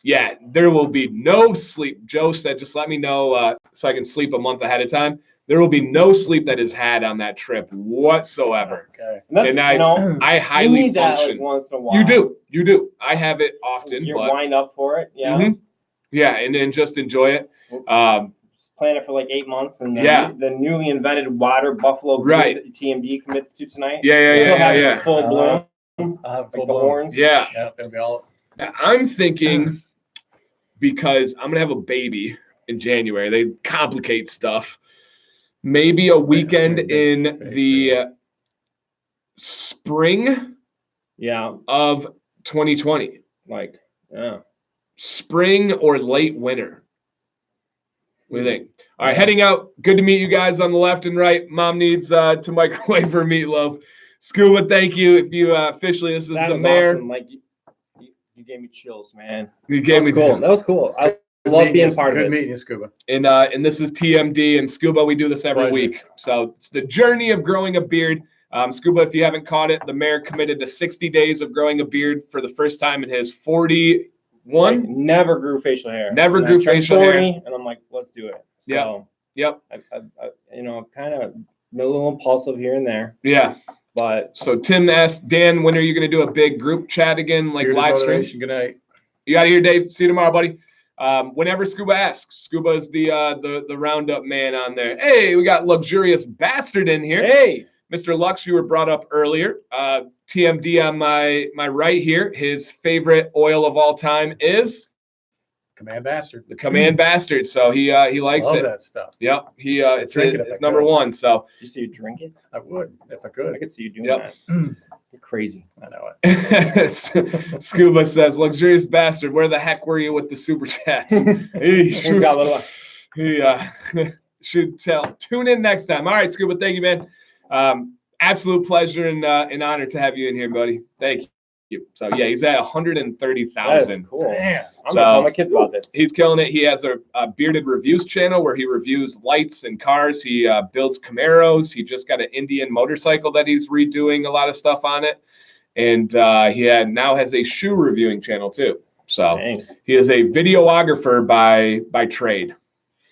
yeah, there will be no sleep. Joe said, just let me know so I can sleep a month ahead of time. There will be no sleep that is had on that trip whatsoever. Okay. And I highly need function. that, like, once in a while. You do. I have it often. You're wind up for it. Yeah. Mm-hmm. Yeah, and then just enjoy it. Plan it for like 8 months, and the newly invented water buffalo beer that TMD commits to tonight. Yeah. Full bloom. Full the bloom. horns. Yeah. It's gonna be all. I'm thinking because I'm gonna have a baby in January. They complicate stuff. Maybe a weekend in the spring. Yeah. Of 2020. Spring or late winter. What do you think? All right, heading out. Good to meet you guys on the left and right. Mom needs to microwave her meatloaf. Scuba, thank you. If you officially, this is the mayor. Awesome. Like you gave me chills, man. You gave me cool. That was cool. I love being part of it. Good meeting you, Scuba. And this is TMD and Scuba. We do this every week. So it's the journey of growing a beard. Scuba, if you haven't caught it, the mayor committed to 60 days of growing a beard for the first time in his 41. Never grew facial hair. Never grew facial 40, hair. And I'm like, let's do it. So, yep. I kind of been a little impulsive here and there. Yeah. But so Tim asked Dan, when are you going to do a big group chat again, like live stream? Good night. You out of here, Dave. See you tomorrow, buddy. Whenever Scuba asks, Scuba is the roundup man on there. Hey, we got Luxurious Bastard in here. Hey. Mr. Lux, you were brought up earlier. TMD on my right here. His favorite oil of all time is Command Bastard. The Command Bastard. So he likes it. Love that stuff. Yep. It's number one. So you see you drink it? I would if I could. I could see you doing that. You're crazy. I know it. Scuba says, "Luxurious Bastard, where the heck were you with the super chats?" He should tell. Tune in next time. All right, Scuba. Thank you, man. Absolute pleasure and honor to have you in here, buddy. Thank you. So yeah, he's at 130,000. Cool. Man, I'm gonna tell my kids about this. He's killing it. He has a bearded reviews channel where he reviews lights and cars. He builds Camaros. He just got an Indian motorcycle that he's redoing a lot of stuff on it, and he now has a shoe reviewing channel too. So he is a videographer by trade.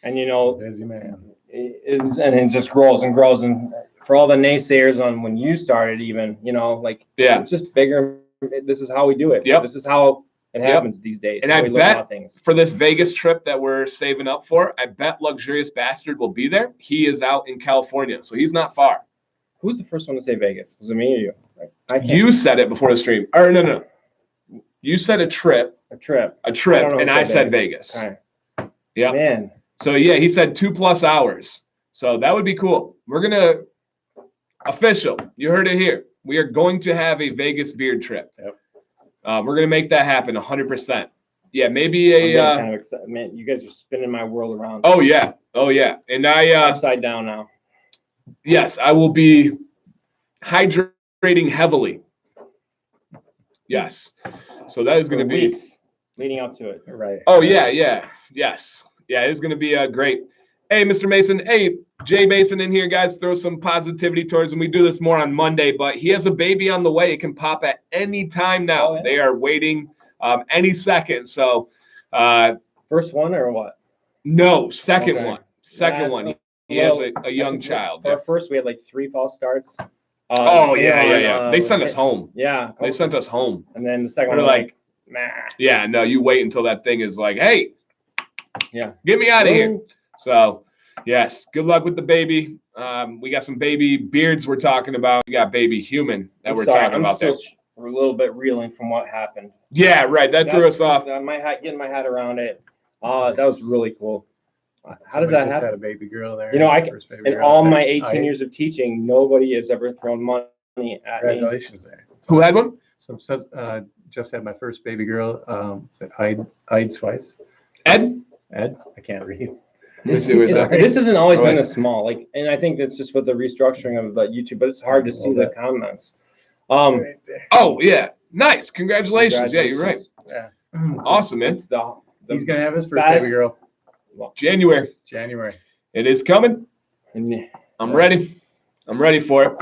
And busy man. And it just grows and grows. And for all the naysayers on when you started, even, it's just bigger. This is how we do it. Yep. This is how it happens these days. And I bet for this Vegas trip that we're saving up for, I bet Luxurious Bastard will be there. He is out in California, so he's not far. Who's the first one to say Vegas? Was it me or you? You said it before the stream. Or no. You said a trip. A trip. And I said Vegas. Okay. Yeah. Man. So yeah, he said 2+ hours. So that would be cool. We're gonna official. You heard it here. We are going to have a Vegas beard trip. Yep. We're gonna make that happen 100%. Yeah, maybe I'm kind of excited. Man, you guys are spinning my world around. Oh yeah, and I upside down now. Yes, I will be hydrating heavily. Yes, so that is going to be weeks leading up to it. Right. Oh yeah, yes, yeah. It's going to be great. Hey, Mr. Mason. Hey, Jay Mason in here, guys. Throw some positivity towards him. We do this more on Monday, but he has a baby on the way. It can pop at any time now. Oh, yeah. They are waiting any second. So, first one or what? No, second Okay. one. Second one. He has a young child. For our first, we had like 3 false starts. Yeah. They sent us home. Yeah. They sent us home. And then the second one, like, nah. Yeah, no, you wait until that thing is like, hey, yeah, get me out of here. So, yes, good luck with the baby. We got some baby beards we're talking about. We got baby human that we're talking about there. We're a little bit reeling from what happened. Yeah, right. That threw us off. Getting my head around it. That was really cool. How does that happen? Just had a baby girl there. You know, in all my 18 years of teaching, nobody has ever thrown money at me. Congratulations there. Who had one? So just had my first baby girl. I'd twice. Ed? I can't read. This hasn't always been this small. And I think that's just with the restructuring of YouTube, but it's hard to see the comments. Oh yeah, nice. Congratulations. Yeah, you're right. Yeah. Awesome, man. He's gonna have his first baby girl. January. It is coming. I'm ready. I'm ready for it.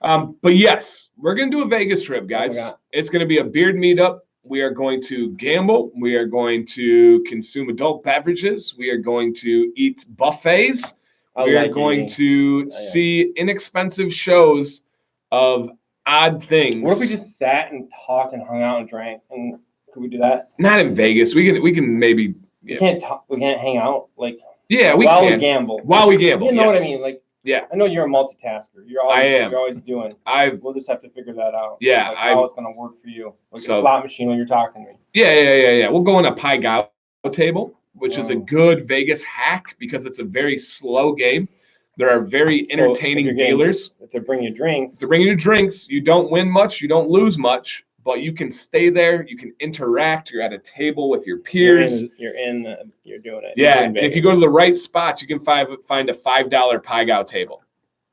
But yes, we're gonna do a Vegas trip, guys. It's gonna be a beard meetup. We are going to gamble. We are going to consume adult beverages. We are going to eat buffets. We are going to see inexpensive shows of odd things. What if we just sat and talked and hung out and drank? And could we do that? Not in Vegas. We can maybe. Yeah. We can't talk. We can't hang out like. Yeah, while we gamble. While we gamble. You know what I mean? Like. Yeah. I know you're a multitasker. You're always doing. We'll just have to figure that out. Yeah. How it's gonna work for you. Like a slot machine when you're talking to me. Yeah. We'll go on a Pai Gow table, which is a good Vegas hack because it's a very slow game. There are very entertaining dealers. If they're bringing you drinks. You don't win much. You don't lose much. But you can stay there. You can interact. You're at a table with your peers. You're doing it. Yeah, and if you go to the right spots, you can find a $5 Pai Gow table.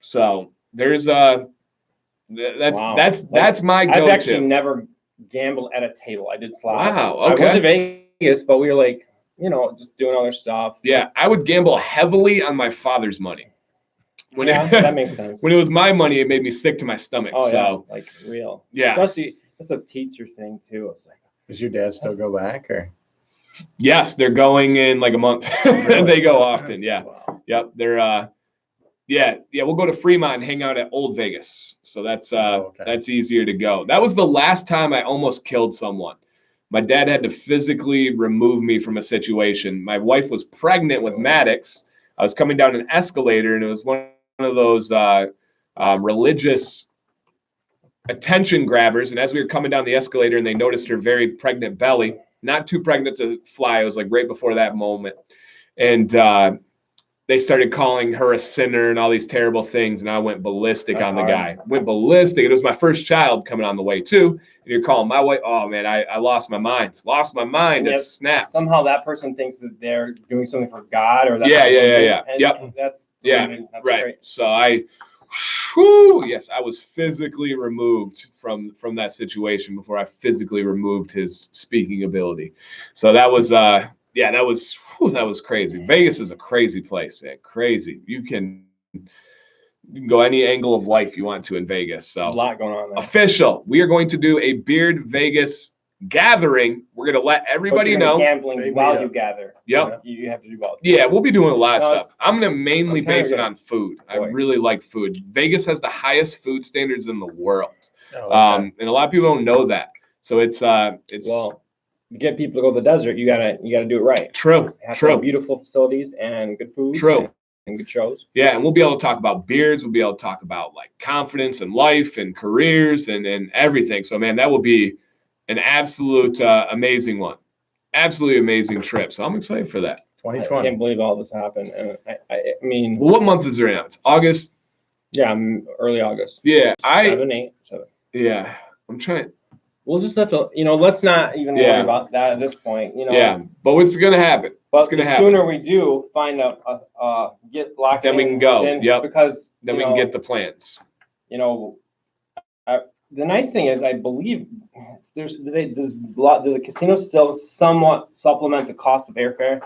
So there's that's my go-to. I've actually never gambled at a table. I did slots. Wow. Okay. I went to Vegas, but we were like, just doing other stuff. Yeah, I would gamble heavily on my father's money. That makes sense. When it was my money, it made me sick to my stomach. Oh, so like real. Yeah. Especially. That's a teacher thing too. It's like, does your dad still go back or? Yes, they're going in like a month. Really? They go often. Yeah. Wow. Yep. They're we'll go to Fremont and hang out at Old Vegas. So that's that's easier to go. That was the last time I almost killed someone. My dad had to physically remove me from a situation. My wife was pregnant with Maddox. I was coming down an escalator and it was one of those religious attention grabbers, and as we were coming down the escalator and they noticed her very pregnant belly, not too pregnant to fly, it was like right before that moment, and they started calling her a sinner and all these terrible things, and I went ballistic on the guy. Went ballistic. It was my first child coming on the way too, and you're calling my wife. Oh man, I lost my mind. It snapped. Somehow that person thinks that they're doing something for God, or that's yeah. That's right. Great. So I was physically removed from that situation before I physically removed his speaking ability. So that was that was crazy. Vegas is a crazy place, man. Crazy. You can go any angle of life you want to in Vegas. So a lot going on there. Official. We are going to do a Beard Vegas gathering. We're going to let everybody know. Gambling while you gather. Yep. You have to do both. Yeah, we'll be doing a lot of stuff. I'm going to mainly base it on food. I really like food. Vegas has the highest food standards in the world. And a lot of people don't know that. So it's well, to get people to go to the desert, you gotta do it right. True. Beautiful facilities and good food. True. And good shows. Yeah, and we'll be able to talk about beards. We'll be able to talk about like confidence and life and careers and everything. So man, that will be an absolute amazing one. Absolutely amazing trip. So I'm excited for that. 2020. I can't believe all this happened. And I mean, well, what month is it now? It's August. Yeah, early August. Yeah, 7. Yeah, I'm trying. we'll just have to, let's not even worry about that at this point, Yeah, but what's going to happen? But the sooner we do find out, get locked in, then we can go. Yep. Because then we can get the plans. The nice thing is, I believe does the casino still somewhat supplement the cost of airfare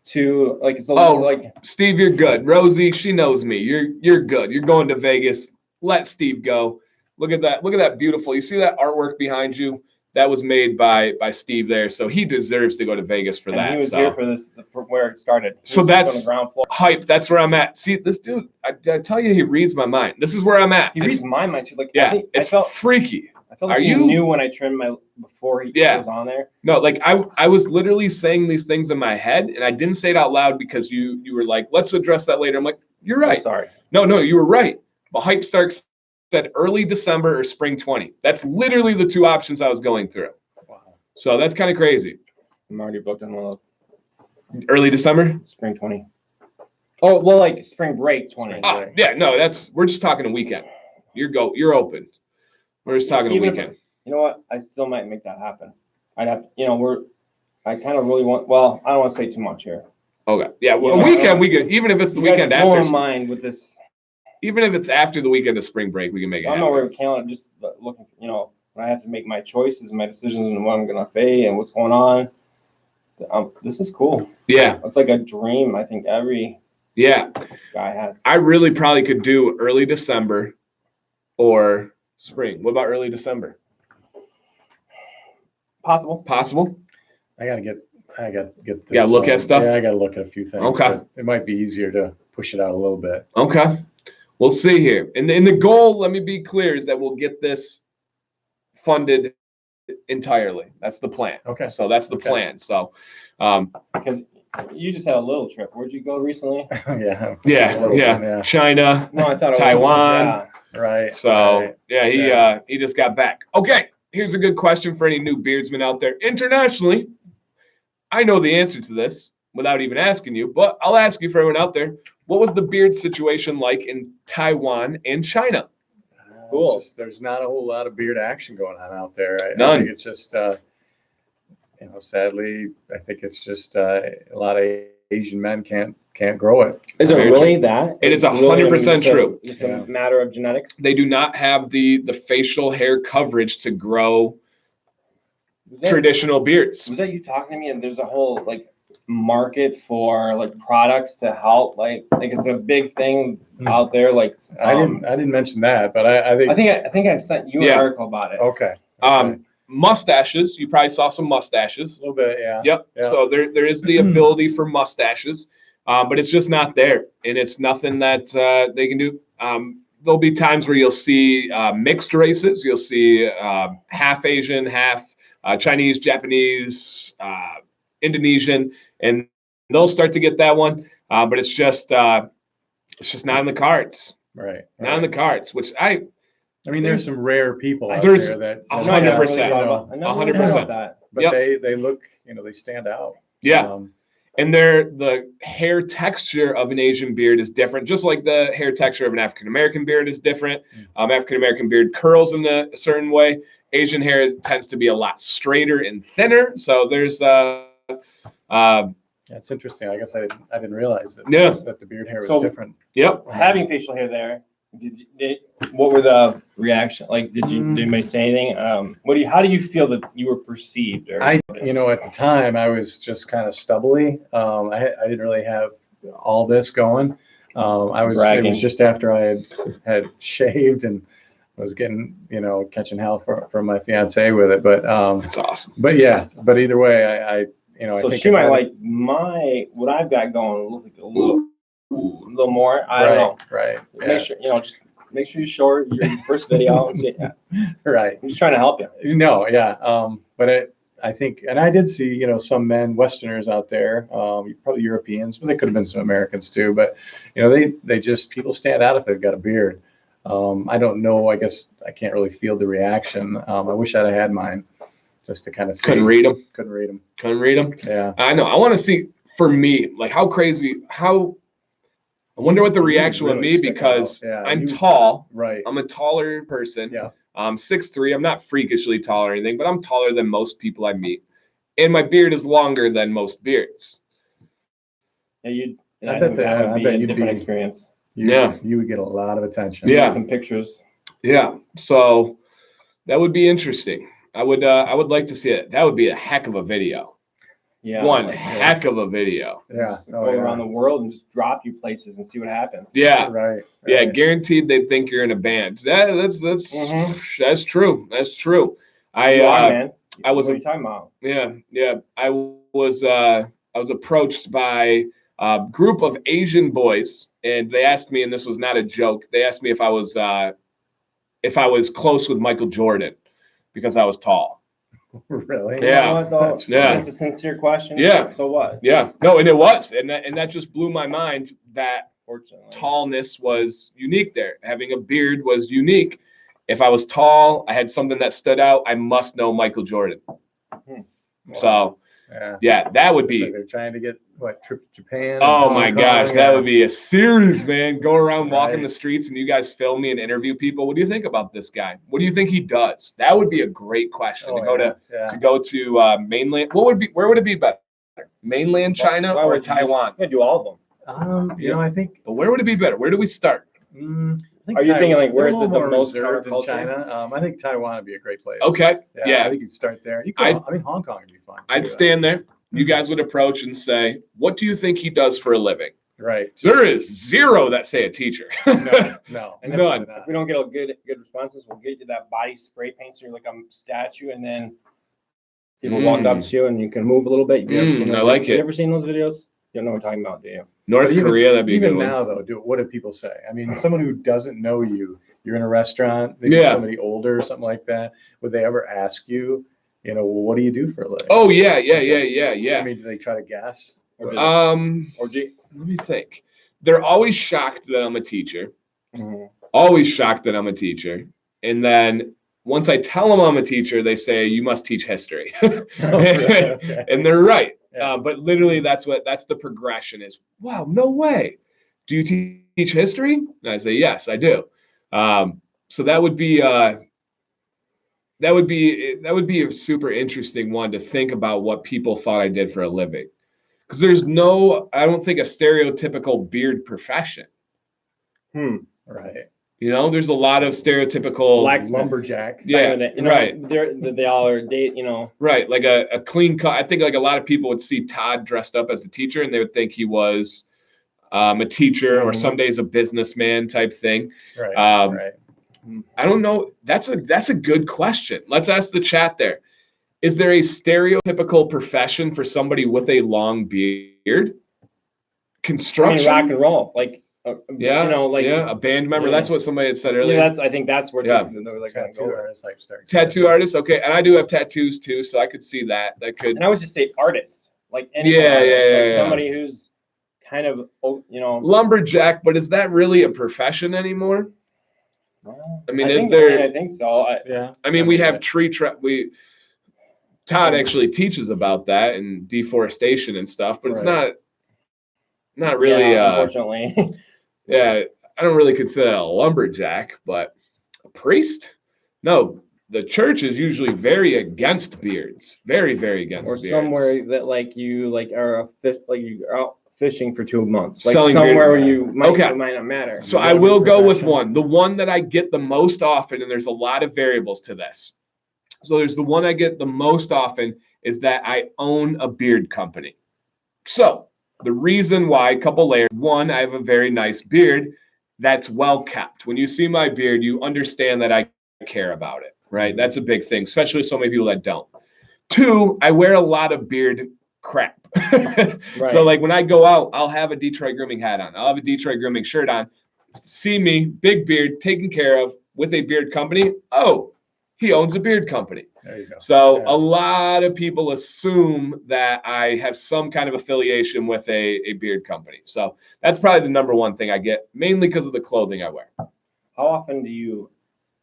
to like? So like Steve, you're good. Rosie, she knows me. You're good. You're going to Vegas. Let Steve go. Look at that. Look at that beautiful. You see that artwork behind you? That was made by Steve there, so he deserves to go to Vegas for that. He was here for this, for where it started. So that's on the ground floor. Hype. That's where I'm at. See, this dude, I tell you, he reads my mind. This is where I'm at. He reads my mind too. Like, yeah, it's freaky. I felt like he knew when I trimmed before he was on there. No, like I was literally saying these things in my head, and I didn't say it out loud because you were like, let's address that later. I'm like, you're right. I'm sorry. No, you were right. But Hype starts said early December or spring 20. That's literally the two options I was going through. Wow. So that's kind of crazy. I'm already booked on one of those. Early December? Spring 20. Oh, well, like spring break 20. Yeah, no, we're just talking a weekend. You're open. We're just talking a weekend. You know what? I still might make that happen. I'd have, I kind of really want, well, I don't want to say too much here. Okay. Yeah, well, a weekend, we could, even if it's the weekend after. In mind with this. Even if it's after the weekend of spring break, we can make it happen. I'm not worried about calendar, just looking, when I have to make my choices, my decisions, and what I'm going to pay and what's going on. This is cool. Yeah. It's like a dream, I think, every guy has. I really probably could do early December or spring. What about early December? Possible. I gotta get this. Yeah, look at stuff. Yeah, I gotta look at a few things. Okay. It might be easier to push it out a little bit. Okay. We'll see here. And the goal, let me be clear, is that we'll get this funded entirely. That's the plan. Okay. So that's the plan. So, because you just had a little trip. Where'd you go recently? Yeah. China. No, I thought Taiwan. It was, Right. So he just got back. Okay. Here's a good question for any new beardsmen out there internationally. I know the answer to this without even asking you, but I'll ask you for everyone out there. What was the beard situation like in Taiwan and China? Cool. There's not a whole lot of beard action going on out there. None. I think it's just, sadly, I think it's just a lot of Asian men can't grow it. Is it really that? It is 100% true. Just a matter of genetics. They do not have the facial hair coverage to grow traditional beards. Was that you talking to me? And there's a whole market for products to help. Like it's a big thing out there. I didn't mention that, but I think I sent you an article about it. Okay. Mustaches. You probably saw some mustaches. A little bit, yeah. Yep. So there is the ability for mustaches, but it's just not there, and it's nothing that they can do. There'll be times where you'll see mixed races. You'll see half Asian, half Chinese, Japanese, Indonesian, and they'll start to get that one. But it's just not in the cards. Right. Not in the cards, which I mean, there's some rare people out there that 100%, 100%. But they look, they stand out. Yeah, and the hair texture of an Asian beard is different, just like the hair texture of an African American beard is different. African American beard curls in a certain way. Asian hair tends to be a lot straighter and thinner. So there's that's interesting. I guess I didn't realize that. Yeah. That the beard hair was different. Yep. Having facial hair there. What were the reaction? Did anybody say anything? How do you feel that you were perceived? At the time I was just kind of stubbly. I didn't really have all this going. It was just after I had shaved and was getting, catching hell from my fiance with it. But that's awesome. But either way, I so I think she might like what I've got going look like a little more. I don't know. Right. Make sure make sure you show her your first video and see. Right. I'm just trying to help you. No, yeah. But I think, and I did see, some men, Westerners out there, probably Europeans, but they could have been some Americans too. But they just, people stand out if they've got a beard. I don't know. I guess I can't really feel the reaction. I wish I'd have had mine just to kind of see. Couldn't read them. Yeah. I know. I want to see, for me, how crazy, I wonder what the reaction would be because I'm tall. Right. I'm a taller person. Yeah. I'm 6'3". I'm not freakishly tall or anything, but I'm taller than most people I meet. And my beard is longer than most beards. Yeah, I bet that would be a different experience. You would get a lot of attention. Yeah. Some pictures. Yeah. So that would be interesting. I would like to see it. That would be a heck of a video. Yeah. One heck of a video. Yeah. Go around the world and just drop you places and see what happens. Yeah. Right. Yeah. Guaranteed they'd think you're in a band. That's true. That's true. Man. I was. What are you talking about? Yeah. Yeah. I was approached by a group of Asian boys, and they asked me, and this was not a joke. They asked me if I was close with Michael Jordan because I was tall. Really? Yeah. Yeah. It's a sincere question. Yeah. So what? Yeah. No, and it was, and that just blew my mind. That tallness was unique there. Having a beard was unique. If I was tall, I had something that stood out. I must know Michael Jordan. So, yeah, that would be. So they're trying to get trip to Japan. Oh my gosh, that would be a series, man. Go around walking the streets and you guys film me and interview people. What do you think about this guy? What do you think he does? That would be a great question to go to mainland. Where would it be better? Mainland China or Taiwan? You do all of them. I think. But where would it be better? Where do we start? Are you thinking like where is it the most reserved in China? I think Taiwan would be a great place. Okay. Yeah. I think you'd start there. Hong Kong would be fun. I'd stand there. You guys would approach and say, "What do you think he does for a living?" Right. There is zero that say a teacher. No. And none. If we don't get a good responses, we'll get you that body spray paint so you're like a statue, and then people walk up to you and you can move a little bit. I like it. You ever seen those videos? You don't know what we're talking about, do you? North Korea, that'd be a good even one. now, though, what do people say? I mean, someone who doesn't know you, you're in a restaurant, maybe somebody older or something like that. Would they ever ask you, well, what do you do for a living? Oh, yeah. I mean, do they try to guess? Let me think. They're always shocked that I'm a teacher. Always shocked that I'm a teacher. And then once I tell them I'm a teacher, they say, "You must teach history." And they're right. But literally, that's the progression is. Wow, no way. Do you teach history? And I say, yes, I do. So that would be a super interesting one to think about what people thought I did for a living, because there's I don't think a stereotypical beard profession. Right. There's a lot of stereotypical lumberjack. Yeah, right. They all are Right, like a clean cut. I think like a lot of people would see Todd dressed up as a teacher and they would think he was a teacher or some days a businessman type thing. Right. Right. I don't know. That's a good question. Let's ask the chat there. Is there a stereotypical profession for somebody with a long beard? Construction, rock and roll, like. A band member. That's what somebody had said earlier. Yeah, I think that's where they're like tattoo artists type stuff. Tattoo artists, okay, and I do have tattoos too, so I could see that. That could. And I would just say artists, like somebody who's kind of lumberjack. But is that really a profession anymore? I mean, I think so. I mean, we have Todd actually teaches about that and deforestation and stuff, but it's not really. Unfortunately. Yeah, I don't really consider that a lumberjack, but a priest? No, the church is usually very against beards, very, very against beards. Or somewhere that you are you're out fishing for 2 months, like selling somewhere where it might not matter. So I will go with one. The one that I get the most often, and there's a lot of variables to this. So there's the one I get the most often is that I own a beard company. So the reason why, a couple layers. One, I have a very nice beard that's well kept. When you see my beard, you understand that I care about it, right? That's a big thing, especially so many people that don't. Two, I wear a lot of beard crap. So like when I go out, I'll have a Detroit Grooming hat on. I'll have a Detroit Grooming shirt on. See me, big beard, taken care of with a beard company. Oh, he owns a beard company. There you go. So a lot of people assume that I have some kind of affiliation with a beard company. So that's probably the number one thing I get, mainly because of the clothing I wear. How often do you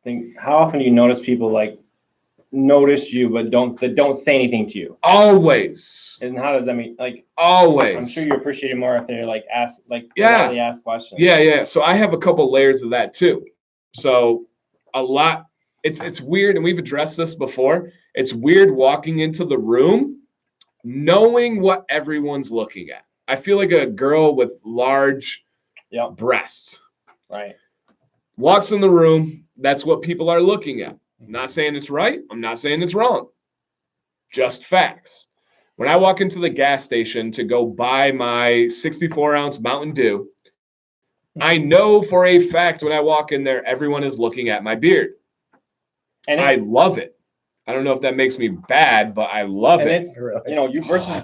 notice people notice you but don't say anything to you? Always. And how does that mean? Always. I'm sure you appreciate it more if they're ask really ask questions. Yeah. So I have a couple layers of that too. So a lot. it's weird, and we've addressed this before. It's weird walking into the room knowing what everyone's looking at. I feel like a girl with large breasts. Right. Walks in the room, that's what people are looking at. I'm not saying it's right. I'm not saying it's wrong. Just facts. When I walk into the gas station to go buy my 64-ounce Mountain Dew, I know for a fact when I walk in there, everyone is looking at my beard. And I love it. I don't know if that makes me bad, but I love it. It's, you know, you versus I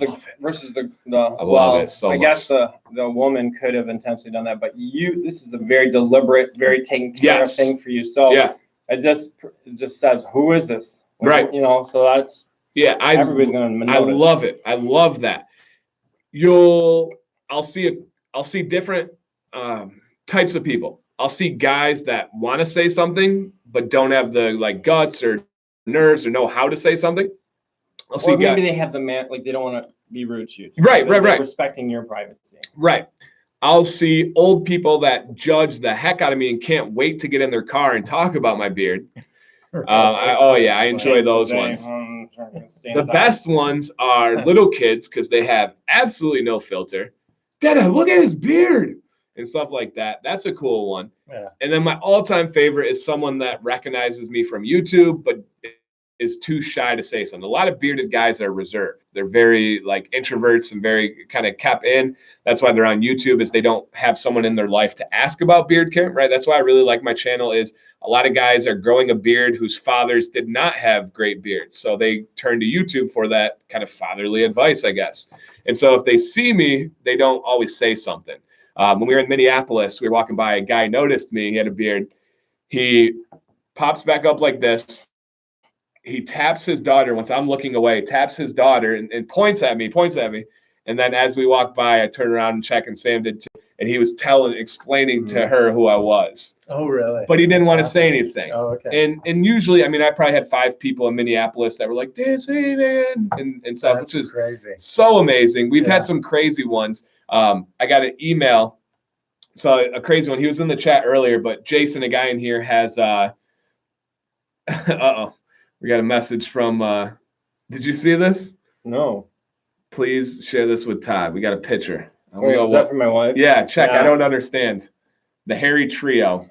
love it so much. I guess the woman could have intentionally done that, but this is a very deliberate, very taken care of thing for you. So it just says, who is this? Right. You know, so that's everybody's gonna notice. I love it. I love that. I'll see different types of people. I'll see guys that want to say something but don't have the guts or nerves or know how to say something. I'll see maybe they have the they don't want to be rude to you. Right. Respecting your privacy. Right. I'll see old people that judge the heck out of me and can't wait to get in their car and talk about my beard. I enjoy those ones. The best ones are little kids because they have absolutely no filter. Dada, look at his beard and stuff like that. That's a cool one. Yeah. And then my all-time favorite is someone that recognizes me from YouTube, but is too shy to say something. A lot of bearded guys are reserved. They're very introverts and very kind of kept in. That's why they're on YouTube, is they don't have someone in their life to ask about beard care, right? That's why I really like my channel. Is a lot of guys are growing a beard whose fathers did not have great beards. So they turn to YouTube for that kind of fatherly advice, I guess. And so if they see me, they don't always say something. When we were in Minneapolis, we were walking by, a guy noticed me, he had a beard. He pops back up like this. He taps his daughter once I'm looking away, taps his daughter and points at me. And then as we walk by, I turn around and check, and Sam did too. And he was explaining to her who I was. Oh, really? But he didn't want to say anything. Oh, okay. And usually, I mean, I probably had 5 people in Minneapolis that were like, "Dancing, man," and stuff, which is crazy. So amazing. We've had some crazy ones. I got an email. So a crazy one. He was in the chat earlier, but Jason, a guy in here, has we got a message from did you see this? No. Please share this with Todd. We got a picture. Is that for my wife? Yeah, check. I don't understand. The hairy trio.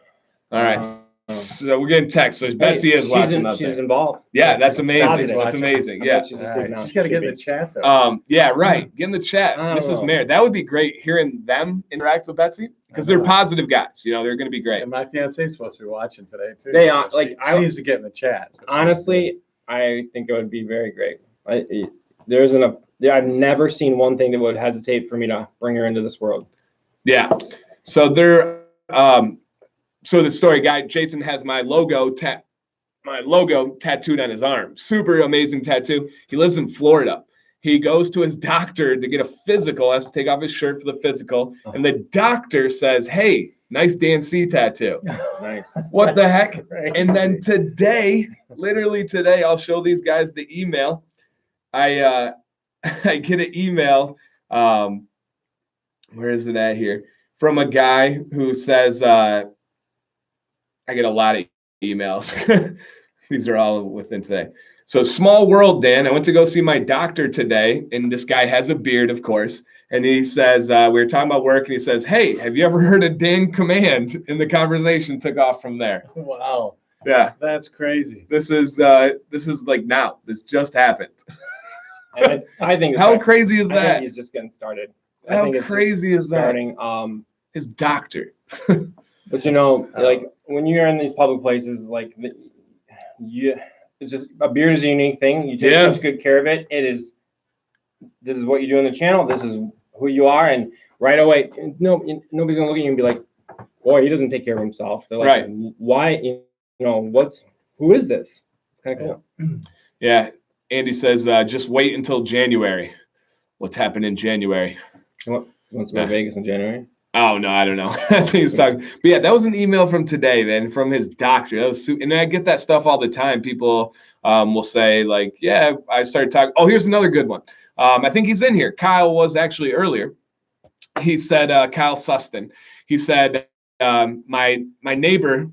All right. So we're getting text. So Betsy is watching. She's involved. Yeah, that's amazing. That's amazing. Yeah. She's got to get in the chat though. Yeah, right. Get in the chat. Mrs. Mayor. That would be great, hearing them interact with Betsy, because they're positive guys. You know, they're going to be great. And my fiance's supposed to be watching today too. They are she needs to get in the chat. Honestly, I think it would be very great. I've never seen one thing that would hesitate for me to bring her into this world. Yeah. So they're so the story guy, Jason, has my logo tattooed on his arm. Super amazing tattoo. He lives in Florida. He goes to his doctor to get a physical, has to take off his shirt for the physical. And the doctor says, "Hey, nice DanC tattoo." Nice. What the heck? And then today, literally today, I'll show these guys the email. I get an email. Where is it at here? From a guy who says, I get a lot of emails. These are all within today. So, small world, Dan. I went to go see my doctor today, and this guy has a beard, of course. And he says, we were talking about work, and he says, "Hey, have you ever heard of Dan Command?" And the conversation took off from there. Wow. Yeah. That's crazy. This is like now. This just happened. And I think how crazy is that? I think he's just getting started. How crazy is that? Starting. His doctor. But you know, like when you're in these public places, it's just a beard is a unique thing. You take such good care of it. This is what you do on the channel. This is who you are, and right away, nobody's gonna look at you and be like, "Boy, he doesn't take care of himself." They're like, "Why? Who is this?" It's kind of cool. Yeah. Andy says, "Just wait until January." What's happened in January? You want to go to Vegas in January? Oh, no, I don't know. I think he's talking. But yeah, that was an email from today, man, from his doctor. That was and I get that stuff all the time. People will say, like, "Yeah, I started talking." Oh, here's another good one. I think he's in here. Kyle was actually earlier. He said, Kyle Sustin. He said, my neighbor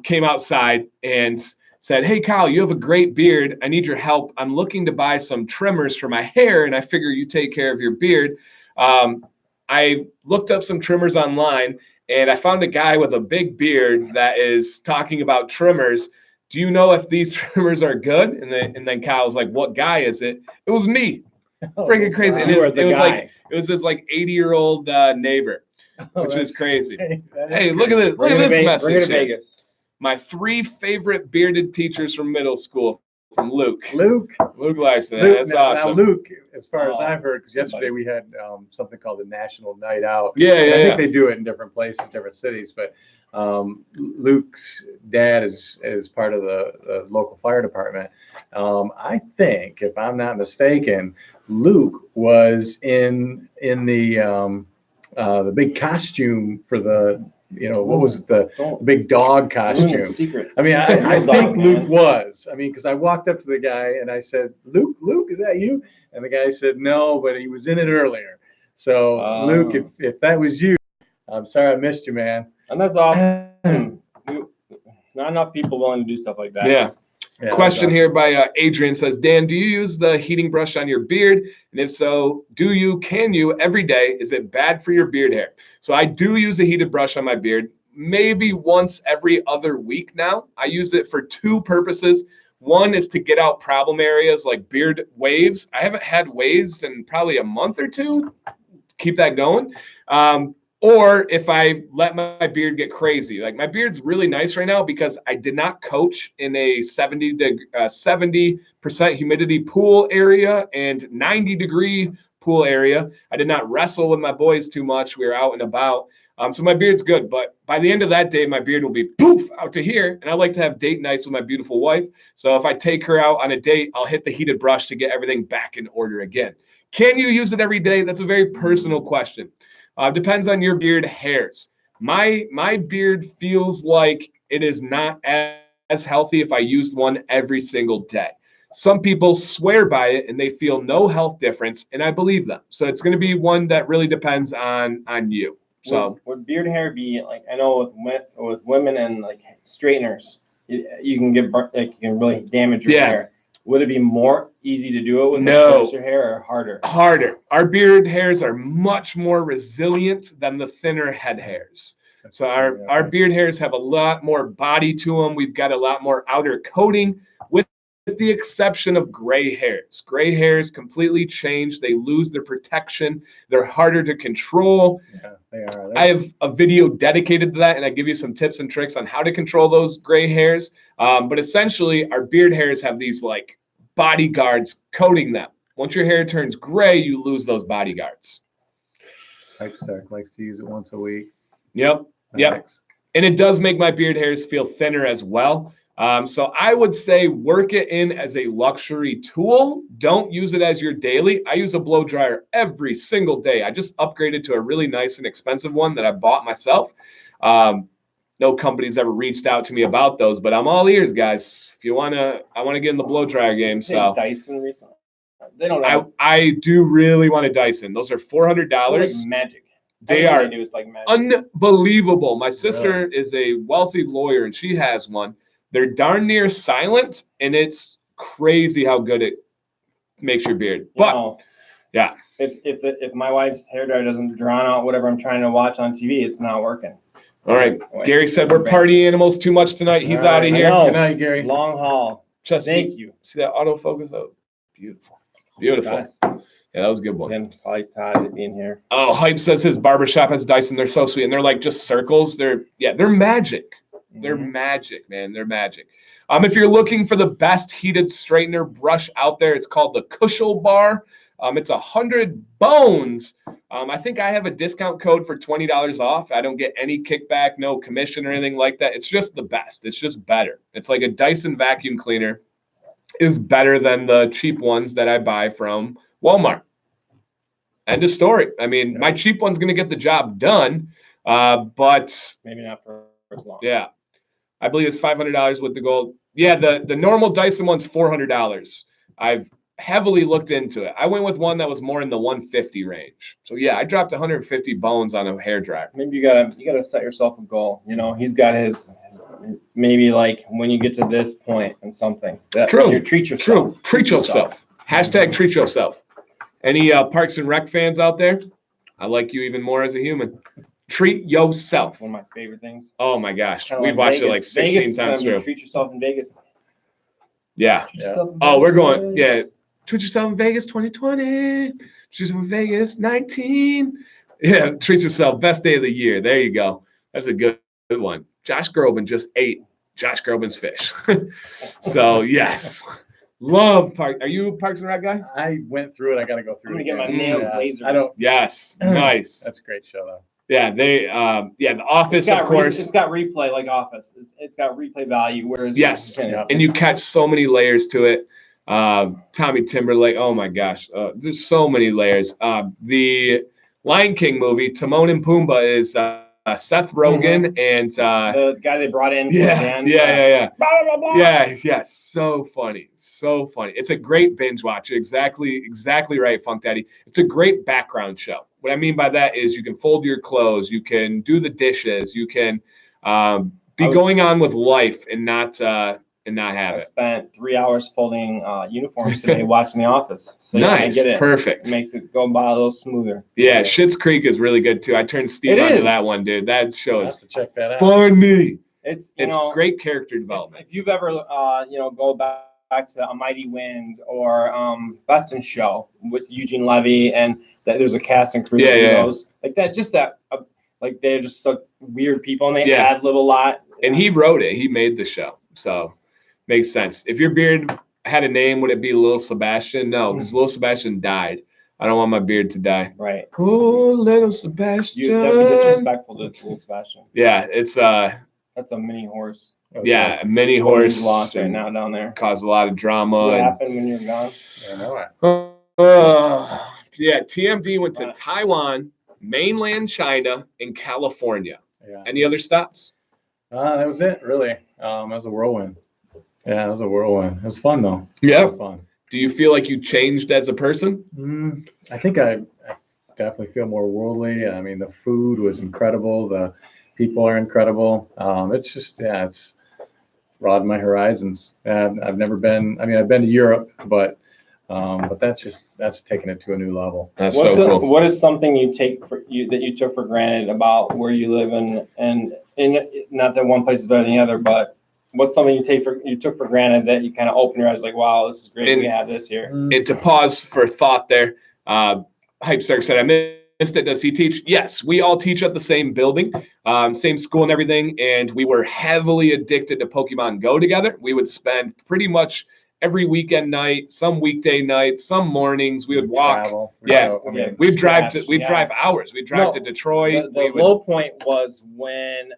came outside and said, "Hey, Kyle, you have a great beard. I need your help. I'm looking to buy some trimmers for my hair, and I figure you take care of your beard." I looked up some trimmers online, and I found a guy with a big beard that is talking about trimmers. Do you know if these trimmers are good? And then Kyle was like, "What guy is it?" It was me. Freaking crazy. Wow. And it was his like 80-year-old neighbor, which is crazy. Hey, look at this. Look at this message. Bring it to Vegas. My 3 favorite bearded teachers from middle school, from Luke. Luke Lyson. That's now, awesome. Now, Luke, as far as I've heard, because yesterday we had something called the National Night Out. Yeah, I think they do it in different places, different cities. But Luke's dad is part of the local fire department. I think, if I'm not mistaken, Luke was in the big costume for the. What was the big dog costume? Secret. I mean, I think Luke was. I mean, because I walked up to the guy and I said, Luke, is that you? And the guy said, no, but he was in it earlier. So, Luke, if that was you, I'm sorry I missed you, man. And that's awesome. Not enough people willing to do stuff like that. Yeah. Question here by Adrian says, Dan, do you use the heating brush on your beard? And if so, can you every day? Is it bad for your beard hair? So I do use a heated brush on my beard, maybe once every other week now. I use it for 2 purposes. One is to get out problem areas like beard waves. I haven't had waves in probably a month or 2. Keep that going. Or if I let my beard get crazy. Like, my beard's really nice right now because I did not coach in a 70% humidity pool area and 90-degree pool area. I did not wrestle with my boys too much. We were out and about. So my beard's good. But by the end of that day, my beard will be poof out to here. And I like to have date nights with my beautiful wife. So if I take her out on a date, I'll hit the heated brush to get everything back in order again. Can you use it every day? That's a very personal question. Depends on your beard hairs. My beard feels like it is not as healthy if I use one every single day. Some people swear by it and they feel no health difference, and I believe them. So it's going to be one that really depends on you. So would beard hair be like, I know with women and like straighteners, you can get you can really damage your hair. Would it be more easy to do it with your hair or harder? Harder. Our beard hairs are much more resilient than the thinner head hairs. So our beard hairs have a lot more body to them. We've got a lot more outer coating, with the exception of gray hairs. Gray hairs completely change. They lose their protection. They're harder to control. Yeah, they are. I have a video dedicated to that, and I give you some tips and tricks on how to control those gray hairs. But essentially, our beard hairs have these like bodyguards coating them. Once your hair turns gray, you lose those bodyguards. Stark likes to use it once a week. Yep. And it does make my beard hairs feel thinner as well. So I would say work it in as a luxury tool. Don't use it as your daily. I use a blow dryer every single day. I just upgraded to a really nice and expensive one that I bought myself. No company's ever reached out to me about those, but I'm all ears, guys. If you I want to get in the blow dryer game. So Dyson recently. They don't know. I do really want a Dyson. Those are $400. Like magic. They are like magic. Unbelievable. My sister is a wealthy lawyer and she has one. They're darn near silent, and it's crazy how good it makes your beard. If my wife's hairdryer doesn't drown out whatever I'm trying to watch on TV, it's not working. All right. Gary said we're party animals too much tonight. He's out of here. Good night, Gary. Long haul. Thank you. See that autofocus? Oh, beautiful. Yeah, that was a good one. And probably Todd being here. Oh, Hype says his barbershop has Dyson. They're so sweet, and they're like just circles. They're magic. They're magic, man. They're magic. If you're looking for the best heated straightener brush out there, it's called the Kushel Bar. It's 100 bones. I think I have a discount code for $20 off. I don't get any kickback, no commission or anything like that. It's just the best. It's just better. It's like a Dyson vacuum cleaner is better than the cheap ones that I buy from Walmart. End of story. I mean, my cheap one's going to get the job done, but maybe not for as long. Yeah. I believe it's $500 with the gold. Yeah, the normal Dyson one's $400. I've heavily looked into it. I went with one that was more in the 150 range. So yeah, I dropped 150 bones on a hair dryer. Maybe you gotta set yourself a goal. You know, he's got his maybe like when you get to this point and something. True. You treat yourself. True. Treat yourself. Hashtag treat yourself. Any Parks and Rec fans out there? I like you even more as a human. Treat yourself. One of my favorite things. Oh my gosh, Kinda we've like watched Vegas. it like 16 Vegas, times through. Treat yourself in Vegas. Yeah. Oh, we're going. Yeah. Treat yourself in Vegas 2020. Treat yourself in Vegas 19. Yeah. Treat yourself. Best day of the year. There you go. That's a good one. Josh Groban just ate Josh Groban's fish. So yes. Love Park. Are you a Parks and Rec guy? I went through it. I got to go through I'm it. gonna get my again. nails lasered. I don't. Yes. Nice. That's a great show though. Yeah. They. Yeah. The Office, of course. It's got replay like Office. It's got replay value. Whereas Yes. And you catch so many layers to it. Tommy Timberlake. Oh my gosh. There's so many layers. The Lion King movie, Timon and Pumbaa, is Seth Rogen and the guy they brought in. Yeah. Blah, blah, blah. Yeah. So funny. So funny. It's a great binge watch. Exactly right, Funk Daddy. It's a great background show. What I mean by that is you can fold your clothes, you can do the dishes, you can be going on with life and not have I it. spent 3 hours folding uniforms today watching The Office. So Nice. I get it. Perfect. It makes it go by a little smoother. Yeah, Schitt's Creek is really good too. I turned Steve It onto is. that one, dude. That show I'll is have to check that out. funny. It's Great character development. If you've ever go back to A Mighty Wind or Best in Show with Eugene Levy and that there's a cast and crew of those like that. Just that like they're just so weird people and they ad-lib a lot. And he wrote it. He made the show, so makes sense. If your beard had a name, would it be Lil Sebastian? No, because Lil Sebastian died. I don't want my beard to die. Right. Oh, little Sebastian. That'd be disrespectful to Lil Sebastian. Yeah, it's That's a mini horse. Yeah, a mini horse. Lost right now down there. Caused a lot of drama. So what happened when you were gone? I know it. Yeah, TMD went to Taiwan, mainland China, and California. Yeah. Any other stops? That was it, really. It was a whirlwind. Yeah, it was a whirlwind. It was fun though. Yeah. Fun. Do you feel like you changed as a person? I think I definitely feel more worldly. I mean, the food was incredible. The people are incredible. It's just, it's broadened my horizons. I've never been, I've been to Europe, but that's taken it to a new level. That's so cool. What is something you that you took for granted about where you live and not that one place is better than the other, but what's something you took for granted that you kind of open your eyes like, wow, this is great. We have this here. And to pause for thought there, Hype Stark said, I missed it. Does he teach? Yes, we all teach at the same building, same school and everything. And we were heavily addicted to Pokemon Go together. We would spend pretty much every weekend night, some weekday nights, some mornings. We would walk. Travel. We'd drive hours. We'd drive to Detroit. The low point was when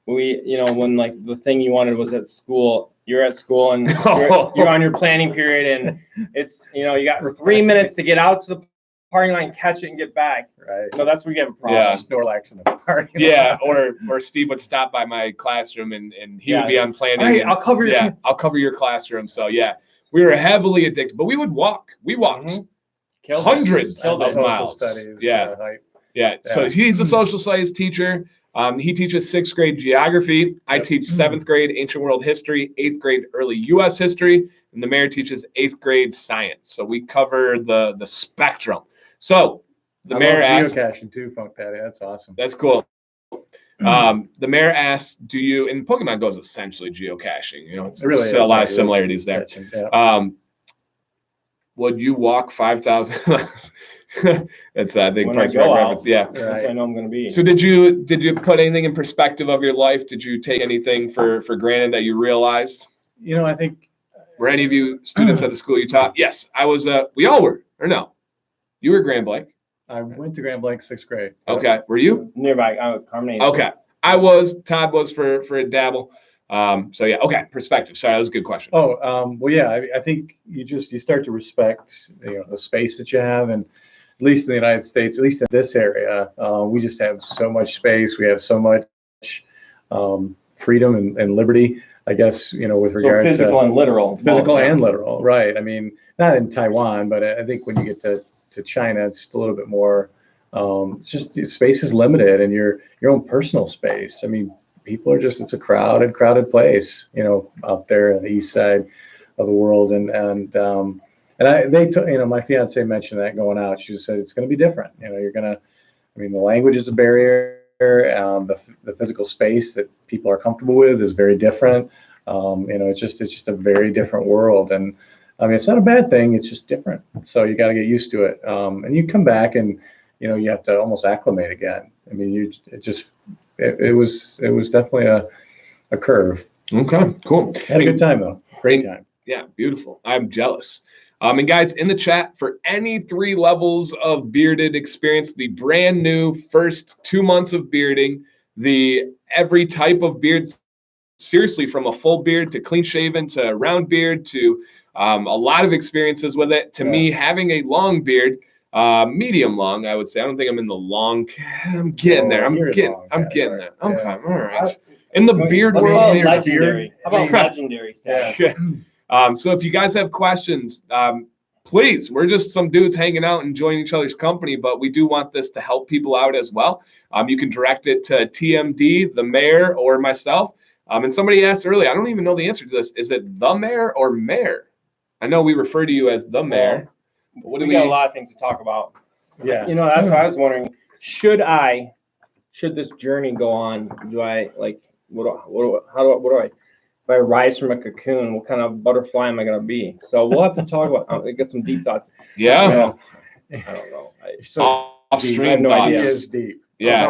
when like the thing you wanted was at school. You're at school and you're on your planning period, and it's you got 3 minutes to get out to the parking lot and catch it and get back. Right. So that's where you have a problem. Yeah. Snorlax in the parking lot. Yeah, or Steve would stop by my classroom and he would be on planning. All right, I'll cover your I'll cover your classroom. So yeah, we were heavily addicted, but we would walk. We walked hundreds of miles. Studies, Yeah. So he's a social studies teacher. He teaches 6th grade geography. I teach 7th grade ancient world history, 8th grade early U.S. history, and the mayor teaches 8th grade science. So we cover the spectrum. So the mayor asked, geocaching too, Funk Daddy. That's awesome. That's cool. The mayor asked, "Do you?" And Pokemon Go is essentially geocaching. It's it really still a lot of similarities there. Yeah. Would you walk 5,000 miles? That's I think when Parks I go reference. out, Yeah. Right. So I know I'm going to be. So did you put anything in perspective of your life? Did you take anything for granted that you realized? I think. Were any of you students at the school you taught? Yes, I was. We all were. Or no? You were Grand Blanc. I went to Grand Blanc 6th grade. Okay. Were you? Nearby. Carmen. Okay. I was. Todd was for a dabble. So yeah. Okay. Perspective. Sorry, that was a good question. Well, yeah. I think you start to respect the space that you have, and at least in the United States, at least in this area, we just have so much space. We have so much freedom and liberty. I guess, with regard to physical and literal. physical and literal, right? I mean, not literal, right? I mean, not in Taiwan, but I think when you get to China, it's just a little bit more. It's just space is limited, and your own personal space. I mean, people are it's a crowded place, out there on the east side of the world, my fiance mentioned that going out. She just said it's going to be different. The language is a barrier. The physical space that people are comfortable with is very different. It's just a very different world, and it's not a bad thing. It's just different. So you got to get used to it, and you come back and you have to almost acclimate again. I mean, it was definitely a curve. Okay, cool. Had a good time though. Great time. Yeah, beautiful. I'm jealous. And guys, in the chat, for any 3 levels of bearded experience, the brand new first 2 months of bearding, the every type of beard, seriously, from a full beard to clean shaven to round beard to a lot of experiences with it. To me, having a long beard, medium long, I would say. I don't think I'm in the long. I'm getting there. I'm getting there. Okay, all right. In the beard world, legendary. How about legendary status? So if you guys have questions, please, we're just some dudes hanging out, enjoying each other's company, but we do want this to help people out as well. You can direct it to TMD, the mayor, or myself. And somebody asked earlier, I don't even know the answer to this. Is it the mayor or mayor? I know we refer to you as the mayor. Well, we got a lot of things to talk about. Yeah. That's why I was wondering, should this journey go on? Do I if I rise from a cocoon, what kind of butterfly am I going to be? So we'll have to talk about, get some deep thoughts. Yeah. I don't know. Off-stream no thoughts. idea. It is deep. Yeah.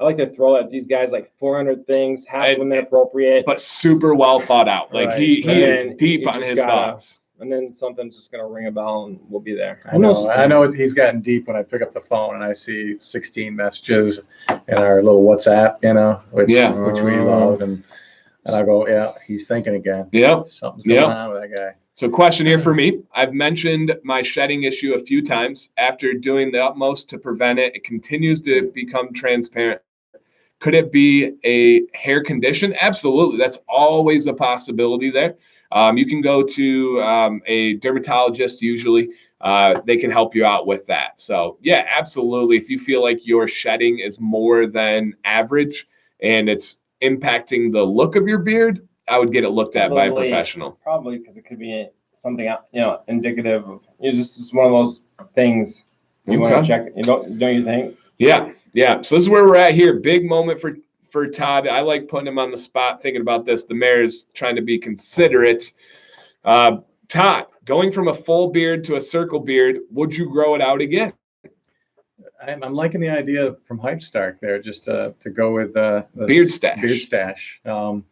I like to throw at these guys like 400 things, half of them inappropriate. But super well thought out. Like Right. he is deep on his thoughts. And then something's just going to ring a bell and we'll be there. I know he's gotten deep when I pick up the phone and I see 16 messages in our little WhatsApp, which we love. And I go, yeah, he's thinking again. Yep. Something's going on with that guy. So question here for me. I've mentioned my shedding issue a few times. After doing the utmost to prevent it, it continues to become transparent. Could it be a hair condition? Absolutely. That's always a possibility there. You can go to a dermatologist usually. They can help you out with that. So yeah, absolutely. If you feel like your shedding is more than average and it's impacting the look of your beard, I would get it looked at by a professional. Probably because it could be something, indicative of, just one of those things you want to check. Don't you think? Yeah. Yeah. So this is where we're at here. Big moment for Todd. I like putting him on the spot, thinking about this. The mayor's trying to be considerate. Todd, going from a full beard to a circle beard, would you grow it out again? I'm liking the idea from Hype Stark there, just to go with the beard stash. Beard stash. I'm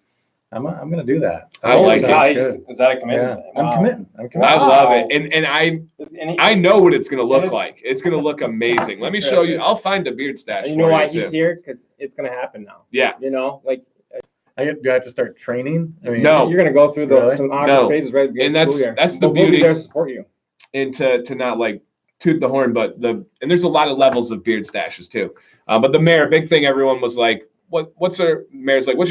going to do that. I like it. Is that a commitment? Yeah, wow. I'm committing. I love it. And I know what it's going to look like. It's going to look amazing. Let me show you. I'll find a beard stash. You know why he's here? Because it's going to happen now. Yeah. Do I have to start training? No. You're going to go through some awkward phases right at the beginning of school year. That's the beauty. We'll be there to support you. And to not toot the horn, but and there's a lot of levels of beard stashes too. But the mayor, big thing, everyone was like, what's your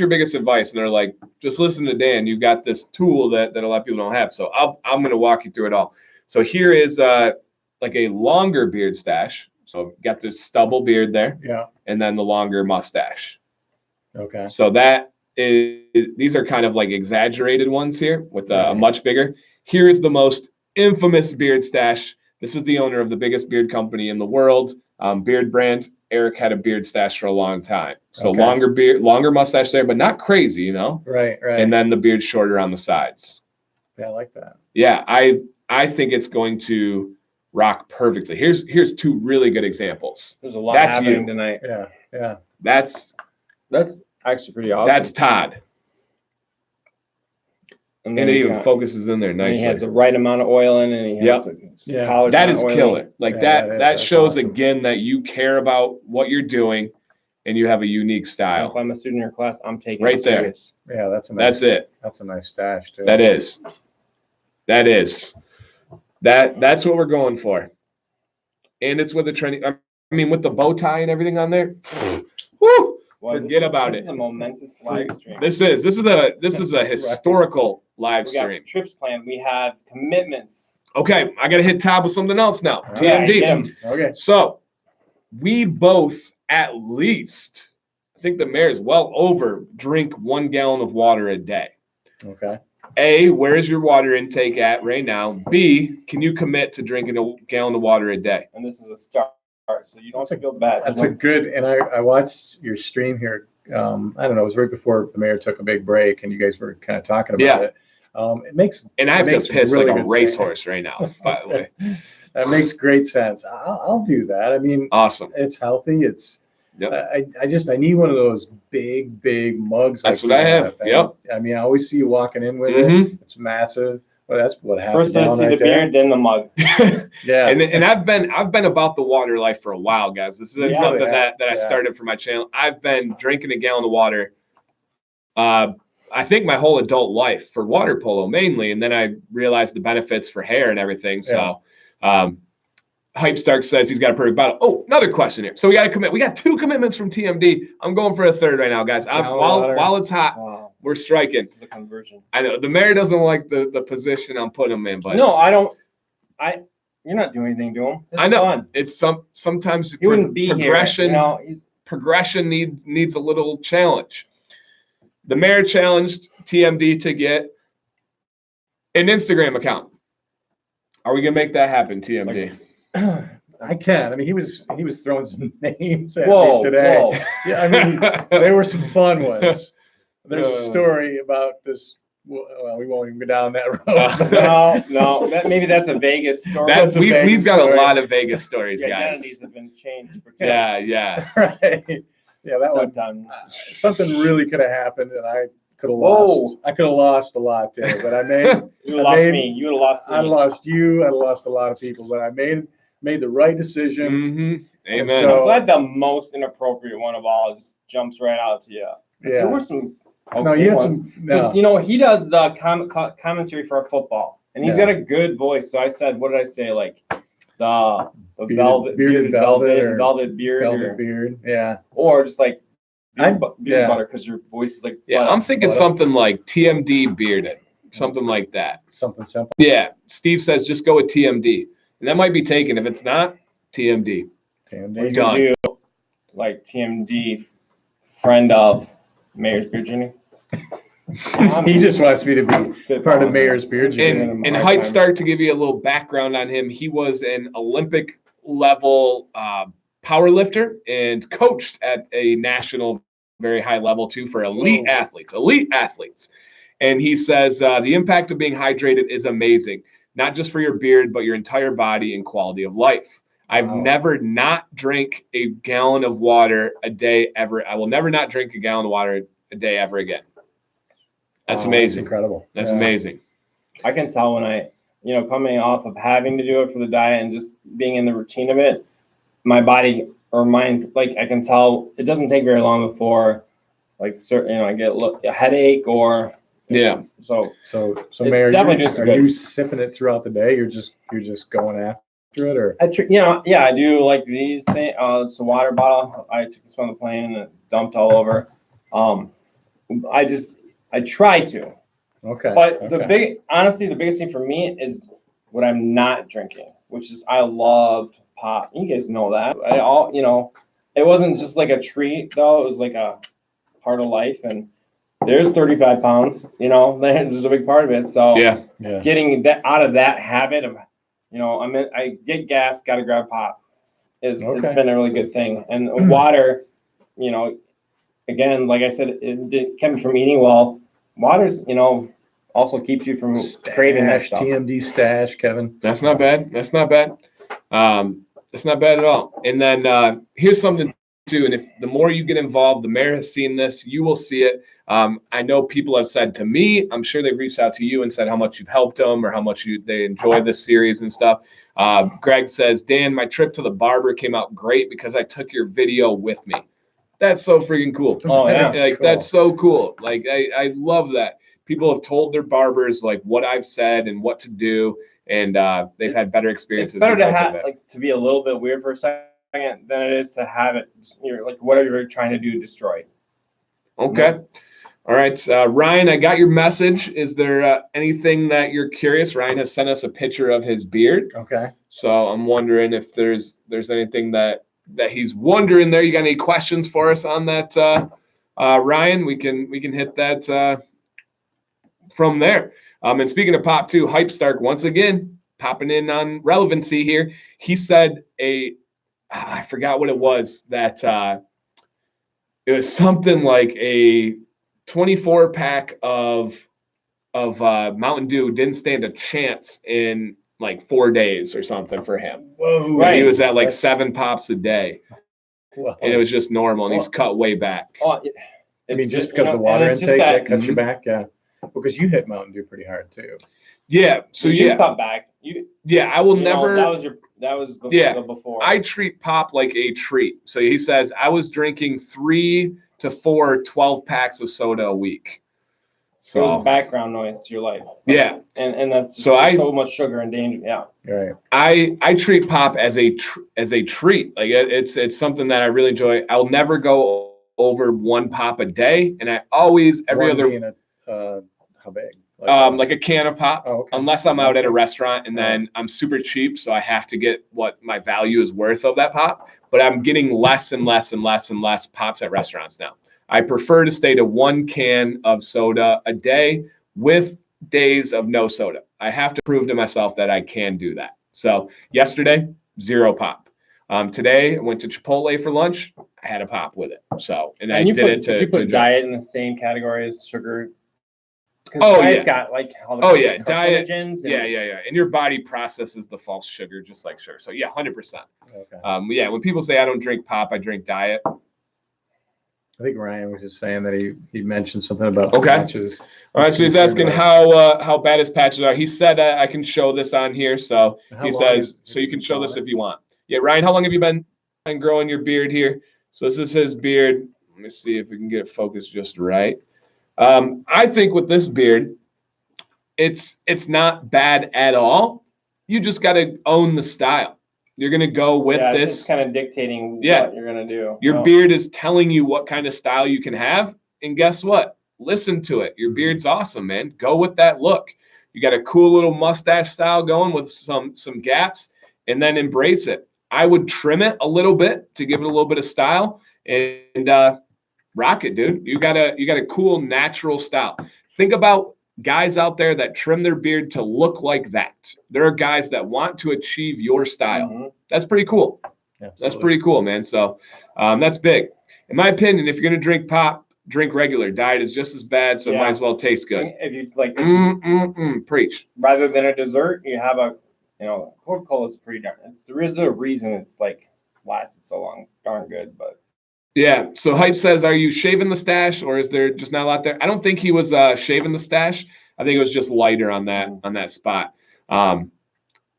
biggest advice? And they're like, just listen to Dan. You've got this tool that a lot of people don't have. So I'm going to walk you through it all. So here is a longer beard stash. So got the stubble beard there. Yeah. And then the longer mustache. Okay. So these are kind of like exaggerated ones here with a much bigger. Here is the most infamous beard stash. This is the owner of the biggest beard company in the world, Beard Brand. Eric had a beard stash for a long time. So longer beard, longer mustache there, but not crazy, Right. And then the beard shorter on the sides. Yeah, I like that. Yeah, I think it's going to rock perfectly. Here's 2 really good examples. There's a lot happening tonight. Yeah. That's actually pretty awesome. That's Todd. And it even focuses in there nicely. He has the right amount of oil in it. And he has college. That is killer. That shows awesome. again that you care about what you're doing and you have a unique style. If I'm a student in your class, I'm taking right it serious. there. Yeah, that's it. That's a nice stash too. That is. That's what we're going for. And it's with a trendy, with the bow tie and everything on there. Woo! Forget about This it. is a momentous live stream. This is a historical live We stream. got trips planned. We have commitments. Okay, I got to hit tab with something else now. All TMD. Get 'em. Okay. So we both at least, I think the mayor's well over, drink 1 gallon of water a day. Okay. A, where is your water intake at right now? B, can you commit to drinking a gallon of water a day? And this is a start, so you don't have to feel bad. That's a good, and I watched your stream here. I don't know, it was right before the mayor took a big break and you guys were kind of talking about it. It makes, and I have to piss really like a good racehorse right now, by the way. That makes great sense. I'll do that. I mean, Awesome. it's healthy. It's, Yep. I need one of those big mugs. That's what I have. And, Yep. I mean, I always see you walking in with Mhm. it. It's massive. Well, that's what happened. First, let's see the beard, then the mug. Yeah. And I've been about the water life for a while, guys. This is something that I started for my channel. I've been drinking a gallon of water. I think my whole adult life for water polo mainly, and then I realized the benefits for hair and everything. So, Hype Stark says he's got a perfect bottle. Oh, another question here. So we got to commit. We got 2 commitments from TMD. I'm going for a third right now, guys. While it's hot, we're striking. This is a conversion. I know the mayor doesn't like the position I'm putting him in, but no, I don't. You're not doing anything to him. I know fun. it's sometimes He wouldn't be progression. Here, Progression needs a little challenge. The mayor challenged TMD to get an Instagram account. Are we gonna make that happen, TMD? I can. I mean, he was throwing some names at me today. Whoa. Yeah, I mean, they were some fun ones. There's a story about this. Well, we won't even go down that road. No. Maybe that's a Vegas story. We've got a lot of Vegas stories, guys. Identities have been changed. Yeah. Right. Yeah, that one. Something really could have happened, and I could have lost. I could have lost a lot there, but I made. You lost me. You would have lost me. I lost you. I lost a lot of people, but I made the right decision. Mm-hmm. Amen. So, I'm glad the most inappropriate one of all just jumps right out to you. Yeah. There were some. No, he had some. No. You know, he does the commentary for football, and he's got a good voice. So I said, what did I say? Like the velvet beard, yeah, or just like beard yeah. butter because your voice is like. Yeah, I'm thinking something like TMD bearded, something like that. Something simple. Yeah, Steve says just go with TMD, and that might be taken. If it's not, TMD. TMD. Done. Like TMD, friend of Mayor's Beard Journey. He just wants me to be part of Mayor's Beard Journey. And Hype Start, to give you a little background on him, he was an Olympic level power lifter and coached at a national very high level too for elite athletes. And he says the impact of being hydrated is amazing, not just for your beard, but your entire body and quality of life. I've never not drank a gallon of water a day ever. I will never not drink a gallon of water a day ever again. That's amazing. That's incredible. That's amazing. I can tell when I, coming off of having to do it for the diet and just being in the routine of it, my body or mind's like, I can tell it doesn't take very long before, like, certain, I get a headache or. Yeah. So Mayor, are you sipping it throughout the day? You're just going after it, or? I do like these things. It's a water bottle. I took this on the plane and it dumped all over. I try to. Okay. But the biggest thing for me is what I'm not drinking, which is I loved pop. You guys know that. It wasn't just like a treat though. It was like a part of life, and there's 35 pounds. There's a big part of it. So getting that out of that habit of, I get gas, got to grab pop. It's been a really good thing. And water, again, like I said, it kept me from eating well. Water's, also keeps you from craving that stuff. TMD stash, Kevin. That's not bad. That's not bad. That's not bad at all. And then here's something too. And if the more you get involved, the mayor has seen this, you will see it. I know people have said to me, I'm sure they've reached out to you and said how much you've helped them or how much they enjoy this series and stuff. Greg says, Dan, my trip to the barber came out great because I took your video with me. That's so freaking cool. Oh, yeah. Like, cool. That's so cool. Like, I love that. People have told their barbers like what I've said and what to do, and they've had better experiences. It's better to have to be a little bit weird for a second than it is to have it, like whatever you're trying to do destroyed. Okay. All right. Ryan, I got your message. Is there anything that you're curious? Ryan has sent us a picture of his beard. Okay. So I'm wondering if there's anything that he's wondering there. You got any questions for us on that, Ryan? We can hit that from there. And speaking of pop too, Hype Stark once again popping in on relevancy here. He said I forgot what it was, that it was something like a 24 pack of Mountain Dew didn't stand a chance in like 4 days or something for him. Whoa. Right. He was at like 7 pops a day. Whoa. And it was just normal, and he's cut way back. I mean, just because the water intake that cuts you back, yeah. Because you hit Mountain Dew pretty hard too. Yeah. So you cut back. I will never. That was before. I treat pop like a treat. So he says I was drinking 3 to 4 12 packs of soda a week. So it was background noise to your life. Yeah. And that's so much sugar and danger. Yeah. Right. I treat pop as a treat. Like it's something that I really enjoy. I'll never go over 1 pop a day, and I always every other. How big? Like a can of pop, okay. Unless I'm out at a restaurant, and then I'm super cheap, so I have to get what my value is worth of that pop. But I'm getting less and less and less and less pops at restaurants now. I prefer to stay to 1 can of soda a day with days of no soda. I have to prove to myself that I can do that. So yesterday, 0 pop. Today I went to Chipotle for lunch. I had a pop with it. So I did it to. You put diet in the same category as sugar. Got like all the diet. And your body processes the false sugar just like sugar. So 100%. Okay. When people say I don't drink pop, I drink diet. I think Ryan was just saying that he mentioned something about patches. All right, so he's asking how bad his patches are. He said I can show this on here. So he says so you can show this if you want. Yeah, Ryan, how long have you been growing your beard here? So this is his beard. Let me see if we can get it focused just right. I think with this beard, it's not bad at all. You just got to own the style. You're going to go with this. It's kind of dictating what you're going to do. Your beard is telling you what kind of style you can have. And guess what? Listen to it. Your beard's awesome, man. Go with that look. You got a cool little mustache style going with some gaps, and then embrace it. I would trim it a little bit to give it a little bit of style, and rock it, dude. You got a cool natural style. Think about guys out there that trim their beard to look like that. There are guys that want to achieve your style. Mm-hmm. That's pretty cool. Absolutely. That's pretty cool, man. So that's big. In my opinion, if you're going to drink pop, drink regular. Diet is just as bad, so it might as well taste good. If you like, preach. Rather than a dessert, you have Coca-Cola is pretty darn. There is a reason it's like lasted so long. Darn good, but. Yeah. So Hype says, are you shaving the stash, or is there just not a lot there? I don't think he was shaving the stash. I think it was just lighter on that spot.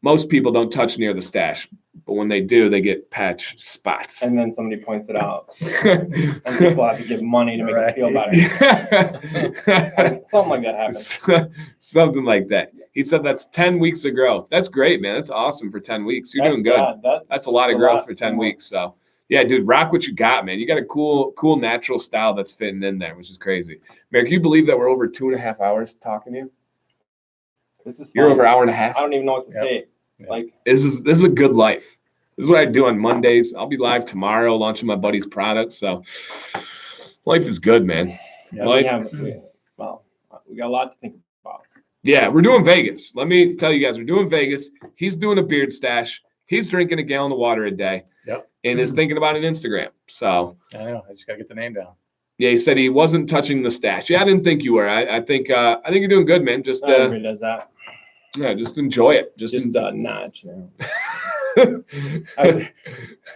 Most people don't touch near the stash, but when they do, they get patch spots. And then somebody points it out. And people have to give money to make it feel better. Something like that happens. Something like that. He said that's 10 weeks of growth. That's great, man. That's awesome for 10 weeks. You're doing good. That's a lot of growth for 10 weeks. So. Yeah, dude, rock what you got, man. You got a cool natural style that's fitting in there, which is crazy. Man, can you believe that we're over 2.5 hours talking to you? You're over an hour and a half. I don't even know what to say. Yeah. Like this is a good life. This is what I do on Mondays. I'll be live tomorrow launching my buddy's products. So life is good, man. Yeah, we got a lot to think about. Yeah, we're doing Vegas. Let me tell you guys, we're doing Vegas. He's doing a beard stash. He's drinking a gallon of water a day. Yep. And is thinking about an Instagram. So I know. I just gotta get the name down. Yeah, he said he wasn't touching the stash. Yeah, I didn't think you were. I think you're doing good, man. Just everybody does that. Yeah, just enjoy it. Just notch. I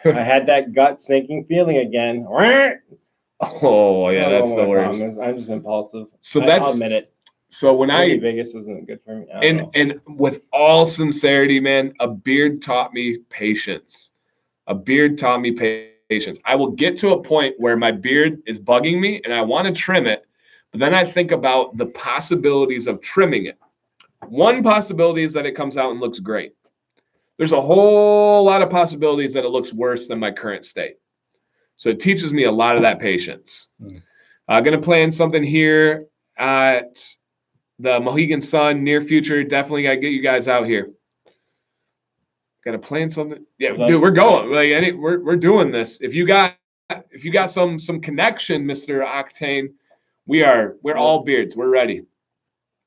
had that gut sinking feeling again. Oh yeah, that's the worst. I'm just impulsive. So I'll admit it. So when Vegas wasn't good for me. And with all sincerity, man, a beard taught me patience. A beard taught me patience. I will get to a point where my beard is bugging me and I want to trim it, but then I think about the possibilities of trimming it. One possibility is that it comes out and looks great. There's a whole lot of possibilities that it looks worse than my current state. So it teaches me a lot of that patience. Gonna plan something here at the Mohegan Sun near future. Definitely gotta get you guys out here. Gotta plan something. Yeah, dude, we're going. Like, we're doing this. If you got some connection, Mr. Octane, we're all beards. We're ready.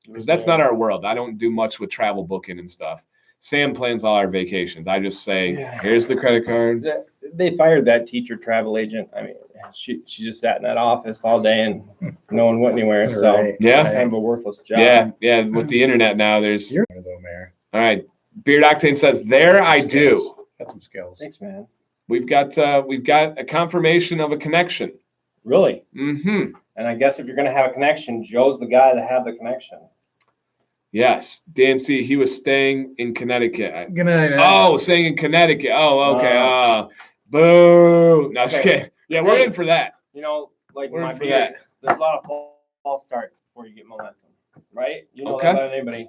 Because that's not our world. I don't do much with travel booking and stuff. Sam plans all our vacations. I just say, here's the credit card. They fired that teacher travel agent. I mean, she just sat in that office all day and no one went anywhere. So yeah, kind of a worthless job. Yeah. With the internet now, there's. You're though, Mayor. All right, Beard Octane says there I do. Got some skills. Thanks, man. We've got a confirmation of a connection. Really? Mm-hmm. And I guess if you're gonna have a connection, Joe's the guy to have the connection. Yes, Dan C. He was staying in Connecticut. Good night. Oh, staying in Connecticut. Oh, okay. Boo. No, just kidding. Yeah, we're in for that. You know, like we're my in for beard, that. there's a lot of false starts before you get momentum, right? You know Okay. that better than anybody.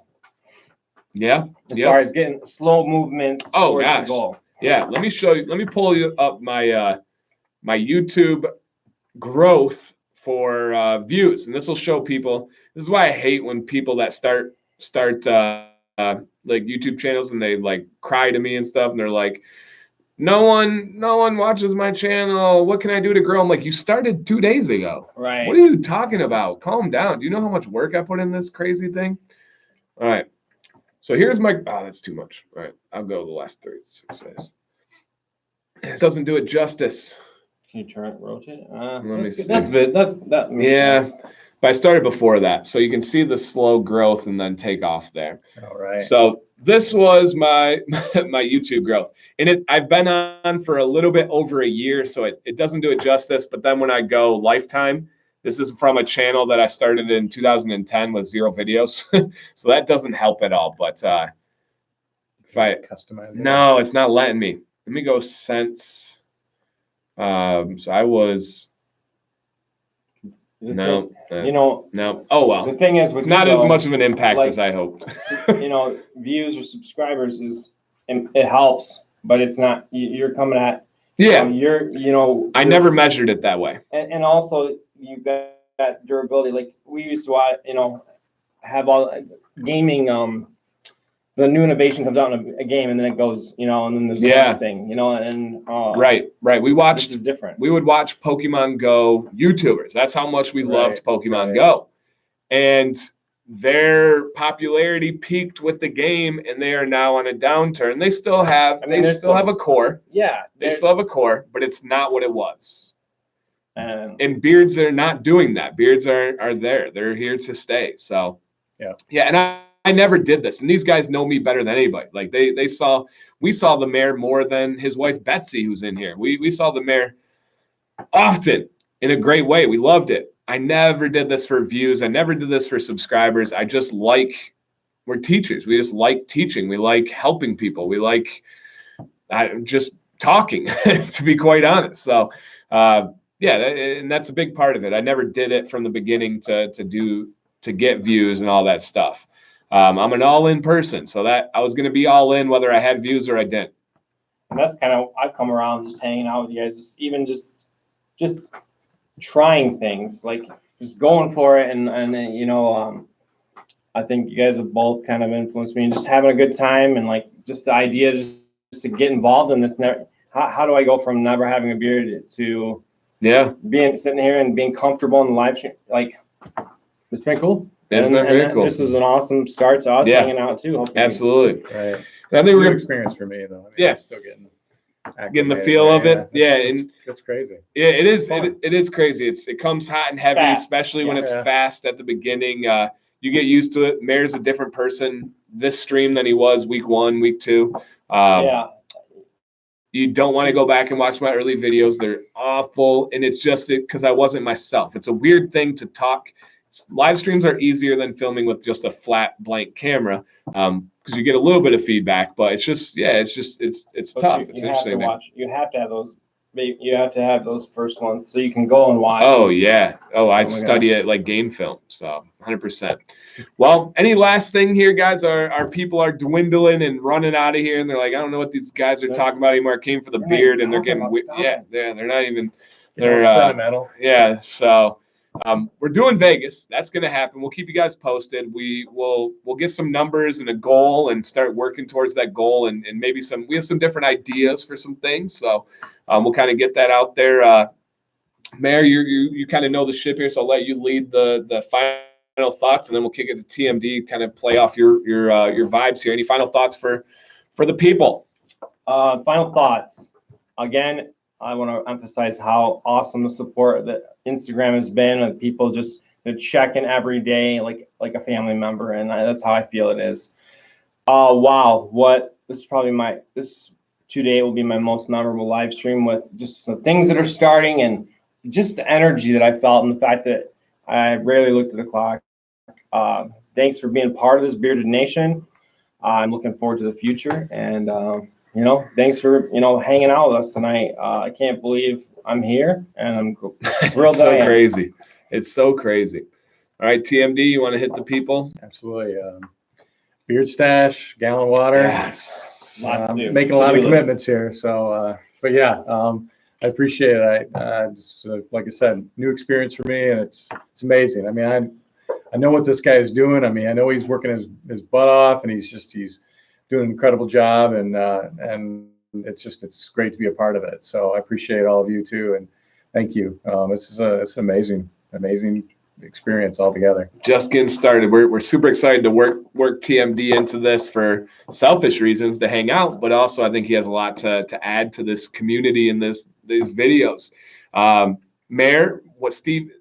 Yeah. As far as getting slow movements. Oh towards gosh. the goal. Yeah. Let me show you. Let me pull you up my my YouTube growth for views, and this will show people. This is why I hate when people that start like YouTube channels and they like cry to me and stuff, and they're like, no one watches my channel. What can I do to grow? I'm like, you started 2 days ago. Right. What are you talking about? Calm down. Do you know how much work I put in this crazy thing? All right. So here's my. Oh, that's too much. All right. I'll go the last 36 days. It doesn't do it justice. Can you turn it, rotate it? Let me see. That makes Yeah. sense. But I started before that, so you can see the slow growth and then take off there. All right. So this was my my YouTube growth, and I've been on for a little bit over a year, so it doesn't do it justice. But then when I go lifetime, this is from a channel that I started in 2010 with 0 videos, so that doesn't help at all. But if I customize it. No, it's not letting me. Let me go since. So I was. No. You know. No. Oh well. The thing is, with it's not as much of an impact as I hoped. You know, views or subscribers it helps, but it's not. You're coming at. Yeah. I never measured it that way. And also you got that durability. Like we used to watch, have all gaming. The new innovation comes out in a game, and then it goes, and then there's the next thing, and right. We watched. This is different. We would watch Pokemon Go YouTubers. That's how much we loved Pokemon Go, and their popularity peaked with the game, and they are now on a downturn. They still have. They still have a core. Yeah. They still have a core, but it's not what it was. And beards are not doing that. Beards are there. They're here to stay. So and I never did this, and these guys know me better than anybody. Like we saw the mayor more than his wife Betsy, who's in here. We saw the mayor often in a great way. We loved it. I never did this for views. I never did this for subscribers. We're teachers. We just like teaching. We like helping people. We like just talking, to be quite honest. So and that's a big part of it. I never did it from the beginning to get views and all that stuff. I'm an all-in person, so that I was going to be all in whether I had views or I didn't. And that's kind of I've come around just hanging out with you guys, even just trying things, like just going for it, and I think you guys have both kind of influenced me, and just having a good time, and like just the idea just to get involved in this. How do I go from never having a beard to sitting here and being comfortable in the live stream? Like, it's been cool. It's been very cool. This is an awesome start to us hanging out too. Hopefully. Absolutely. Right. I think we're experience for me though. I'm still getting the feel of it. And it's crazy. Yeah, it is. It is crazy. It comes hot and heavy, especially when it's fast at the beginning. You get used to it. Mayor's a different person this stream than he was week 1, week 2. You don't want to go back and watch my early videos. They're awful, and it's just because I wasn't myself. It's a weird thing to talk. Live streams are easier than filming with just a flat blank camera because you get a little bit of feedback, but it's just it's tough. It's interesting. You have to have those. You have to have those first ones so you can go and watch. Oh yeah. I study it like game film. So 100%. Well, any last thing here, guys? Our people are dwindling and running out of here, and they're like, I don't know what these guys are talking about anymore. I came for the beard, and they're getting they're not even. They're sentimental. Yeah. So. we're doing Vegas. That's going to happen. We'll keep you guys posted. We'll get some numbers and a goal and start working towards that goal. And maybe we have some different ideas for some things. So we'll kind of get that out there. Mayor, you kind of know the ship here, so I'll let you lead the final thoughts, and then we'll kick it to TMD, kind of play off your vibes here. Any final thoughts for the people? Final thoughts. Again, I want to emphasize how awesome the support that Instagram has been, and people just checking every day like a family member, and that's how I feel it is. Wow, this is probably this today will be my most memorable live stream, with just the things that are starting and just the energy that I felt, and the fact that I rarely looked at the clock. Thanks for being part of this Bearded Nation. I'm looking forward to the future, and thanks for hanging out with us tonight. I can't believe I'm here, and I'm thrilled. It's so crazy. It's so crazy. All right, TMD, you want to hit the people? Absolutely. Beard stash, gallon water. Yes. Making a lot of commitments here. So, but yeah, I appreciate it. It's, like I said, new experience for me, and it's amazing. I mean, I know what this guy is doing. I mean, I know he's working his butt off, and he's doing an incredible job, and it's great to be a part of it. So I appreciate all of you too, and thank you. It's an amazing experience altogether. Just getting started. We're super excited to work TMD into this for selfish reasons, to hang out, but also I think he has a lot to add to this community and these videos. Mayor, what Steve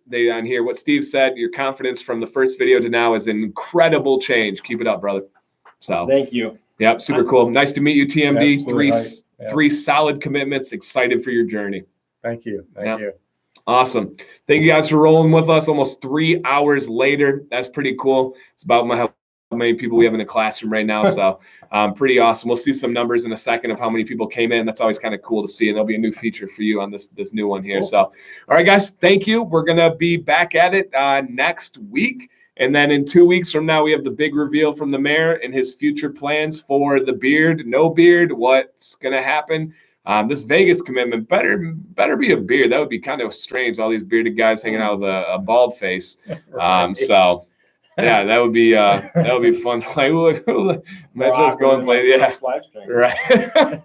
said, your confidence from the first video to now is an incredible change. Keep it up, brother. So thank you. Yep, super cool. Nice to meet you, TMD. Absolutely. Three solid commitments. Excited for your journey. Thank you. Thank you. Awesome. Thank you guys for rolling with us almost 3 hours later. That's pretty cool. It's about how many people we have in the classroom right now. So pretty awesome. We'll see some numbers in a second of how many people came in. That's always kind of cool to see. And there'll be a new feature for you on this new one here. Cool. So, all right, guys, thank you. We're going to be back at it next week. And then in 2 weeks from now, we have the big reveal from the mayor and his future plans for the beard, no beard, what's going to happen. This Vegas commitment better be a beard. That would be kind of strange. All these bearded guys hanging out with a bald face. Right. So yeah, that would be fun. Like, let's just go and play. Yeah, right.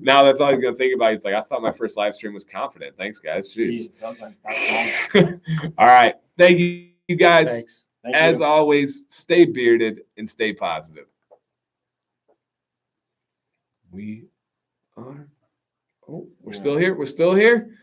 Now that's all he's gonna think about. He's like, I thought my first live stream was confident. Thanks, guys. Jeez. All right, thank you guys. Thanks. As always, stay bearded and stay positive. We are. Oh, we're still here. We're still here.